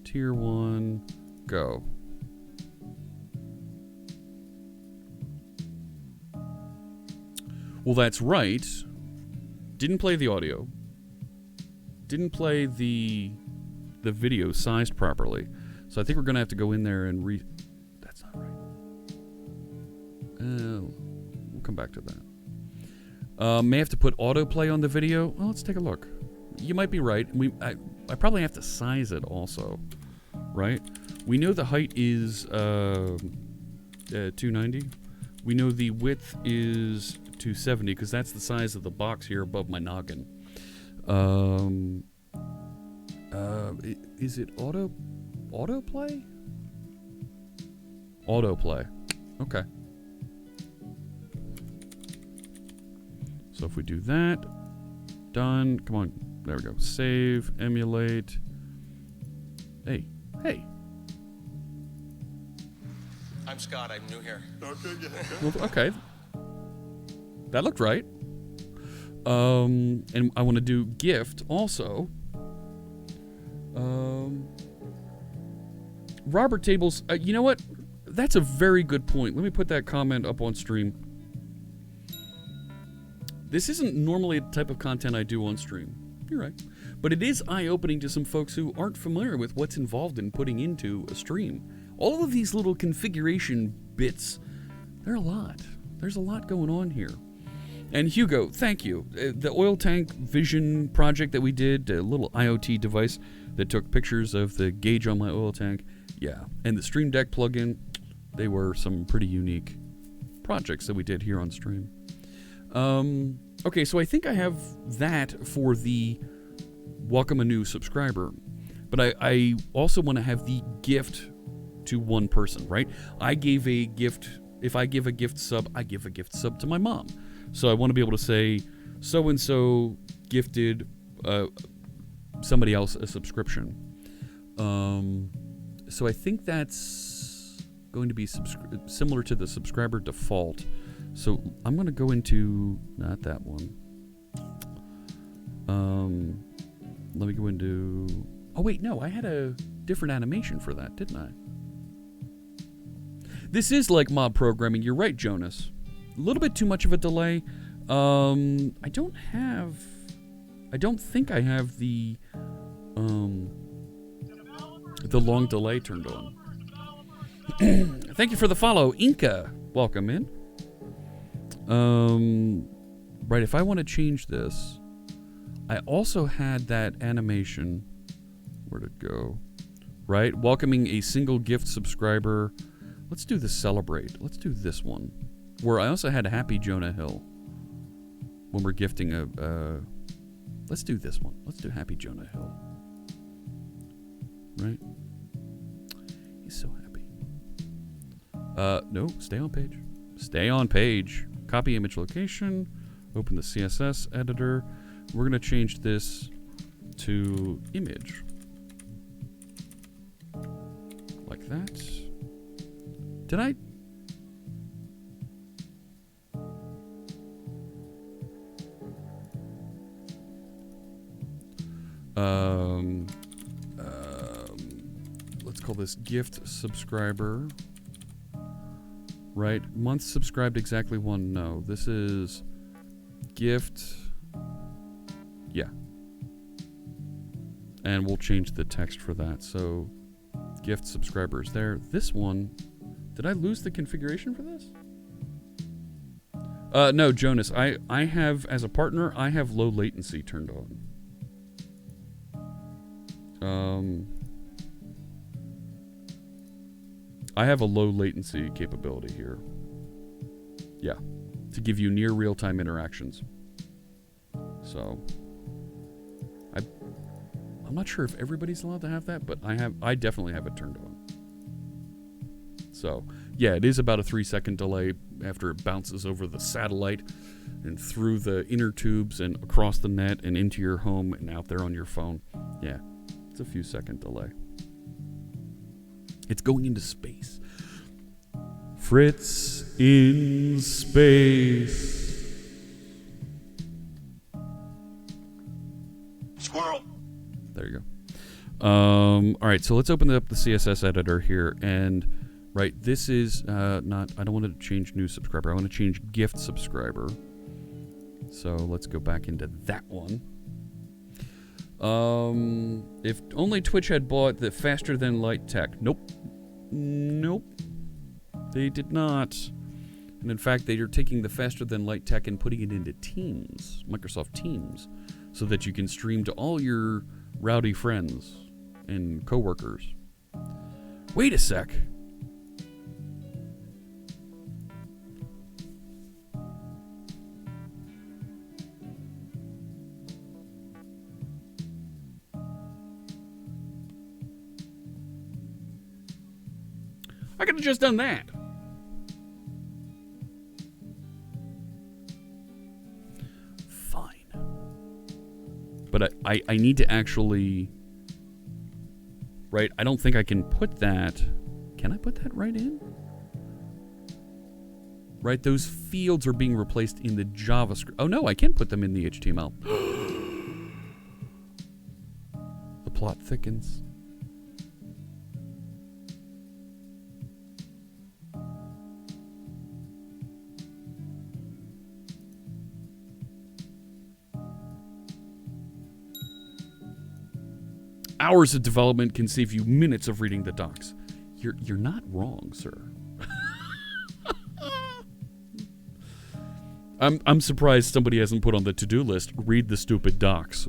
tier 1, go. Well, that's right. Didn't play the audio. Didn't play the video sized properly. So I think we're going to have to go in there and That's not right. We'll come back to that. May have to put autoplay on the video. Well, let's take a look. You might be right. I probably have to size it also, right? We know the height is 290. We know the width is 270 because that's the size of the box here above my noggin. Is it autoplay? Autoplay. Okay. So if we do that, done. Come on. There we go. Save, emulate. Hey. I'm Scott. I'm new here. Well, okay. That looked right. And I want to do gift also. Robert Tables, you know what? That's a very good point. Let me put that comment up on stream. This isn't normally the type of content I do on stream. You're right. But it is eye-opening to some folks who aren't familiar with what's involved in putting into a stream. All of these little configuration bits, they're a lot. There's a lot going on here. And Hugo, thank you. The oil tank vision project that we did, a little IoT device that took pictures of the gauge on my oil tank. Yeah. And the Stream Deck plugin, they were some pretty unique projects that we did here on stream. Okay, so I think I have that for the welcome a new subscriber. But I also want to have the gift to one person, right? I gave a gift. If I give a gift sub, I give a gift sub to my mom. So I want to be able to say, so-and-so gifted somebody else a subscription. So I think that's going to be similar to the subscriber default. So I'm going to go into, not that one. Let me go into, oh wait, no, I had a different animation for that, didn't I? This is like mob programming. You're right, Jonas. A little bit too much of a delay. I don't think I have the long delay turned on. Thank you for the follow, Inca. Welcome in. Right, if I want to change this, I also had that animation. Where'd it go? Right, welcoming a single gift subscriber. Let's do the celebrate. Let's do this one. Where I also had Happy Jonah Hill. When we're gifting a... let's do this one. Let's do Happy Jonah Hill. Right? He's so happy. No, stay on page. Stay on page. Copy image location. Open the CSS editor. We're going to change this to image. Like that. Did I... let's call this gift subscriber. Right, month subscribed exactly one. No, this is gift. Yeah. And we'll change the text for that. So gift subscribers there. This one, did I lose the configuration for this? No, Jonas, I have, as a partner, I have low latency turned on. I have a low latency capability here. Yeah, to give you near real-time interactions. So, I'm not sure if everybody's allowed to have that, but I definitely have it turned on. So, yeah, it is about a 3-second delay after it bounces over the satellite and through the inner tubes and across the net and into your home and out there on your phone. Yeah, it's a few second delay. It's going into space. Fritz in space. Squirrel. There you go. All right, so let's open up the CSS editor here. And, right, this is not... I don't want to change new subscriber. I want to change gift subscriber. So let's go back into that one. If only Twitch had bought the faster than light tech. Nope. They did not. And in fact, they are taking the faster than light tech and putting it into Teams, Microsoft Teams, so that you can stream to all your rowdy friends and coworkers. Wait a sec. I could have just done that. Fine. But I need to actually... Right, I don't think I can put that... Can I put that right in? Right, those fields are being replaced in the JavaScript. Oh no, I can put them in the HTML. The plot thickens. Hours of development can save you minutes of reading the docs. You're not wrong, sir. I'm surprised somebody hasn't put on the to-do list, read the stupid docs.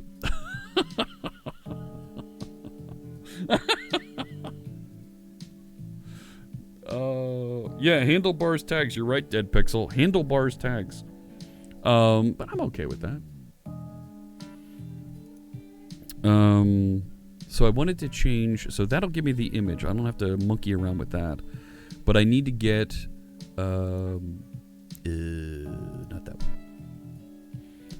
Yeah, handlebars tags. You're right, Dead Pixel. Handlebars tags. But I'm okay with that. So I wanted to change, so that'll give me the image. I don't have to monkey around with that. But I need to get, not that one.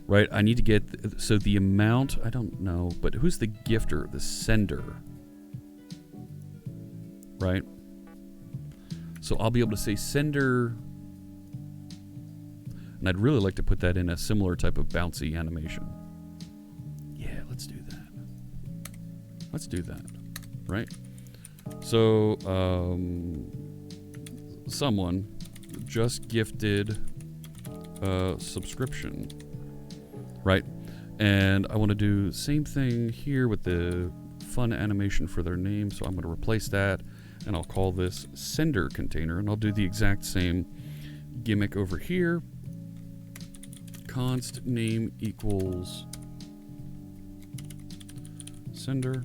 Right, I need to get, so the amount, I don't know, but who's the gifter, the sender? Right? So I'll be able to say sender, and I'd really like to put that in a similar type of bouncy animation. Yeah, let's do that. Let's do that, right? So, someone just gifted a subscription, right? And I want to do the same thing here with the fun animation for their name. So I'm going to replace that, and I'll call this sender container, and I'll do the exact same gimmick over here. const name equals sender.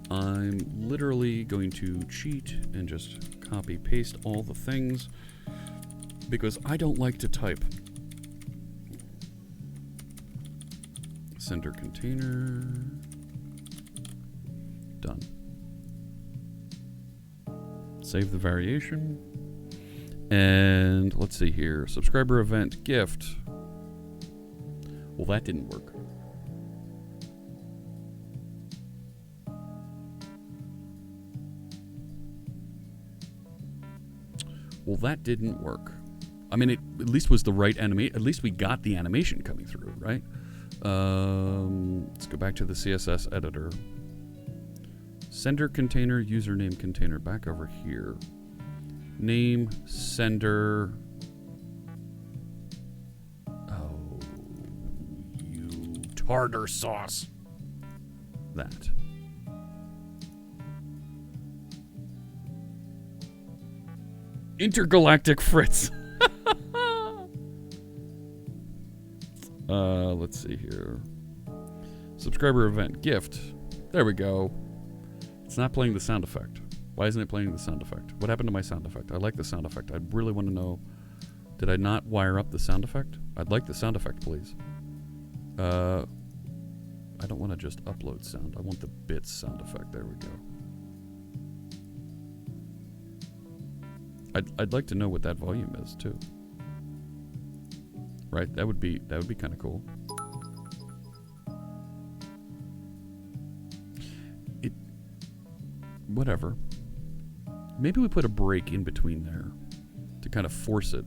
I'm literally going to cheat and just copy paste all the things because I don't like to type. Sender container. Done. Save the variation. And let's see here. Subscriber event gift. Well, that didn't work. Well, that didn't work. I mean, it at least was the right animation. At least we got the animation coming through, right? Let's go back to the CSS editor. Sender container, username container. Back over here. Name, sender. Oh, you tartar sauce. That. Intergalactic Fritz. Let's see here. Subscriber event gift. There we go. It's not playing the sound effect. Why isn't it playing the sound effect? What happened to my sound effect? I like the sound effect. I really want to know. Did I not wire up the sound effect? I'd like the sound effect, please. I don't want to just upload sound. I want the bits sound effect. There we go. I'd like to know what that volume is too. Right? That would be kind of cool. Whatever. Maybe we put a break in between there to kind of force it.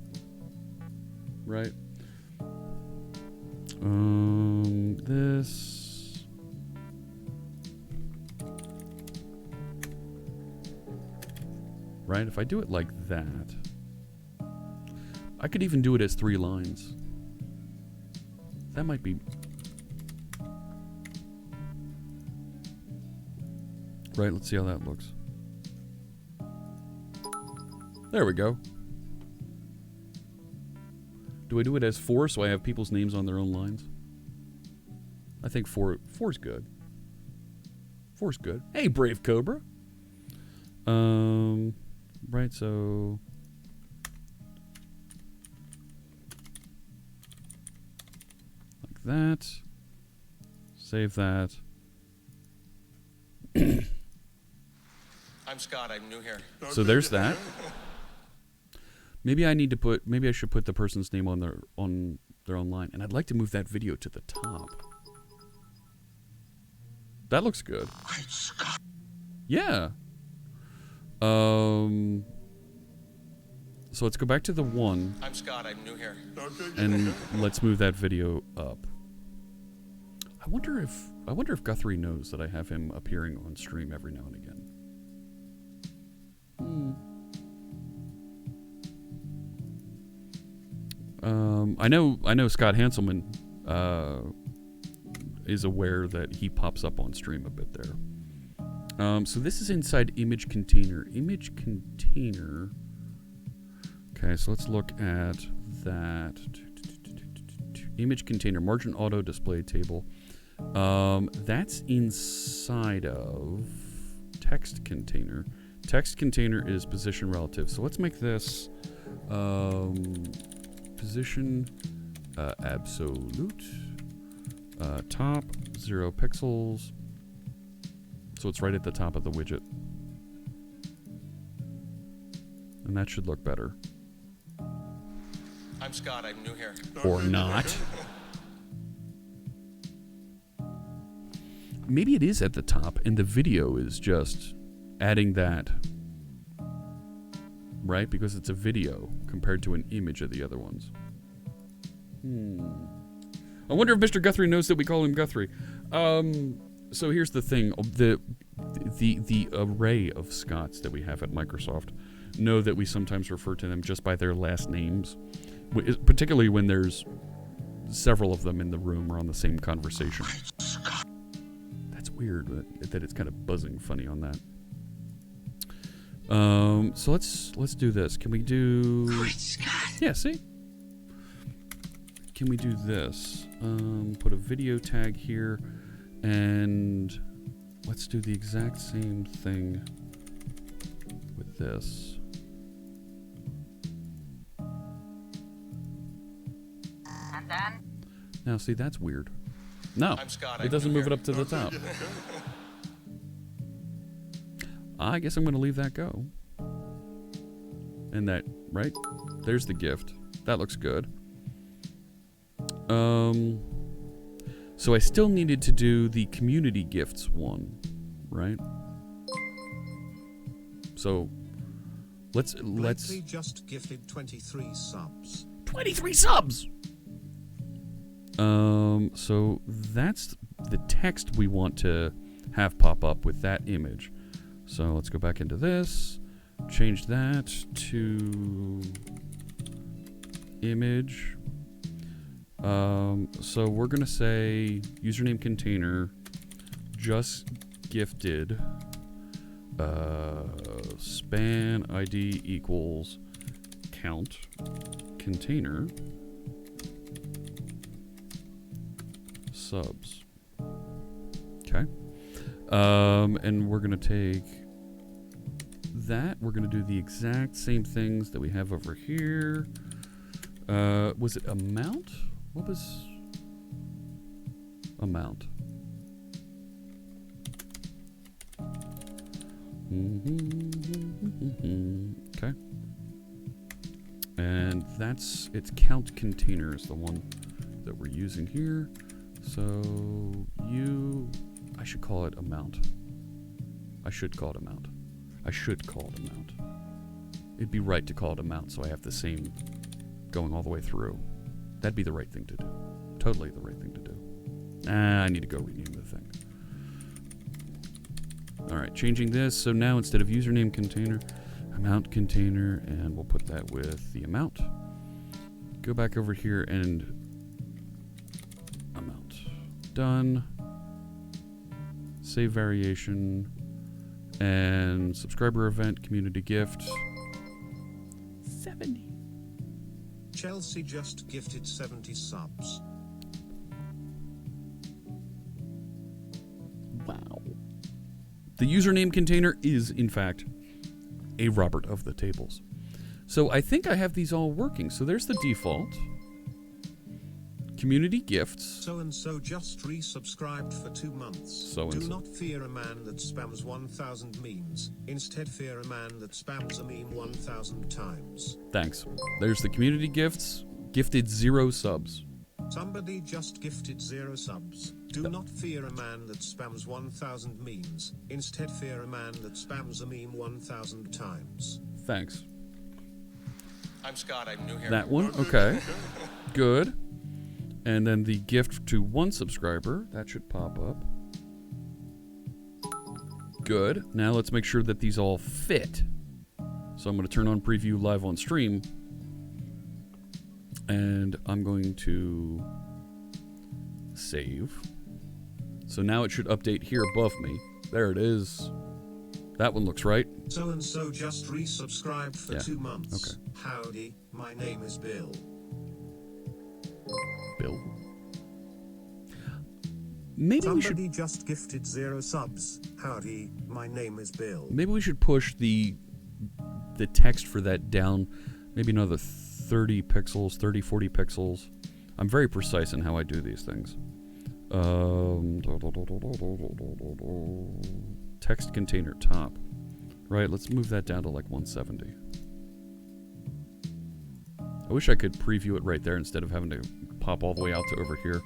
Right? This. Right? If I do it like that, I could even do it as 3 lines. That might be... Right, let's see how that looks. There we go. Do I do it as 4 so I have people's names on their own lines? I think 4's good. 4's good. Hey, Brave Cobra. Right, so... like that. Save that. I'm Scott. I'm new here. So there's that. Maybe I need to put. Maybe I should put the person's name on their own line, and I'd like to move that video to the top. That looks good. Yeah. So let's go back to the 1. I'm Scott. I'm new here. And let's move that video up. I wonder if Guthrie knows that I have him appearing on stream every now and again. I know Scott Hanselman is aware that he pops up on stream a bit there. So this is inside image container. Image container. Okay, so let's look at that. Image container, margin auto display table. That's inside of text container. Text container is position relative. So let's make this position absolute. Top 0 pixels. So it's right at the top of the widget. And that should look better. I'm Scott. I'm new here. Or not. Maybe it is at the top and the video is just adding that. Right? Because it's a video compared to an image of the other ones. I wonder if Mr. Guthrie knows that we call him Guthrie. So here's the thing. The array of Scotts that we have at Microsoft know that we sometimes refer to them just by their last names. Particularly when there's several of them in the room or on the same conversation. That's weird that it's kind of buzzing funny on that. So let's do this. Can we do... Yeah, see? can we do this? Put a video tag here, and let's do the exact same thing with this. And then? Now, see, that's weird. No, I'm Scott. it I'm doesn't new move it here. up to the top. I guess I'm going to leave that go. And that, right? There's the gift. That looks good. So I still needed to do the community gifts one, right? So let's Blakely just gifted 23 subs. 23 subs. So that's the text we want to have pop up with that image. So let's go back into this, change that to image. So we're gonna say username container just gifted span ID equals count container subs. Okay. And we're gonna take that. We're gonna do the exact same things that we have over here. Was it amount? What was amount? Okay. And it's count container is the one that we're using here. So I should call it amount. I should call it amount. It'd be right to call it amount, so I have the same going all the way through. That'd be the right thing to do. Totally the right thing to do. I need to go rename the thing. Alright, changing this. So now instead of username container, amount container, and we'll put that with the amount. Go back over here and amount. Done. Save variation. And subscriber event, community gift. 70. Chelsea just gifted 70 subs. Wow. The username container is, in fact, a Robert of the tables. So I think I have these all working. So there's the default. Community gifts. So-and-so just resubscribed for 2 months. So-and-so. Do not fear a man that spams 1,000 memes. Instead fear a man that spams a meme 1,000 times. Thanks. There's the community gifts. Gifted 0 subs. Somebody just gifted 0 subs. Do not fear a man that spams 1,000 memes. Instead fear a man that spams a meme 1,000 times. Thanks. I'm Scott. I'm new here. That one. Okay. Good. And then the gift to 1 subscriber. That should pop up. Good. Now let's make sure that these all fit. So I'm going to turn on preview live on stream. And I'm going to save. So now it should update here above me. There it is. That one looks right. So-and-so just resubscribed for Yeah. 2 months. Okay. Howdy, my name is Bill. Bill. Maybe we Somebody should. just gifted 0 subs. Howdy, my name is Bill. Maybe we should push the text for that down. Maybe another 30 pixels, 30, 40 pixels. I'm very precise in how I do these things. Text container top. Right, let's move that down to like 170. I wish I could preview it right there instead of having to pop all the way out to over here.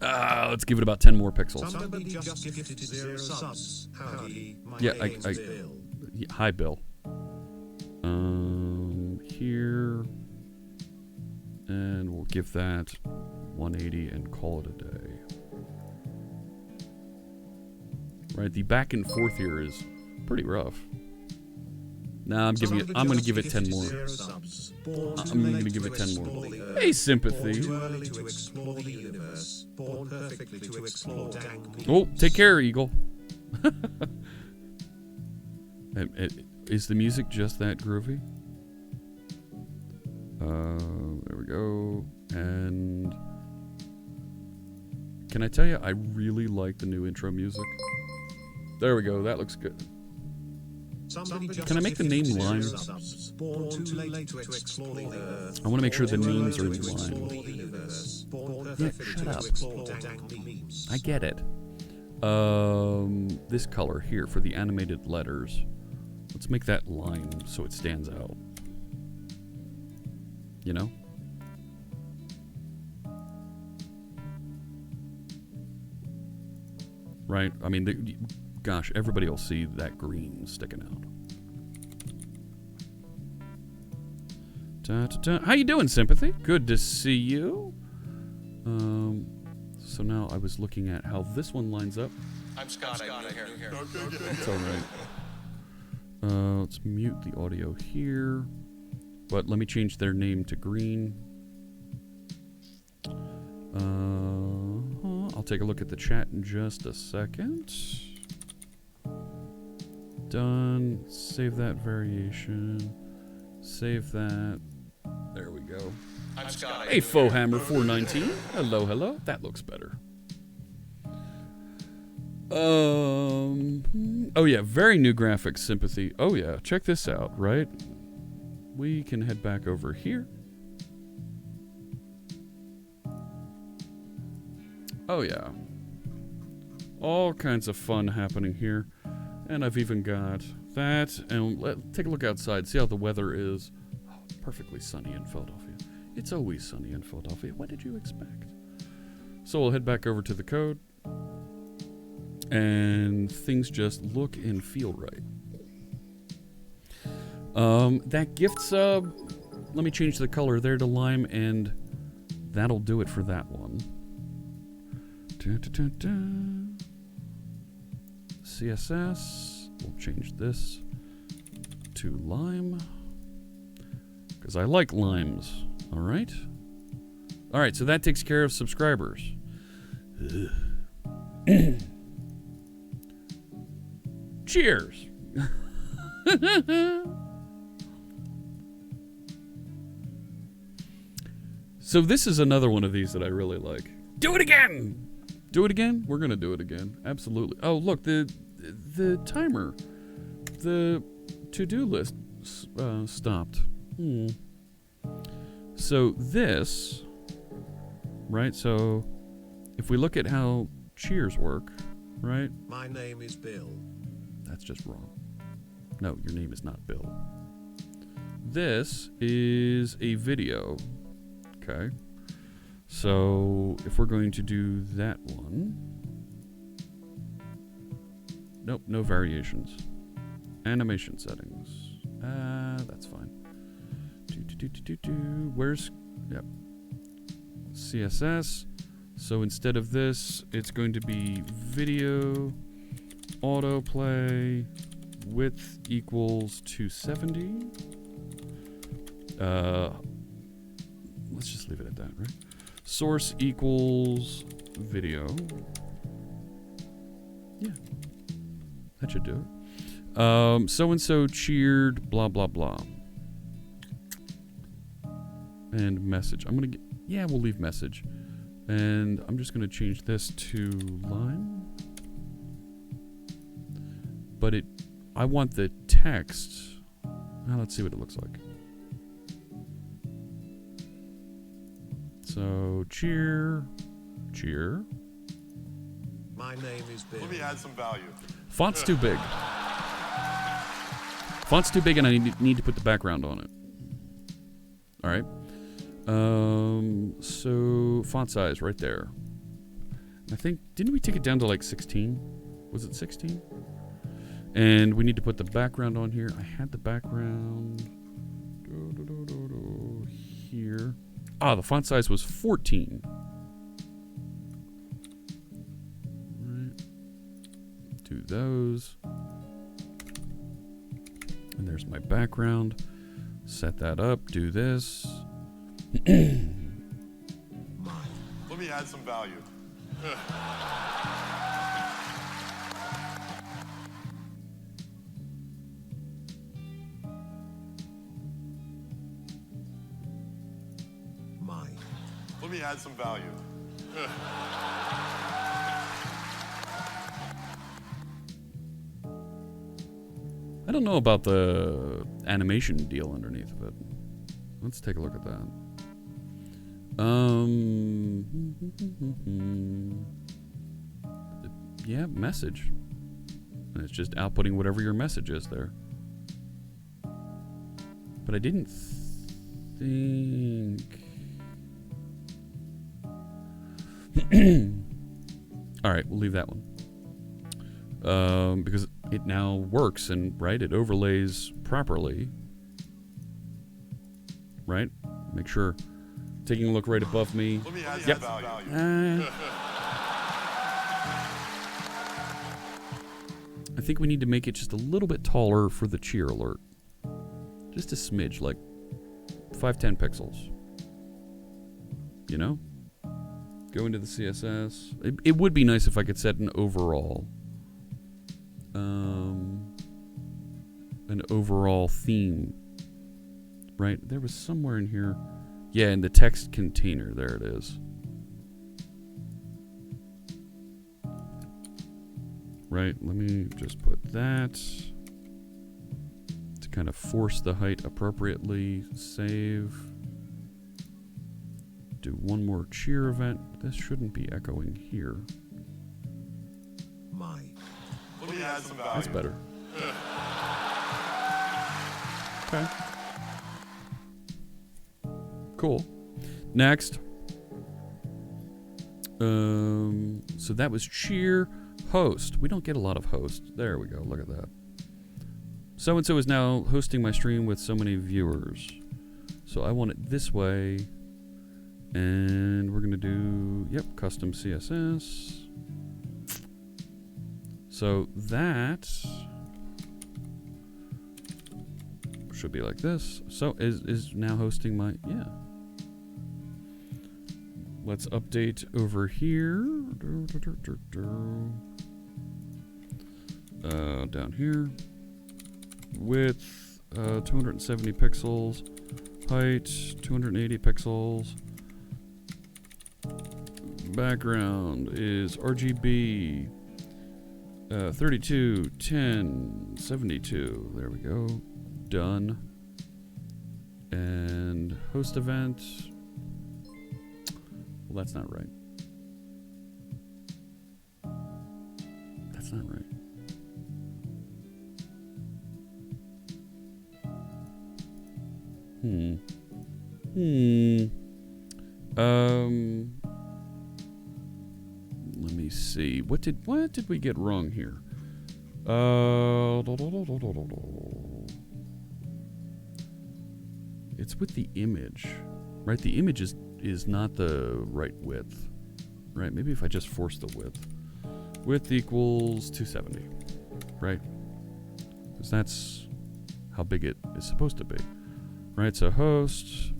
Let's give it about 10 more pixels. Somebody just gifted 0 subs. Howdy, my Yeah, name is Bill. Hi, Bill. Here. And we'll give that 180 and call it a day. Right, the back and forth here is pretty rough. Nah, I'm going to give it 10 more. I'm going to give it 10 more. Hey, sympathy. Born too early to explore the universe. Born perfectly to explore dang memes. Oh, take care, Eagle. Is the music just that groovy? There we go. And can I tell you, I really like the new intro music. There we go. That looks good. Can I make the name Lime? I want to make sure the names are in Lime. Yeah, shut up. I get it. This color here for the animated letters. Let's make that lime so it stands out. You know? Right? I mean, gosh, everybody will see that green sticking out. How you doing, Sympathy? Good to see you. So now I was looking at how this one lines up. I'm Scott. I'm new here. It's all right. Let's mute the audio here. But let me change their name to green. I'll take a look at the chat in just a second. Done. Save that variation. Save that. There we go. I'm Scott. Hey, Fohammer 419. Hello, hello. That looks better. Oh yeah, very new graphics, Sympathy. Oh yeah, check this out, right? We can head back over here. Oh yeah. All kinds of fun happening here. And I've even got that. And take a look outside, see how the weather is. Oh, perfectly sunny in Philadelphia. It's always sunny in Philadelphia. What did you expect? So we'll head back over to the code. And things just look and feel right. That gift sub, let me change the color there to lime, and that'll do it for that one. CSS, we'll change this to lime, because I like limes. All right. All right, so that takes care of subscribers. Cheers. So this is another one of these that I really like. Do it again. Do it again? We're going to do it again. Absolutely. Oh, look, the timer. The to-do list stopped. So this, right? So if we look at how cheers work, right? My name is Bill. That's just wrong. No, your name is not Bill. This is a video. Okay. So if we're going to do that one. Nope, no variations. Animation settings. That's fine. Where's... Yep. CSS. So instead of this, it's going to be video autoplay width equals 270. Let's just leave it at that, right? Source equals video. Yeah. That should do it. So-and-so cheered, blah, blah, blah. And message. I'm going to get... Yeah, we'll leave message. And I'm just going to change this to line. But I want the text. Now let's see what it looks like. So, cheer. My name is Bill. Let me add some value. Font's too big. Font's too big and I need to put the background on it. Alright. So, font size right there. I think, didn't we take it down to like 16? Was it 16? And we need to put the background on here. I had the background here. Ah, the font size was 14. Right. Do those. And there's my background. Set that up. Do this. Let me add some value. me add some value. I don't know about the animation deal underneath of it. Let's take a look at that. Yeah, message. And it's just outputting whatever your message is there. But I didn't think... Alright, we'll leave that one. Because it now works and, right, it overlays properly. Right? Make sure. Taking a look right above me. Let me add Yep. some value. I think we need to make it just a little bit taller for the cheer alert. Just a smidge, like 5-10 pixels. You know? Go into the CSS. It would be nice if I could set an overall theme. Right? There was somewhere in here. Yeah, in the text container. There it is. Right, let me just put that to kind of force the height appropriately. Save. Do one more cheer event. This shouldn't be echoing here. Let me add some value. That's better. Okay. Cool. Next. So that was cheer. Host. We don't get a lot of host. There we go. Look at that. So-and-so is now hosting my stream with so many viewers. So I want it this way. And we're going to do, yep, custom CSS. So that should be like this. So is now hosting my, yeah. Let's update over here. Down here. Width, 270 pixels. Height, 280 pixels. Background is RGB. 32, 10, 72. There we go. Done. And host event. Well, that's not right. That's not right. Let me see. What did we get wrong here? It's with the image, right? The image is not the right width, right? Maybe if I just force the width. Width equals 270, right? Because that's how big it is supposed to be, right? So host.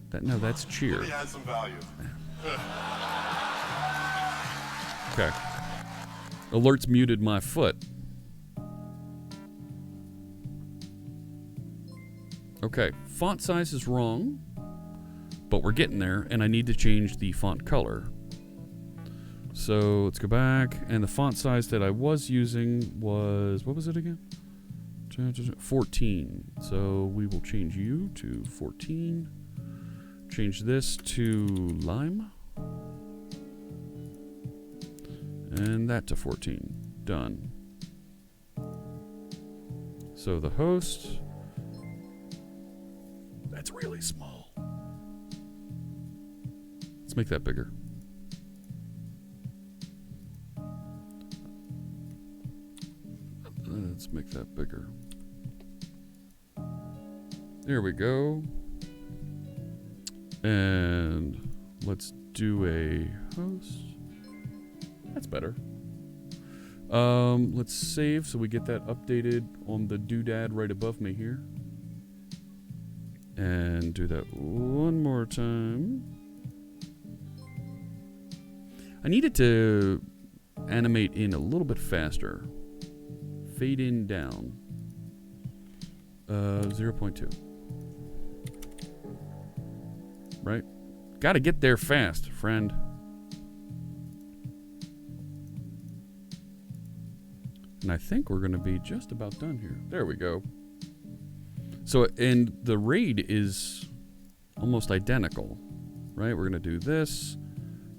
That's cheer. Let me add some value. Okay. Alerts muted my foot. Okay, font size is wrong, but we're getting there, and I need to change the font color. So let's go back, and the font size that I was using was, what was it again? 14. So we will change you to 14. Change this to lime. And that to 14. Done. So the host. That's really small. Let's make that bigger. Let's make that bigger. There we go. And let's do a host. That's better. Let's save so we get that updated on the doodad right above me here. And do that one more time. I need it to animate in a little bit faster. Fade in down. 0.2. Right? Gotta get there fast, friend. And I think we're going to be just about done here. There we go. So, and the raid is almost identical, right? We're going to do this.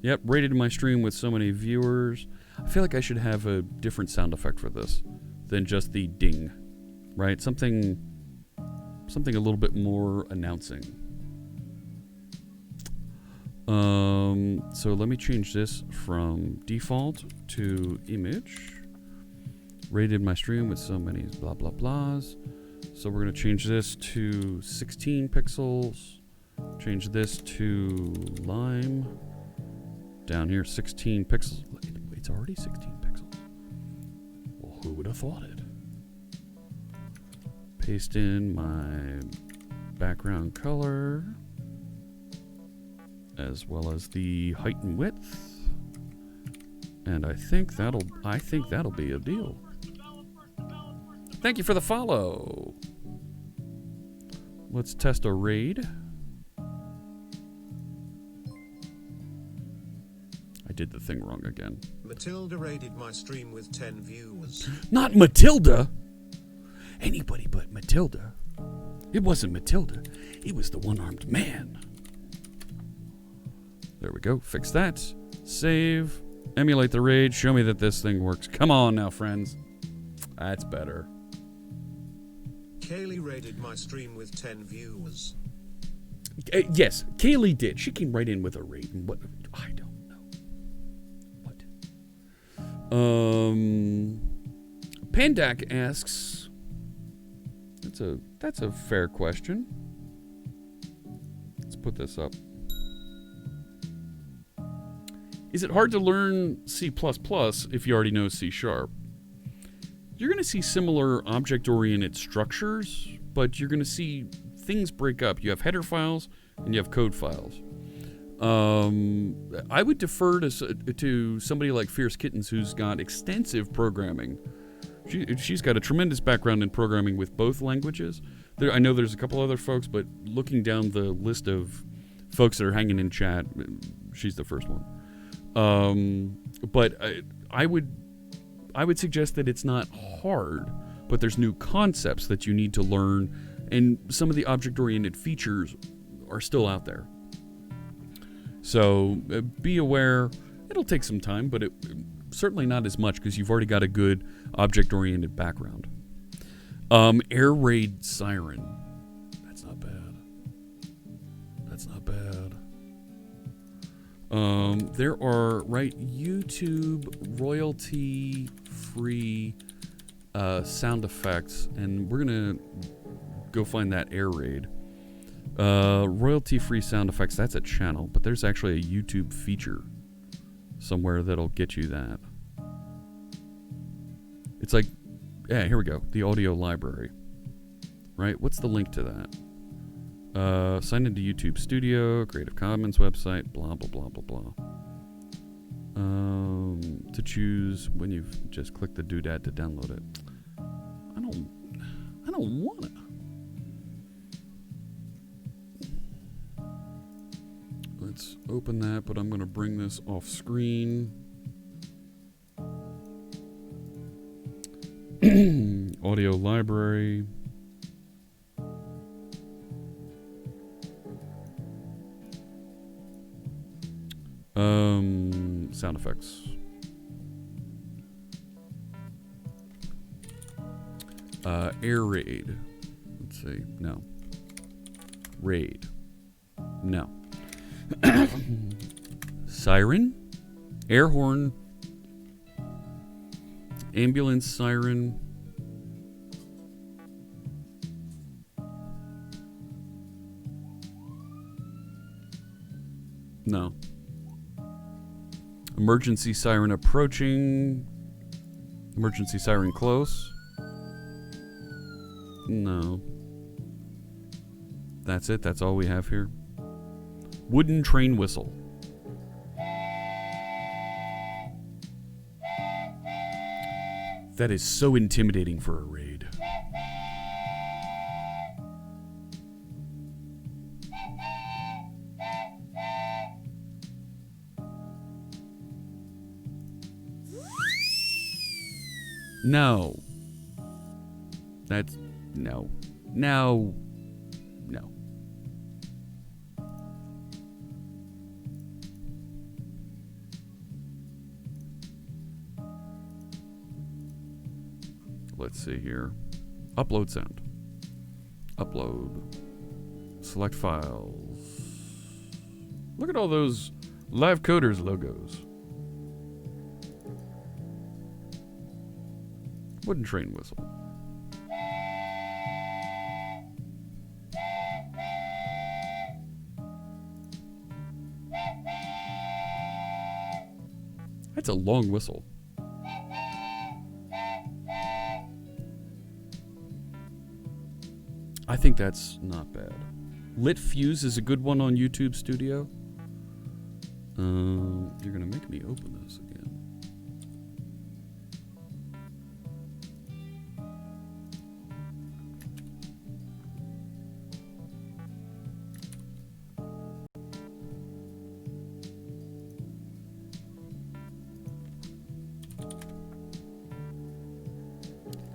Yep, rated my stream with so many viewers. I feel like I should have a different sound effect for this than just the ding, right? Something a little bit more announcing. So let me change this from default to image. Rated my stream with so many blah blah blahs. So we're going to change this to 16 pixels. Change this to lime. Down here, 16 pixels. It's already 16 pixels. Well, who would have thought it? Paste in my background color, as well as the height and width. And I think that'll be a deal. Thank you for the follow. Let's test a raid. I did the thing wrong again. Matilda raided my stream with 10 viewers. Not Matilda! Anybody but Matilda. It wasn't Matilda. It was the one-armed man. There we go. Fix that. Save. Emulate the raid. Show me that this thing works. Come on now, friends. That's better. Kaylee raided my stream with 10 viewers. Yes, Kaylee did. She came right in with a raid. And what? I don't know. What? Pandak asks. That's a fair question. Let's put this up. Is it hard to learn C++ if you already know C#? You're going to see similar object-oriented structures, but you're going to see things break up. You have header files and you have code files. I would defer to somebody like Fierce Kittens, who's got extensive programming. She's got a tremendous background in programming with both languages. I know there's a couple other folks, but looking down the list of folks that are hanging in chat, she's the first one. But I would suggest that it's not hard, but there's new concepts that you need to learn, and some of the object-oriented features are still out there. So be aware. It'll take some time, but certainly not as much because you've already got a good object-oriented background. Air Raid Siren. That's not bad. That's not bad. There are, YouTube royalty-free sound effects, and we're going to go find that Air Raid. Royalty-free sound effects, that's a channel, but there's actually a YouTube feature somewhere that'll get you that. It's like, yeah, here we go, the audio library. Right? What's the link to that? Sign into YouTube Studio, Creative Commons website, blah, blah, blah, blah, blah. To choose when you've just clicked the doodad to download it. I don't want to. Let's open that, but I'm going to bring this off screen. Audio library. Sound effects. Air raid. Let's see. No. Raid. No. Siren. Air horn. Ambulance siren. No. Emergency siren approaching. Emergency siren close. No. That's it. That's all we have here. Wooden train whistle. That is so intimidating for a raid. No. That's... No. No. No. Let's see here. Upload sound. Upload. Select files. Look at all those Live Coders logos. Wooden train whistle. That's a long whistle. I think that's not bad. Lit Fuse is a good one on YouTube Studio. You're gonna make me open this again.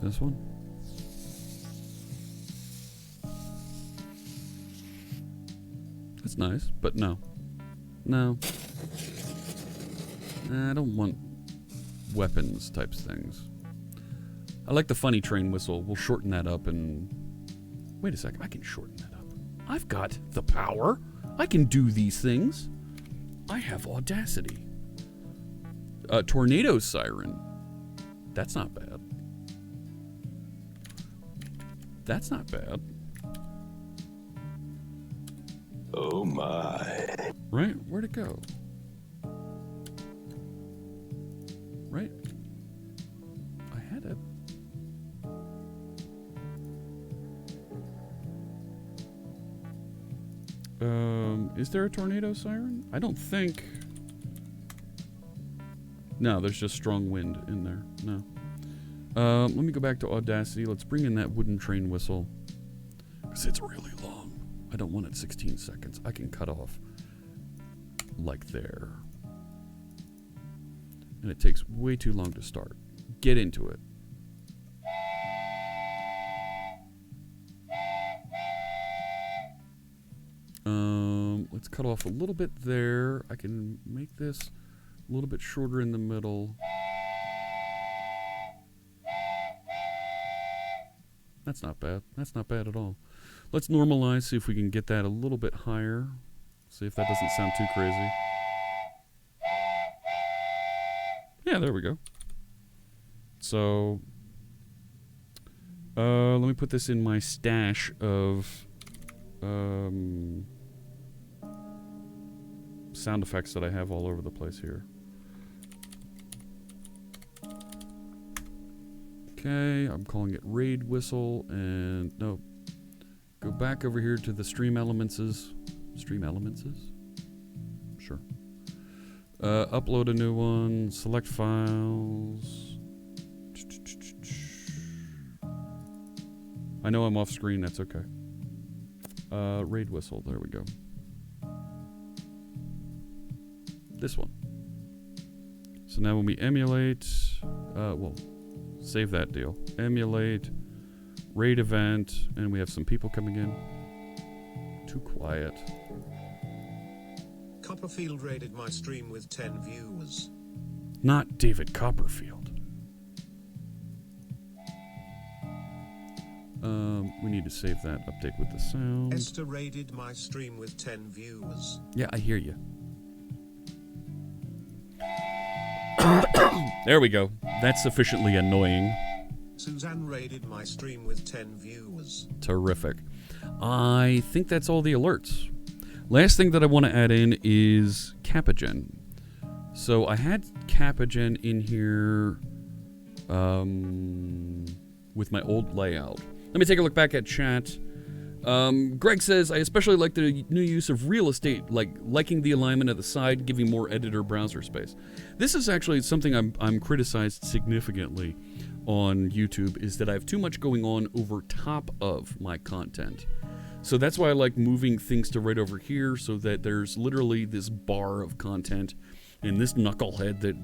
This one? That's nice, but no. No. I don't want weapons types things. I like the funny train whistle. We'll shorten that up and... Wait a second, I can shorten that up. I've got the power. I can do these things. I have audacity. Tornado siren. That's not bad. That's not bad. Oh my. Right? Where'd it go? Right? I had it. Is there a tornado siren? I don't think. No, there's just strong wind in there. No. Let me go back to Audacity. Let's bring in that wooden train whistle. Because it's really long. I don't want it 16 seconds. I can cut off like there. And it takes way too long to start. Get into it. Let's cut off a little bit there. I can make this a little bit shorter in the middle. That's not bad. That's not bad at all. Let's normalize, see if we can get that a little bit higher. See if that doesn't sound too crazy. Yeah, there we go. So, let me put this in my stash of sound effects that I have all over the place here. Okay, I'm calling it Raid Whistle, and no, go back over here to the Stream Elementses. Stream Elementses? Sure. Upload a new one, select files. I know I'm off screen, that's okay. Raid Whistle, there we go. This one. So now when we emulate, well, save that deal. Emulate, raid event, and we have some people coming in. Too quiet. Copperfield raided my stream with 10 viewers. Not David Copperfield. We need to save that update with the sound. Esther raided my stream with 10 viewers. Yeah, I hear you. There we go. That's sufficiently annoying. Suzanne raided my stream with 10 viewers. Terrific. I think that's all the alerts. Last thing that I want to add in is Capagen. So I had Capagen in here with my old layout. Let me take a look back at chat. Greg says, I especially like the new use of real estate, liking the alignment of the side, giving more editor browser space. This is actually something I'm criticized significantly on YouTube, is that I have too much going on over top of my content. So that's why I like moving things to right over here, so that there's literally this bar of content and this knucklehead that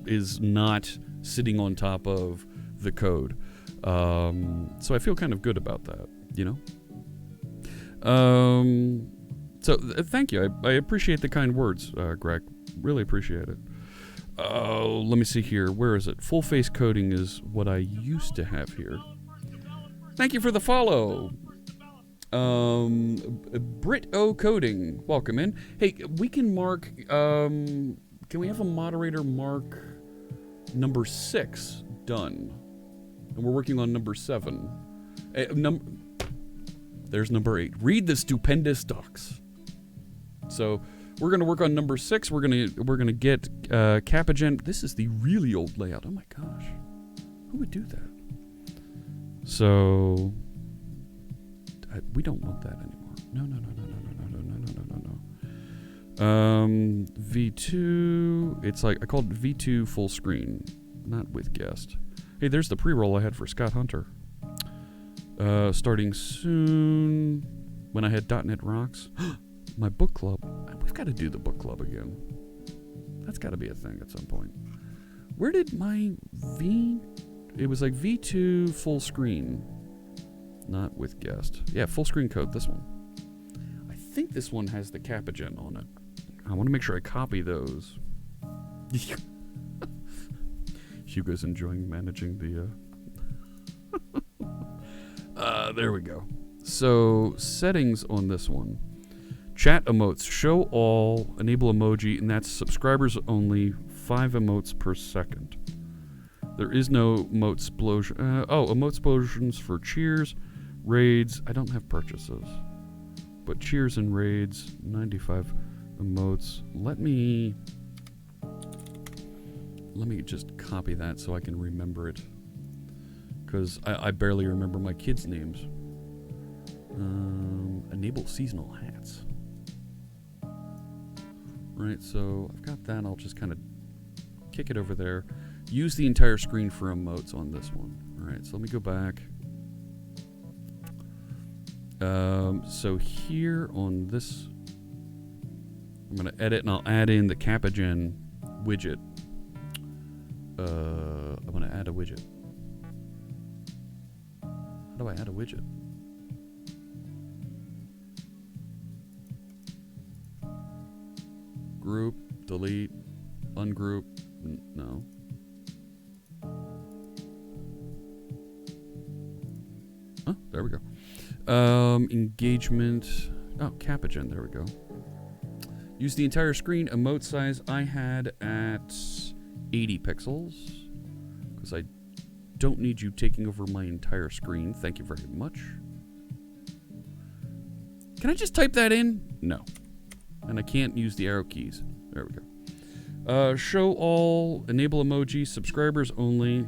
is not sitting on top of the code. So I feel kind of good about that, you know? Thank you. I appreciate the kind words, Greg. Really appreciate it. Let me see here. Where is it? Full face coding is what I used to have here. Thank you for the follow. Brit O Coding, welcome in. Hey, we can mark, can we have a moderator mark number 6 done? And we're working on number 7. There's number 8. Read the stupendous docs. So we're gonna work on number 6. We're gonna get Capagen. This is the really old layout. Oh my gosh, who would do that? So we don't want that anymore. No. V2. It's like I called it V2 full screen, not with guest. Hey, there's the pre-roll I had for Scott Hunter. Starting soon. When I had .NET Rocks. My book club. We've got to do the book club again. That's got to be a thing at some point. Where did my V... It was like V2 full screen. Not with guest. Yeah, full screen code, this one. I think this one has the Capagen on it. I want to make sure I copy those. Hugo's enjoying managing the... there we go. So, settings on this one. Chat emotes. Show all. Enable emoji. And that's subscribers only. 5 emotes per second. There is no emote explosion. Emote explosions for cheers. Raids. I don't have purchases. But cheers and raids. 95 emotes. Let me just copy that so I can remember it. Because I barely remember my kids' names. Enable seasonal hats. Right, so I've got that. I'll just kind of kick it over there. Use the entire screen for emotes on this one. Alright, so let me go back. So here on this, I'm going to edit and I'll add in the Capagen widget. I'm going to add a widget. How do I add a widget? Group, delete, ungroup, no. Oh, there we go. Engagement, Capagen, there we go. Use the entire screen, emote size I had at 80 pixels. Because I don't need you taking over my entire screen. Thank you very much. Can I just type that in? No. And I can't use the arrow keys. There we go. Show all, enable emoji, subscribers only.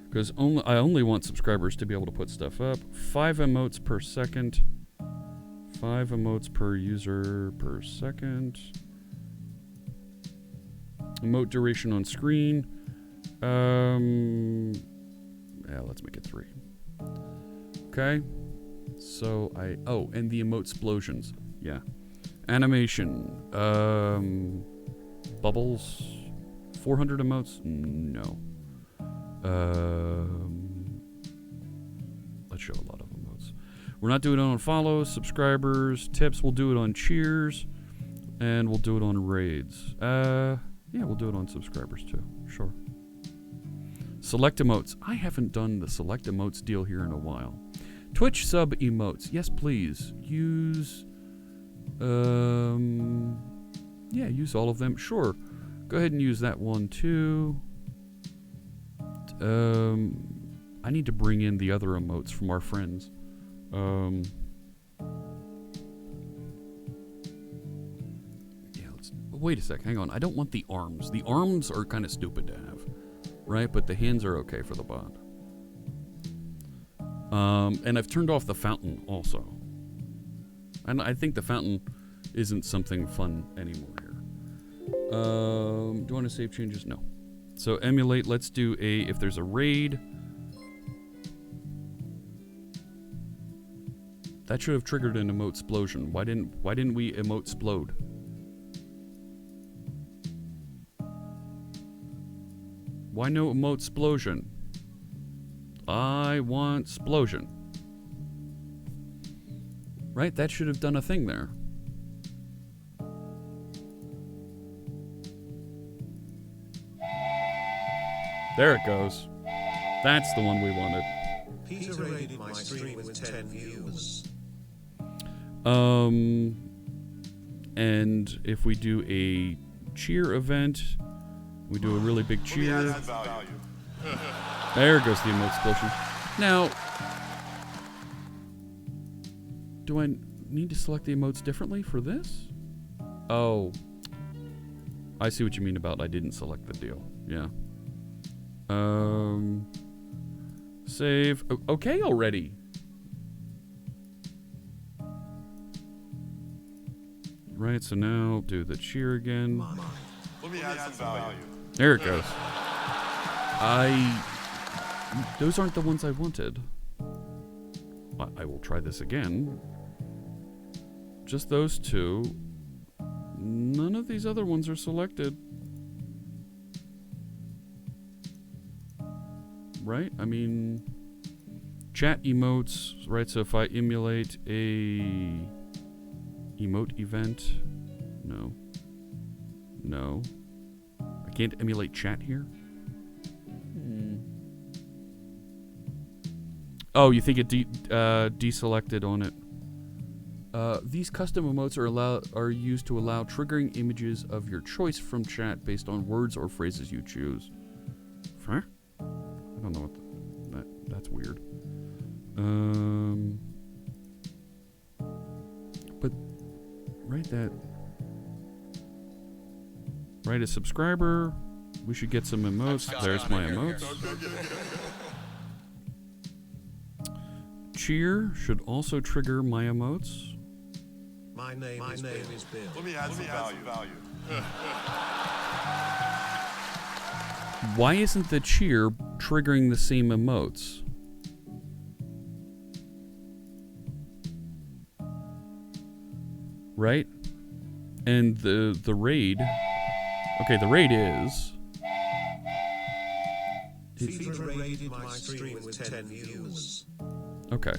Because I only want subscribers to be able to put stuff up. 5 emotes per second. 5 emotes per user per second. Emote duration on screen. Yeah, let's make it 3. Okay. So and the emote explosions. Yeah. Animation. Bubbles. 400 emotes? No. Let's show a lot of emotes. We're not doing it on follows, subscribers, tips. We'll do it on cheers. And we'll do it on raids. Yeah, we'll do it on subscribers too. Sure. Select emotes. I haven't done the select emotes deal here in a while. Twitch sub emotes. Yes, please. Use... yeah, use all of them. Sure. Go ahead and use that one too. I need to bring in the other emotes from our friends. Yeah, wait a sec. Hang on. I don't want the arms. The arms are kind of stupid to have. Right? But the hands are okay for the bot. And I've turned off the fountain also. And I think the fountain isn't something fun anymore here. Do you want to save changes? No. So emulate, let's do if there's a raid. That should have triggered an emote explosion. Why didn't we emote explode? Why no emote explosion? I want explosion. Right? That should have done a thing there. There it goes. That's the one we wanted. Peter raided my stream with 10 views. And if we do a cheer event, we do a really big Let me cheer. add some value. There goes the emote explosion. Now, do I need to select the emotes differently for this? Oh, I see what you mean about I didn't select the deal. Yeah. Save. Okay already. Right, so now do the cheer again. Let me add some value. There it goes. Those aren't the ones I wanted. I will try this again. Just those two. None of these other ones are selected. Right? I mean, chat emotes, right? So if I emulate a emote event, no. No. I can't emulate chat here? Oh, you think it deselected on it. These custom emotes are used to allow triggering images of your choice from chat based on words or phrases you choose. Huh? I don't know what that's weird. But right, a subscriber. We should get some emotes. There's my emotes. Cheer should also trigger my emotes. My name is Bill. Let me add some value. Why isn't the cheer triggering the same emotes? Right? And the raid. Okay, the raid is. Peter raided my stream with 10 views. Okay.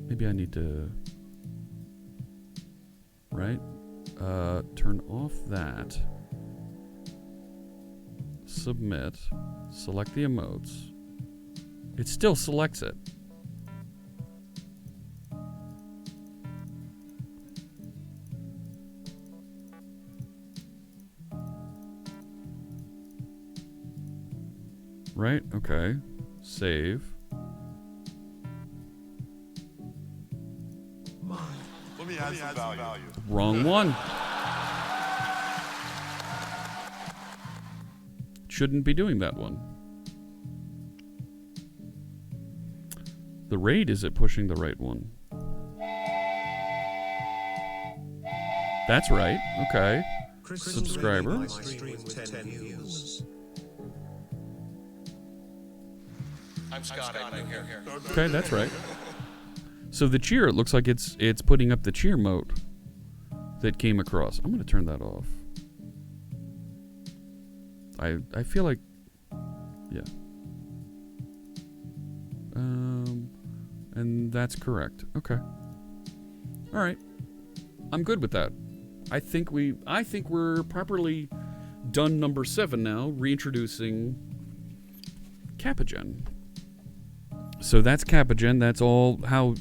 Maybe I need to. Right? Turn off that. Submit. Select the emotes. It still selects it. Right? Okay. Save. Let me add some value. Wrong one. Shouldn't be doing that one. The raid is it pushing the right one? That's right. Okay. Subscriber. My stream with 10 views. I'm Scott. I'm here. Okay, that's right. So the cheer, it looks like it's putting up the cheer mode that came across. I'm going to turn that off. I feel like, yeah. And that's correct. Okay. All right. I'm good with that. I think we're properly done number 7 now, reintroducing Capagen. So that's Capagen. That's all how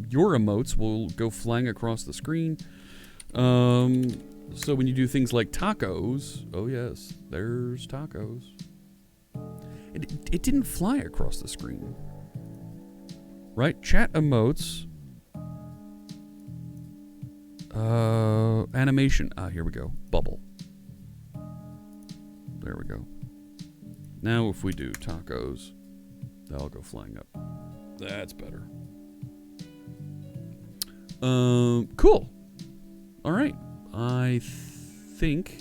your emotes will go flying across the screen. So when you do things like tacos, oh yes, there's tacos. It didn't fly across the screen. Right? Chat emotes. Animation. Here we go. Bubble. There we go. Now if we do tacos, they'll go flying up. That's better. Cool. All right. I think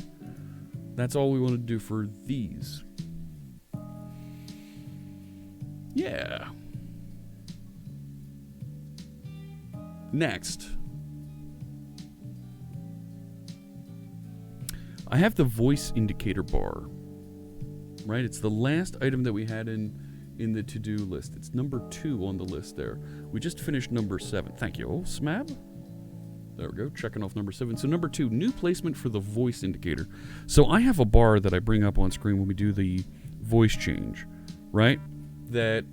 that's all we want to do for these. Yeah. Next. I have the voice indicator bar. Right? It's the last item that we had in in the to-do list. It's number 2 on the list there. We just finished number 7. Thank you. Oh, Smab. There we go. Checking off number 7. So number 2, new placement for the voice indicator. So I have a bar that I bring up on screen when we do the voice change, right? That,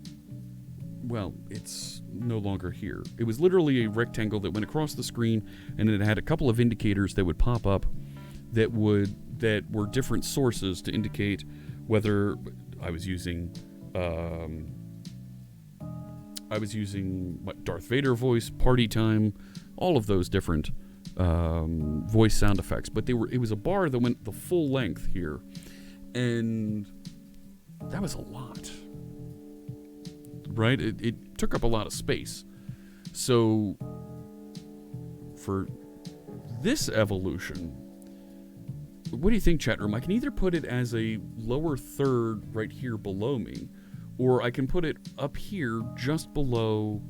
well, it's no longer here. It was literally a rectangle that went across the screen, and it had a couple of indicators that would pop up that were different sources to indicate whether I was using what, Darth Vader voice, party time, all of those different voice sound effects. But it was a bar that went the full length here, and that was a lot, right? It took up a lot of space. So for this evolution, what do you think, chat room? I can either put it as a lower third right here below me, or I can put it up here just below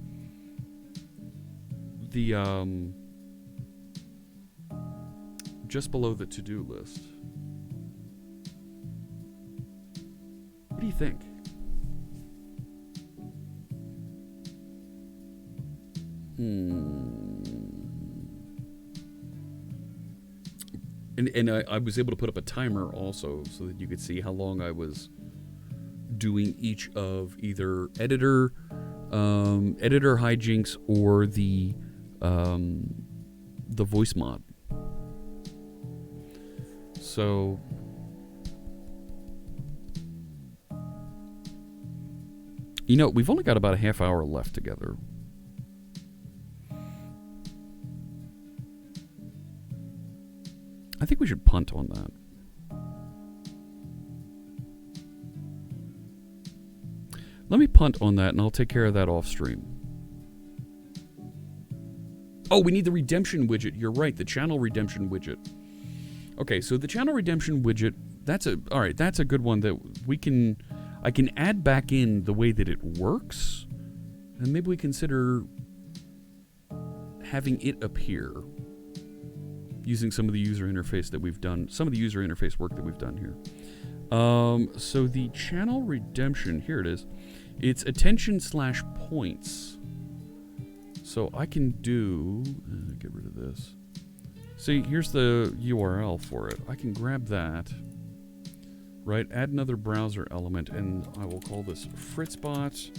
the to-do list. What do you think? And I was able to put up a timer also so that you could see how long I was doing each of either editor hijinks or the voice mod. So you know, we've only got about a half hour left together. I think we should punt on that. Let me punt on that, and I'll take care of that off stream. Oh, we need the redemption widget. You're right, the channel redemption widget. Okay, so the channel redemption widget, that's a good one that I can add back in the way that it works, and maybe we consider having it appear using some of the user interface that we've done, some of the user interface work that we've done here. So the channel redemption, here it is. It's attention/points. So I can do, get rid of this. See, here's the URL for it. I can grab that, right? Add another browser element, and I will call this FritzBot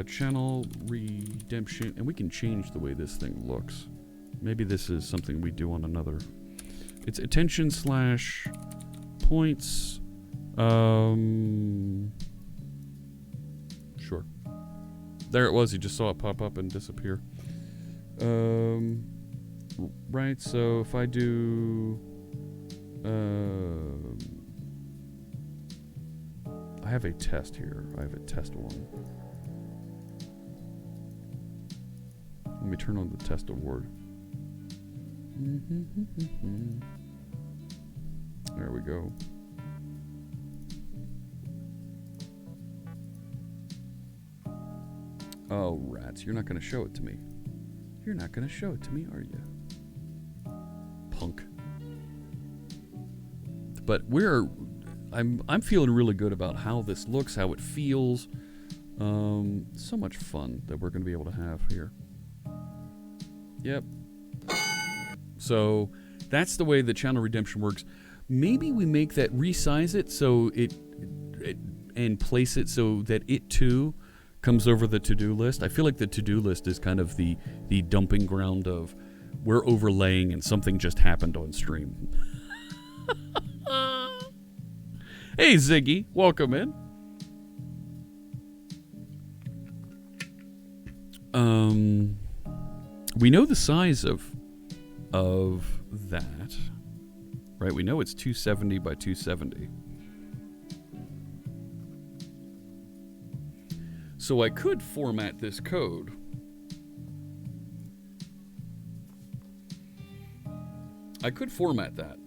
channel redemption, and we can change the way this thing looks. Maybe this is something we do on another. It's attention/points. Sure. There it was. You just saw it pop up and disappear. Right. So if I do, I have a test here. I have a test one. Let me turn on the test award. There we go. Oh, rats. You're not going to show it to me. You're not going to show it to me, are you? Punk. But I'm feeling really good about how this looks, how it feels. So much fun that we're going to be able to have here. Yep. So that's the way the channel redemption works. Maybe we make that, resize it so it and place it so that it too comes over the to-do list. I feel like the to-do list is kind of the dumping ground of we're overlaying and something just happened on stream. Hey Ziggy, welcome in. We know the size of that, right? We know it's 270 by 270. So I could format this code. I could format that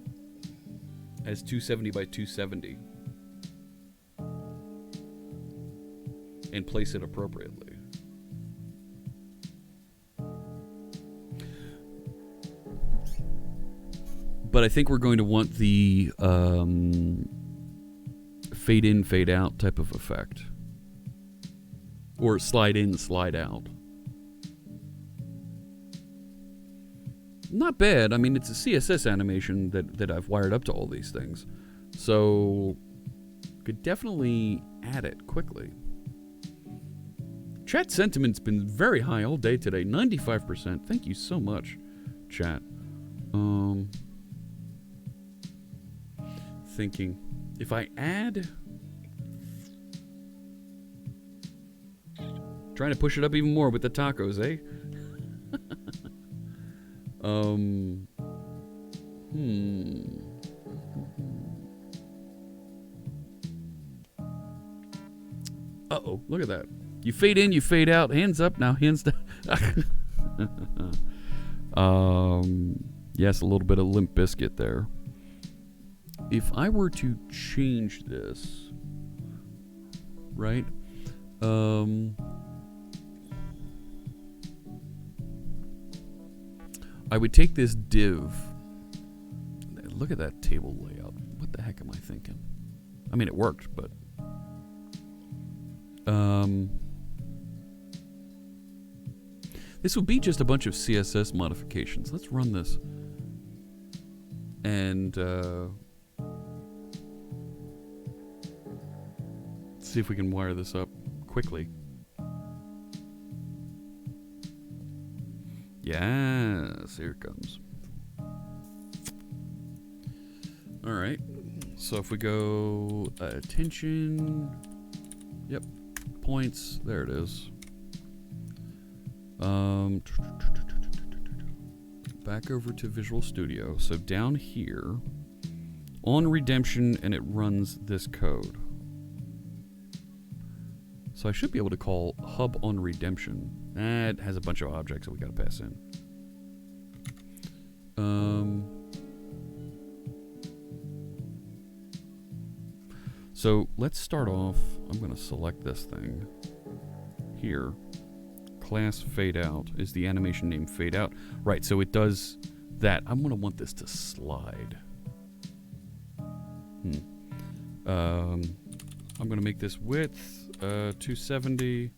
as 270 by 270 and place it appropriately. But I think we're going to want the fade in, fade out type of effect. Or slide in, slide out. Not bad. I mean, it's a CSS animation that I've wired up to all these things. So, could definitely add it quickly. Chat sentiment's been very high all day today. 95%. Thank you so much, chat. Thinking. If I add... Trying to push it up even more with the tacos, eh? Uh-oh, look at that. You fade in, you fade out. Hands up now, hands down. Yes, a little bit of Limp Bizkit there. If I were to change this, right? I would take this div. Look at that table layout. What the heck am I thinking? I mean, it worked, but... This would be just a bunch of CSS modifications. Let's run this. And, see if we can wire this up quickly. Yes, here it comes. Alright, so if we go attention, yep, points, there it is. Back over to Visual Studio. So down here, on redemption, and it runs this code. So I should be able to call hub on redemption. It has a bunch of objects that we gotta pass in. So let's start off. I'm gonna select this thing here. Class fade out is the animation name fade out. Right, so it does that. I'm gonna want this to slide. I'm gonna make this width 270,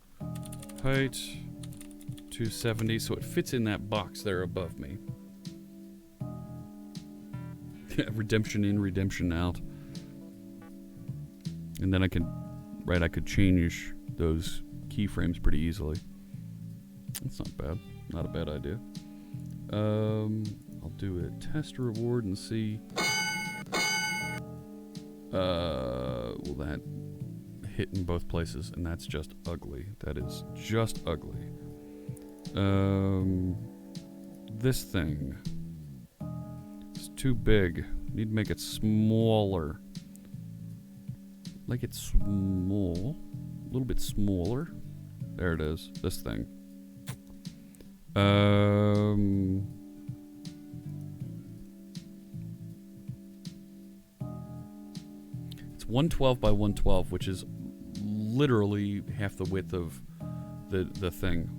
height 270, so it fits in that box there above me. Redemption in, redemption out. And then I could change those keyframes pretty easily. That's not bad. Not a bad idea. I'll do a test reward and see. Will that hit in both places? And that's just ugly. That is just ugly. This thing. It's too big. Need to make it smaller. Like it's small. A little bit smaller. There it is. This thing. It's 112 by 112, which is literally half the width of the thing.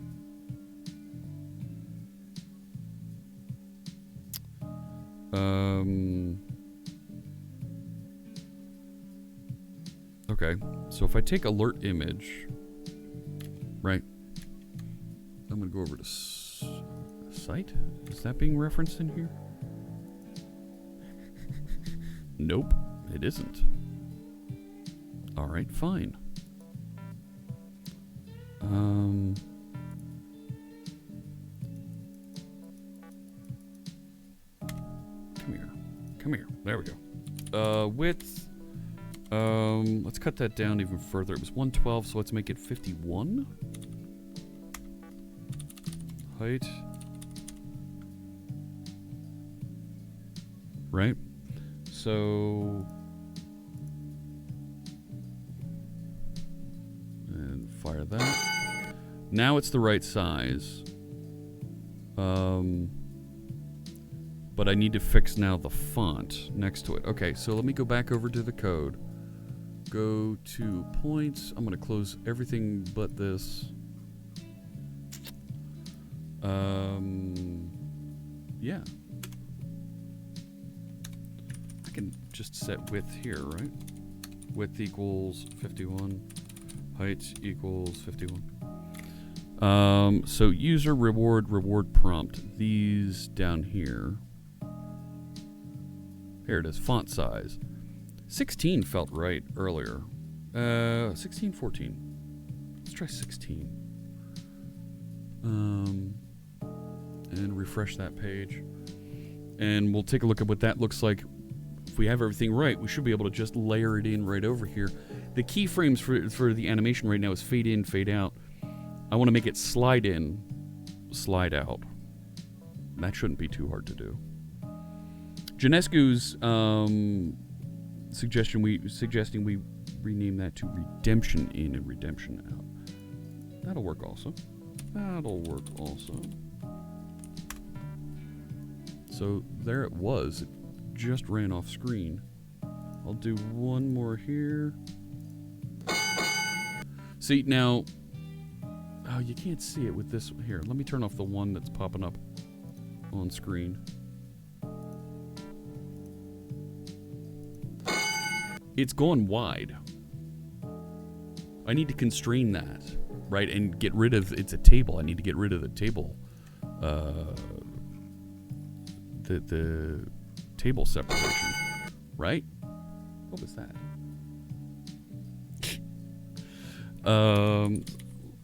Okay, so if I take alert image, right, I'm going to go over to site. Is that being referenced in here? Nope, it isn't. All right, fine. Come here. Come here. There we go. Width. Let's cut that down even further. It was 112, so let's make it 51. Height. Right? So... and fire that. Now it's the right size. But I need to fix now the font next to it. Okay, so let me go back over to the code. Go to points. I'm going to close everything but this. Yeah. I can just set width here, right? Width equals 51. Height equals 51. So user reward prompt. These down here. Here it is. Font size. 16 felt right earlier. 16, 14. Let's try 16. And refresh that page. And we'll take a look at what that looks like. If we have everything right, we should be able to just layer it in right over here. The keyframes for the animation right now is fade in, fade out. I want to make it slide in, slide out. That shouldn't be too hard to do. Janescu's suggesting we rename that to redemption in and redemption out. That'll work also. That'll work also. So there it was. It just ran off screen. I'll do one more here. See, now... Oh, you can't see it with this. Here, let me turn off the one that's popping up on screen. It's gone wide. I need to constrain that, right? And get rid of... It's a table. I need to get rid of the table. The table separation, right? What was that?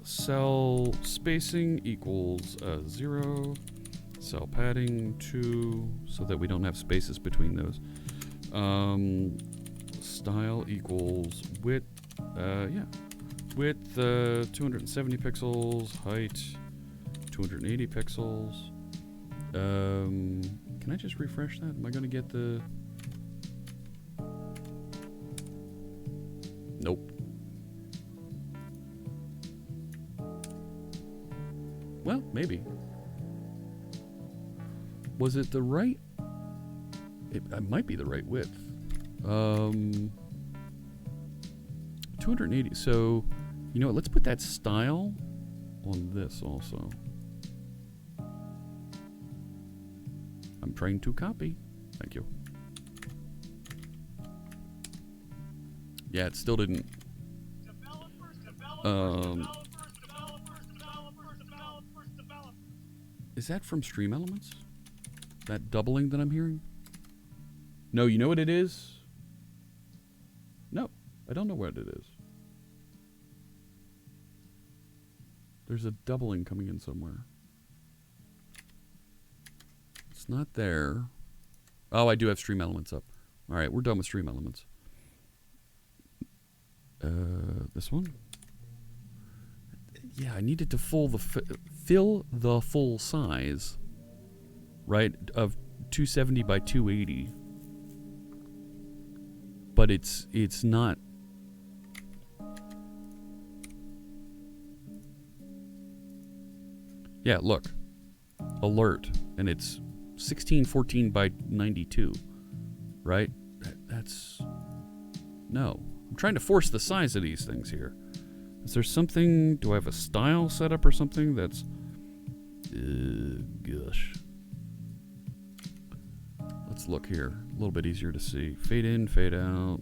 Cell spacing equals 0. Cell padding 2, so that we don't have spaces between those. Style equals width. Yeah, width 270 pixels. Height 280 pixels. Can I just refresh that? Am I going to get the... Nope. Well, maybe. Was it the right... It might be the right width. 280. So, you know what? Let's put that style on this also. I'm trying to copy. Thank you. Yeah, it still didn't. Is that from Stream Elements? That doubling that I'm hearing? No, you know what it is? No, I don't know what it is. There's a doubling coming in somewhere. It's not there. Oh, I do have Stream Elements up. All right, we're done with Stream Elements. This one? Yeah, I needed to fill the full size, right, of 270 by 280. But it's not. Yeah, look. Alert, and it's 1614 by 92, right? That's... No. I'm trying to force the size of these things here. Is there something... Do I have a style set up or something that's... gosh. Let's look here. A little bit easier to see. Fade in, fade out.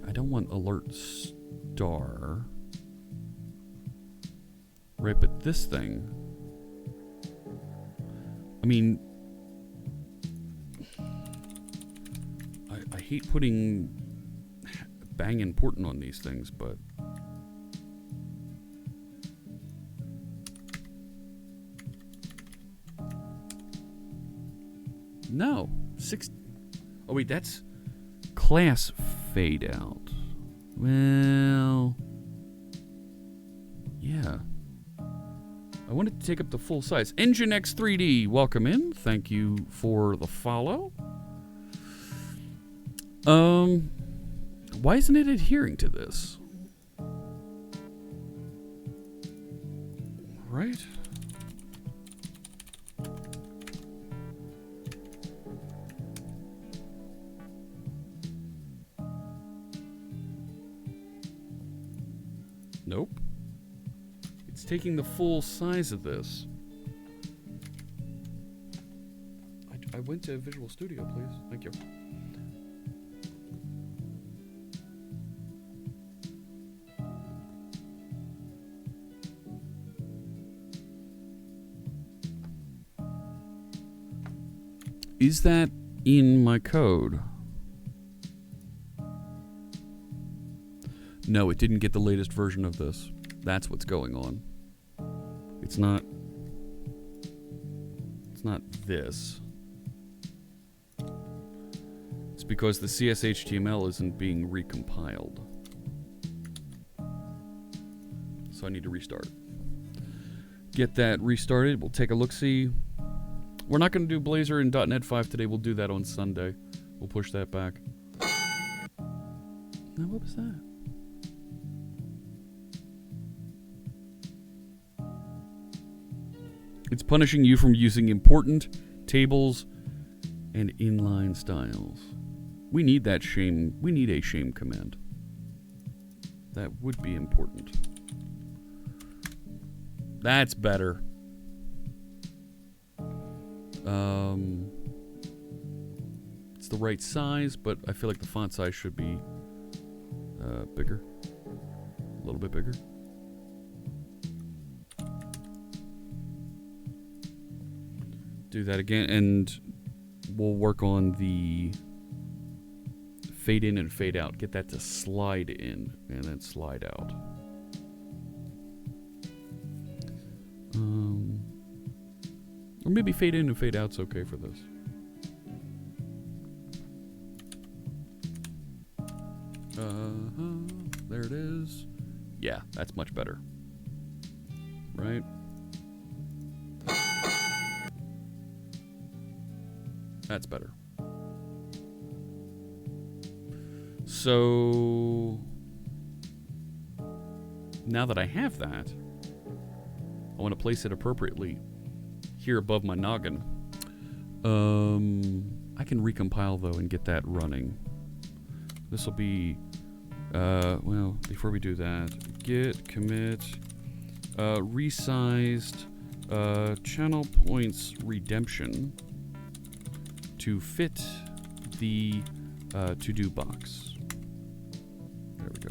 I don't want alert star. Right, but this thing... I mean... I hate putting bang important on these things, but... No. Oh, wait, that's class fade out. Well... Yeah. I wanted to take up the full size. Nginx 3D, welcome in. Thank you for the follow. Why isn't it adhering to this? Right? Nope. It's taking the full size of this. I went to Visual Studio, please. Thank you. Is that in my code? No, it didn't get the latest version of this. That's what's going on. It's not this. It's because the CSHTML isn't being recompiled. So I need to restart. Get that restarted. We'll take a look-see. We're not going to do Blazor and .NET 5 today. We'll do that on Sunday. We'll push that back. Now, what was that? It's punishing you from using important tables and inline styles. We need that shame. We need a shame command. That would be important. That's better. It's the right size, but I feel like the font size should be bigger. A little bit bigger. Do that again, and we'll work on the fade in and fade out. Get that to slide in and then slide out. Or maybe fade in and fade out's okay for this. There it is. Yeah, that's much better. Right? That's better. So now that I have that, I want to place it appropriately here above my noggin. I can recompile though and get that running. This will be well, before we do that, git commit resized channel points redemption to fit the to-do box. There we go.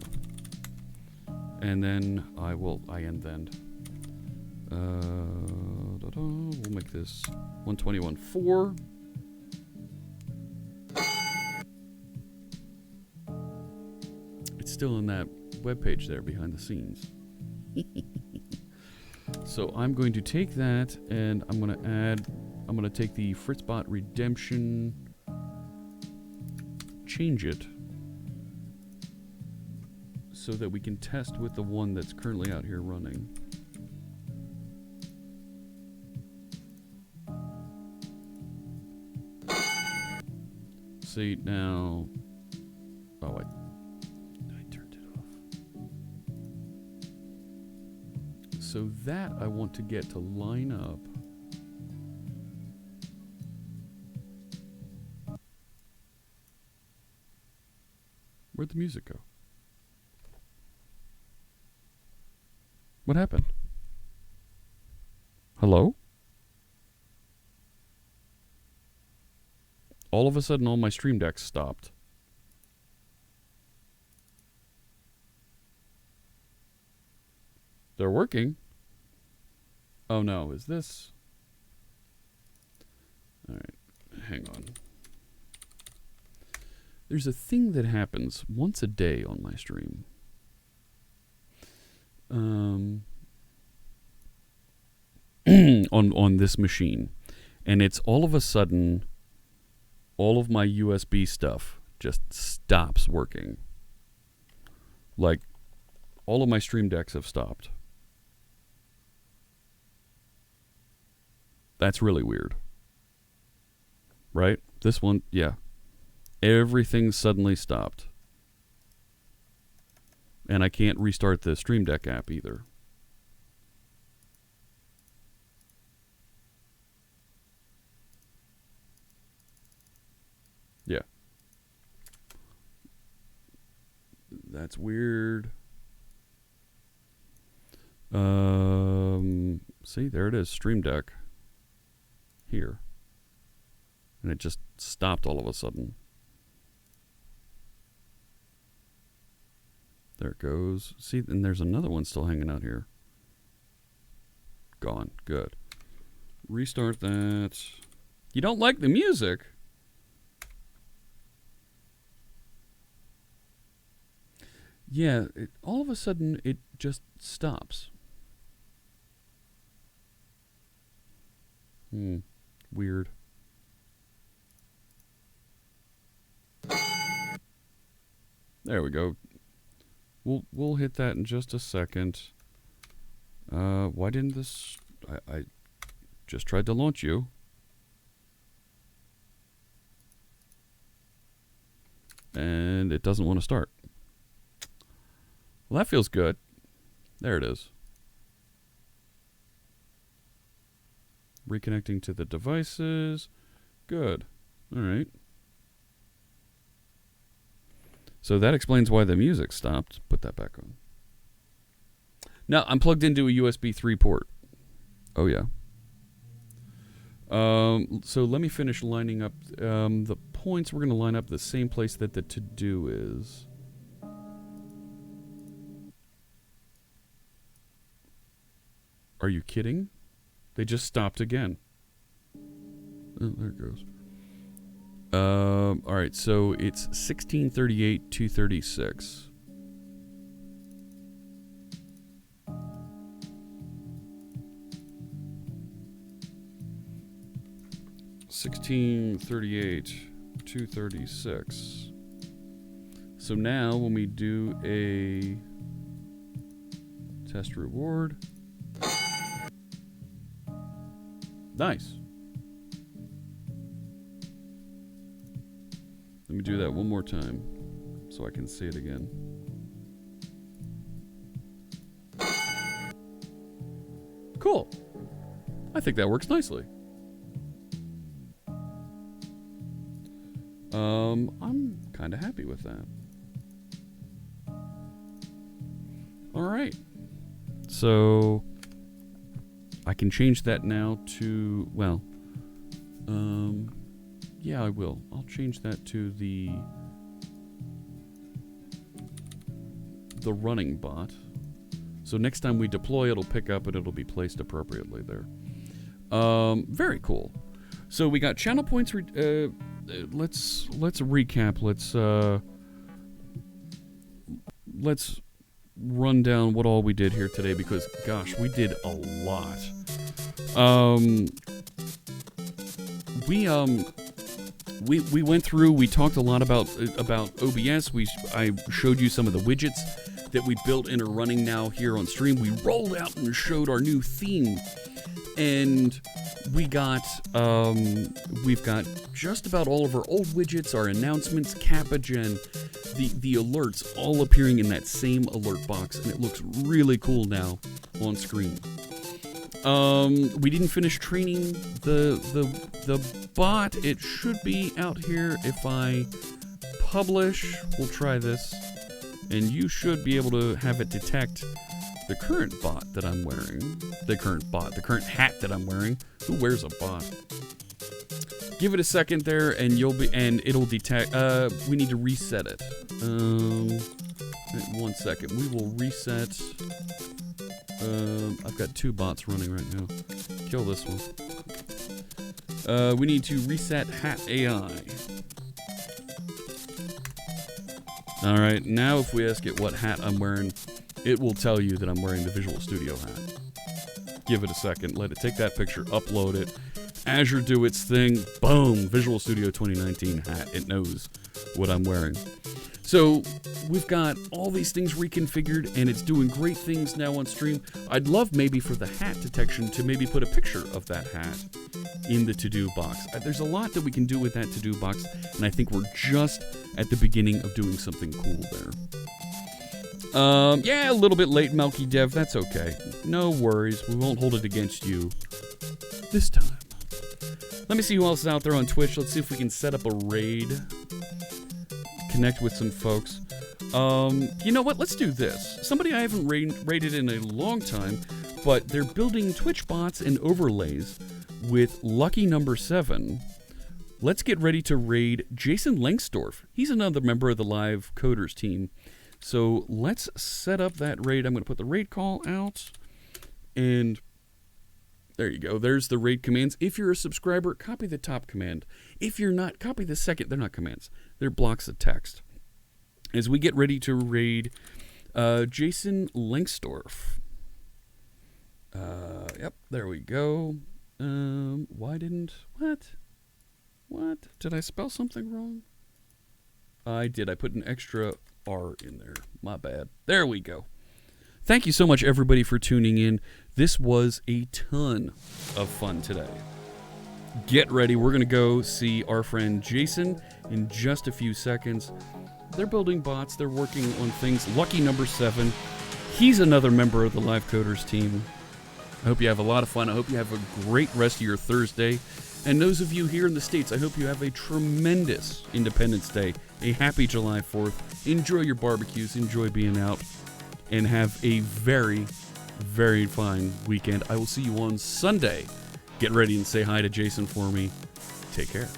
And then I end then. We'll make this 121.4. It's still in that web page there behind the scenes. So I'm going to take that and I'm going to take the Fritzbot redemption, change it so that we can test with the one that's currently out here running. See now, oh, I turned it off. So that I want to get to line up. Where'd the music go? What happened? Hello? All of a sudden, all my stream decks stopped. They're working. Oh no, is this? Alright, hang on. There's a thing that happens once a day on my stream. On this machine. And it's all of a sudden, all of my USB stuff just stops working. Like, all of my stream decks have stopped. That's really weird. Right? This one, yeah. Everything suddenly stopped. And I can't restart the Stream Deck app either. Yeah. That's weird. See, there it is, Stream Deck. Here. And it just stopped all of a sudden. There it goes. See, and there's another one still hanging out here. Gone. Good. Restart that. You don't like the music? Yeah, all of a sudden it just stops. Weird. There we go. We'll hit that in just a second. Why didn't this... I just tried to launch you. And it doesn't want to start. Well, that feels good. There it is. Reconnecting to the devices. Good. All right. So that explains why the music stopped. Put that back on. Now, I'm plugged into a USB 3 port. Oh, yeah. So let me finish lining up the points. We're going to line up the same place that the to-do is. Are you kidding? They just stopped again. Oh, there it goes. All right, so it's 1638, 236. $1638.236. So now when we do a test reward, nice. Let me do that one more time so I can see it again. Cool. I think that works nicely. I'm kind of happy with that. All right. So I can change that now to, well, yeah, I will. I'll change that to the running bot. So next time we deploy, it'll pick up and it'll be placed appropriately there. Very cool. So we got channel points. Let's recap. Let's run down what all we did here today, because gosh, we did a lot. We went through. We talked a lot about OBS. I showed you some of the widgets that we built and are running now here on stream. We rolled out and showed our new theme, and we've got just about all of our old widgets, our announcements, CappaGen, the alerts all appearing in that same alert box, and it looks really cool now on screen. We didn't finish training the bot. It should be out here if I publish. We'll try this, and you should be able to have it detect the current bot that I'm wearing. The current hat that I'm wearing. Who wears a bot? Give it a second there, and it'll detect. We need to reset it. 1 second. We will reset. I've got 2 bots running right now. Kill this one. We need to reset hat AI. Alright, now if we ask it what hat I'm wearing, it will tell you that I'm wearing the Visual Studio hat. Give it a second, let it take that picture, upload it. Azure do its thing, boom, Visual Studio 2019 hat. It knows what I'm wearing. So we've got all these things reconfigured, and it's doing great things now on stream. I'd love maybe for the hat detection to maybe put a picture of that hat in the to-do box. There's a lot that we can do with that to-do box, and I think we're just at the beginning of doing something cool there. Yeah, a little bit late, Melky Dev. That's okay. No worries. We won't hold it against you this time. Let me see who else is out there on Twitch. Let's see if we can set up a raid. Connect with some folks. You know what? Let's do this. Somebody I haven't raided in a long time, but they're building Twitch bots and overlays with Lucky Number 7. Let's get ready to raid Jason Lengsdorf. He's another member of the Live Coders team. So let's set up that raid. I'm going to put the raid call out. And There you go. There's the raid commands. If you're a subscriber, copy the top command. If you're not, copy the second. They're not commands. They're blocks of text. As we get ready to raid Jason Lengstorff. Yep, there we go. What? Did I spell something wrong? I did. I put an extra R in there. My bad. There we go. Thank you so much, everybody, for tuning in. This was a ton of fun today. Get ready. We're going to go see our friend Jason in just a few seconds. They're building bots. They're working on things. Lucky number 7. He's another member of the Live Coders team. I hope you have a lot of fun. I hope you have a great rest of your Thursday. And those of you here in the States, I hope you have a tremendous Independence Day. A happy July 4th. Enjoy your barbecues. Enjoy being out. And have a very, very fine weekend. I will see you on Sunday. Get ready and say hi to Jason for me. Take care.